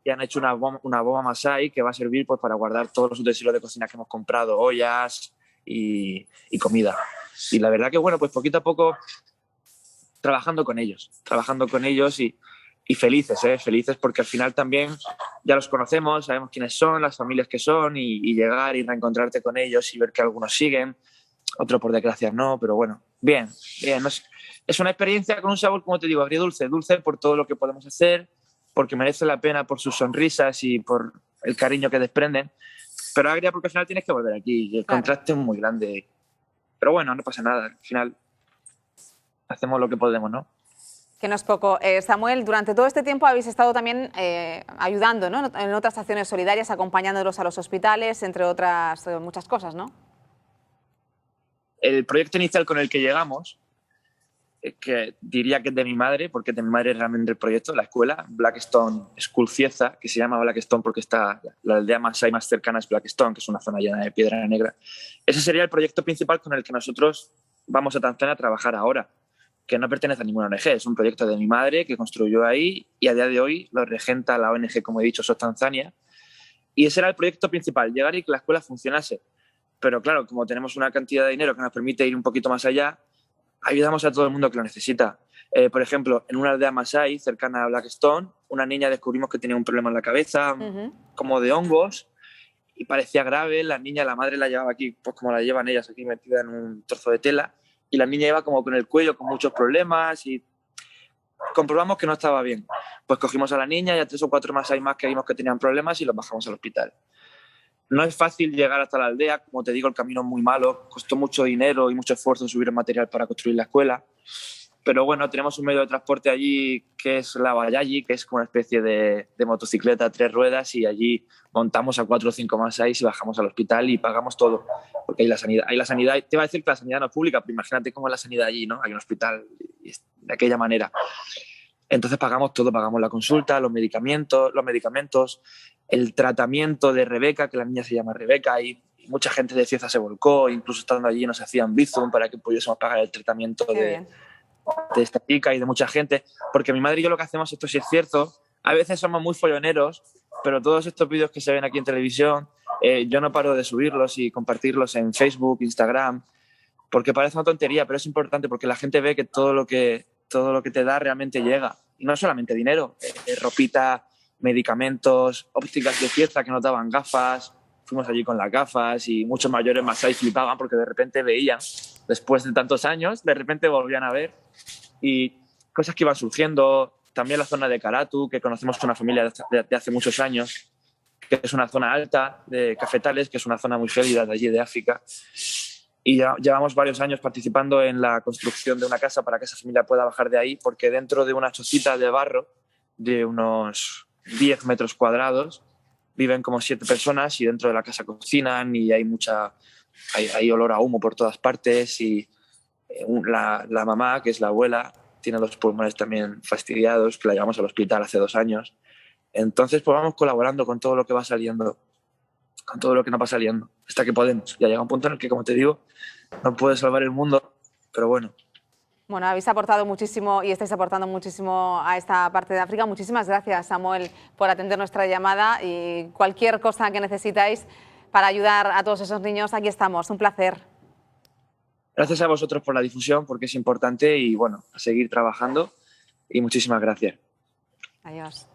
y han hecho una bomba masái que va a servir pues para guardar todos los utensilios de cocina que hemos comprado, ollas y comida. Y la verdad que bueno, pues poquito a poco trabajando con ellos y felices, felices porque al final también ya los conocemos, sabemos quiénes son, las familias que son y llegar y reencontrarte con ellos y ver que algunos siguen, otros por desgracia no, pero bueno, bien, no sé. Es una experiencia con un sabor, como te digo, agridulce, dulce por todo lo que podemos hacer, porque merece la pena por sus sonrisas y por el cariño que desprenden, pero agria porque al final tienes que volver aquí y el contraste es muy grande. Pero bueno, no pasa nada, al final hacemos lo que podemos, ¿no? Que no es poco. Samuel, durante todo este tiempo habéis estado también ayudando, ¿no?, en otras acciones solidarias, acompañándolos a los hospitales, entre otras muchas cosas, ¿no? El proyecto inicial con el que llegamos, que diría que es de mi madre, porque de mi madre es realmente el proyecto, la escuela, Blackstone School Cieza, que se llama Blackstone porque está la aldea masái más cercana es Blackstone, que es una zona llena de piedra negra. Ese sería el proyecto principal con el que nosotros vamos a Tanzania a trabajar ahora, que no pertenece a ninguna ONG, es un proyecto de mi madre que construyó ahí y a día de hoy lo regenta la ONG, como he dicho, SOS Tanzania, y ese era el proyecto principal, llegar y que la escuela funcionase. Pero claro, como tenemos una cantidad de dinero que nos permite ir un poquito más allá, ayudamos a todo el mundo que lo necesita. Por ejemplo, en una aldea masái cercana a Blackstone, una niña descubrimos que tenía un problema en la cabeza, como de hongos, y parecía grave. La niña, la madre la llevaba aquí, pues como la llevan ellas, aquí metida en un trozo de tela, y la niña iba como con el cuello con muchos problemas y comprobamos que no estaba bien. Pues cogimos a la niña y a 3 o 4 masái más que vimos que tenían problemas y los bajamos al hospital. No es fácil llegar hasta la aldea, como te digo, el camino es muy malo, costó mucho dinero y mucho esfuerzo subir el material para construir la escuela, pero bueno, tenemos un medio de transporte allí que es la bajaji, que es como una especie de motocicleta a 3 ruedas y allí montamos a 4 o 5 masáis y bajamos al hospital y pagamos todo, porque hay la sanidad, te iba a decir que la sanidad no es pública, pero imagínate cómo es la sanidad allí, ¿no? Hay un hospital de aquella manera. Entonces pagamos todo, pagamos la consulta, los medicamentos, el tratamiento de Rebeca, que la niña se llama Rebeca, y mucha gente de Cieza se volcó, incluso estando allí nos hacían bizum para que pudiésemos pagar el tratamiento de esta chica y de mucha gente, porque mi madre y yo lo que hacemos, esto sí es cierto, a veces somos muy folloneros, pero todos estos vídeos que se ven aquí en televisión, yo no paro de subirlos y compartirlos en Facebook, Instagram, porque parece una tontería, pero es importante porque la gente ve que todo lo que te da realmente llega, y no solamente dinero, ropita, medicamentos, ópticas de Cieza que nos daban gafas, fuimos allí con las gafas y muchos mayores masái flipaban porque de repente veían, después de tantos años, de repente volvían a ver y cosas que iban surgiendo. También la zona de Karatu, que conocemos una familia de hace muchos años, que es una zona alta de cafetales, que es una zona muy gélida de allí de África, y ya llevamos varios años participando en la construcción de una casa para que esa familia pueda bajar de ahí, porque dentro de una chocita de barro de unos 10 metros cuadrados viven como 7 personas y dentro de la casa cocinan y hay olor a humo por todas partes y la mamá, que es la abuela, tiene los pulmones también fastidiados, que la llevamos al hospital hace 2 años. Entonces pues vamos colaborando con todo lo que va saliendo, con todo lo que nos va saliendo, hasta que podemos. Ya llega un punto en el que, como te digo, no puede salvar el mundo, pero bueno. Bueno, habéis aportado muchísimo y estáis aportando muchísimo a esta parte de África. Muchísimas gracias, Samuel, por atender nuestra llamada y cualquier cosa que necesitáis para ayudar a todos esos niños, aquí estamos. Un placer. Gracias a vosotros por la difusión, porque es importante y bueno, a seguir trabajando y muchísimas gracias. Adiós.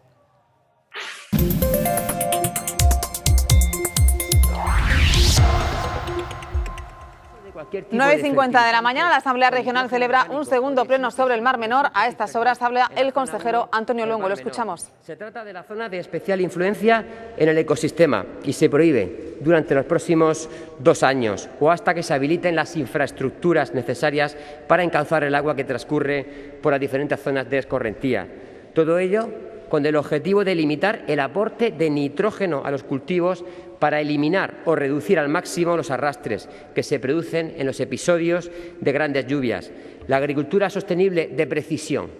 9:50 de la mañana, la Asamblea Regional celebra un segundo pleno sobre el Mar Menor. A estas horas habla el consejero Antonio Luengo. Lo escuchamos. Se trata de la zona de especial influencia en el ecosistema y se prohíbe durante los próximos 2 años o hasta que se habiliten las infraestructuras necesarias para encauzar el agua que transcurre por las diferentes zonas de escorrentía. Todo ello con el objetivo de limitar el aporte de nitrógeno a los cultivos para eliminar o reducir al máximo los arrastres que se producen en los episodios de grandes lluvias. La agricultura sostenible de precisión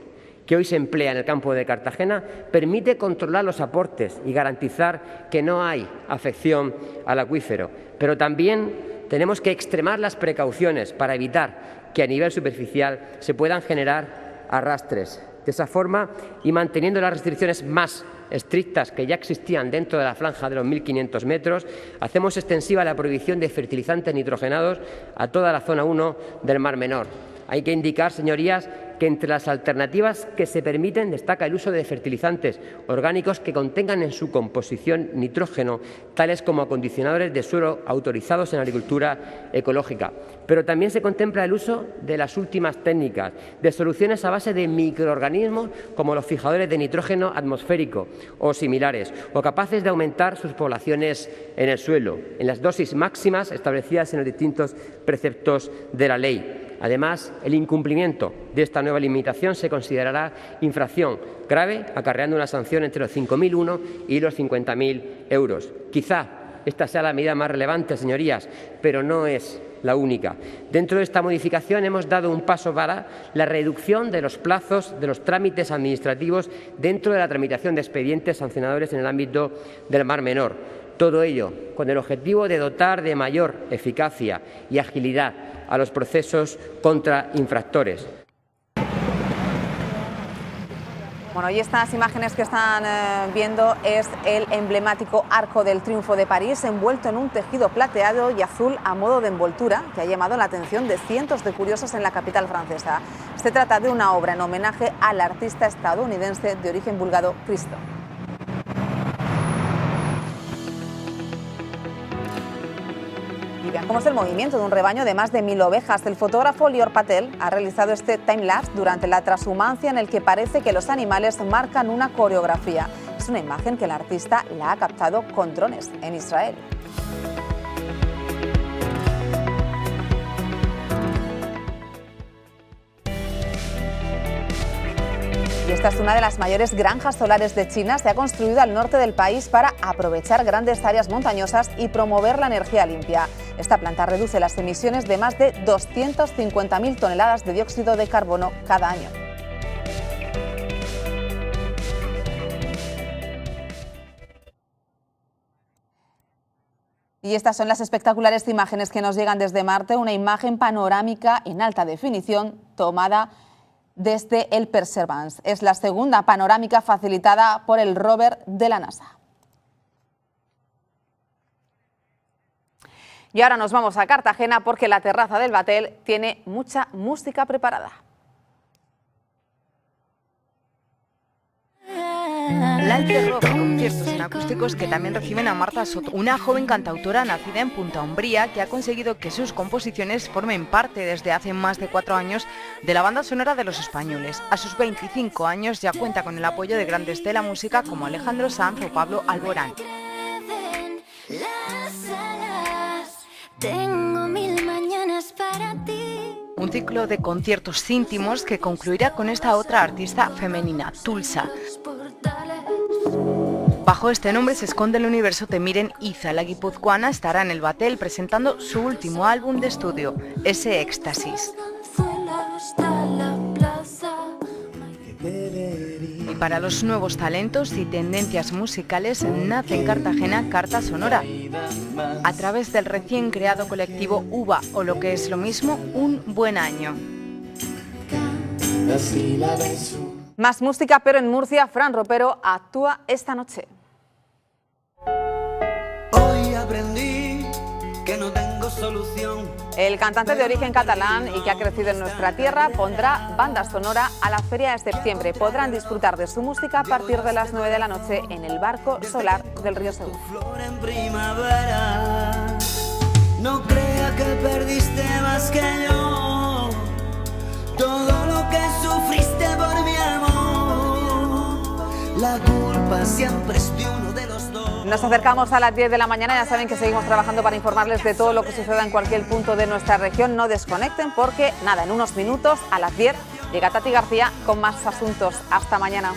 que hoy se emplea en el campo de Cartagena permite controlar los aportes y garantizar que no hay afección al acuífero. Pero también tenemos que extremar las precauciones para evitar que a nivel superficial se puedan generar arrastres. De esa forma, y manteniendo las restricciones más estrictas que ya existían dentro de la franja de los 1.500 metros, hacemos extensiva la prohibición de fertilizantes nitrogenados a toda la zona 1 del Mar Menor. Hay que indicar, señorías, que entre las alternativas que se permiten destaca el uso de fertilizantes orgánicos que contengan en su composición nitrógeno, tales como acondicionadores de suelo autorizados en agricultura ecológica. Pero también se contempla el uso de las últimas técnicas, de soluciones a base de microorganismos como los fijadores de nitrógeno atmosférico o similares, o capaces de aumentar sus poblaciones en el suelo, en las dosis máximas establecidas en los distintos preceptos de la ley. Además, el incumplimiento de esta nueva limitación se considerará infracción grave, acarreando una sanción entre los 5.001 y los 50.000 euros. Quizá esta sea la medida más relevante, señorías, pero no es la única. Dentro de esta modificación hemos dado un paso para la reducción de los plazos de los trámites administrativos dentro de la tramitación de expedientes sancionadores en el ámbito del Mar Menor. Todo ello con el objetivo de dotar de mayor eficacia y agilidad a los procesos contra infractores. Bueno, y estas imágenes que están viendo es el emblemático Arco del Triunfo de París, envuelto en un tejido plateado y azul a modo de envoltura, que ha llamado la atención de cientos de curiosos en la capital francesa. Se trata de una obra en homenaje al artista estadounidense de origen búlgaro Christo. Y vean cómo es el movimiento de un rebaño de más de 1.000 ovejas. El fotógrafo Lior Patel ha realizado este timelapse durante la transhumancia en el que parece que los animales marcan una coreografía. Es una imagen que el artista la ha captado con drones en Israel. Y esta es una de las mayores granjas solares de China. Se ha construido al norte del país para aprovechar grandes áreas montañosas y promover la energía limpia. Esta planta reduce las emisiones de más de 250.000 toneladas de dióxido de carbono cada año. Y estas son las espectaculares imágenes que nos llegan desde Marte, una imagen panorámica en alta definición tomada desde el Perseverance. Es la segunda panorámica facilitada por el rover de la NASA. Y ahora nos vamos a Cartagena porque la terraza del Batel tiene mucha música preparada. Lalte Rock, conciertos en acústicos que también reciben a Marta Soto, una joven cantautora nacida en Punta Umbría que ha conseguido que sus composiciones formen parte desde hace más de 4 años de la banda sonora de Los Españoles. A sus 25 años ya cuenta con el apoyo de grandes de la música como Alejandro Sanz o Pablo Alborán. Tengo 1000 mañanas para ti. Un ciclo de conciertos íntimos que concluirá con esta otra artista femenina, Tulsa. Bajo este nombre se esconde el universo de Miren Iza. La guipuzcoana estará en el Batel presentando su último álbum de estudio, Ese Éxtasis. Y para los nuevos talentos y tendencias musicales nace en Cartagena Carta Sonora, a través del recién creado colectivo UBA, o lo que es lo mismo, Un Buen Año. Más música, pero en Murcia, Fran Ropero actúa esta noche. Hoy aprendí que no tengo solución. El cantante de origen catalán y que ha crecido en nuestra tierra pondrá banda sonora a la Feria de Septiembre. Podrán disfrutar de su música a partir de las 9 de la noche en el Barco Solar del Río Segura. No crea que perdiste más que yo. Todo lo que sufriste por mi amor, la culpa siempre es de uno de los dos. Nos acercamos a las 10 de la mañana, ya saben que seguimos trabajando para informarles de todo lo que suceda en cualquier punto de nuestra región. No desconecten porque, nada, en unos minutos, a las 10, llega Tati García con más asuntos. Hasta mañana.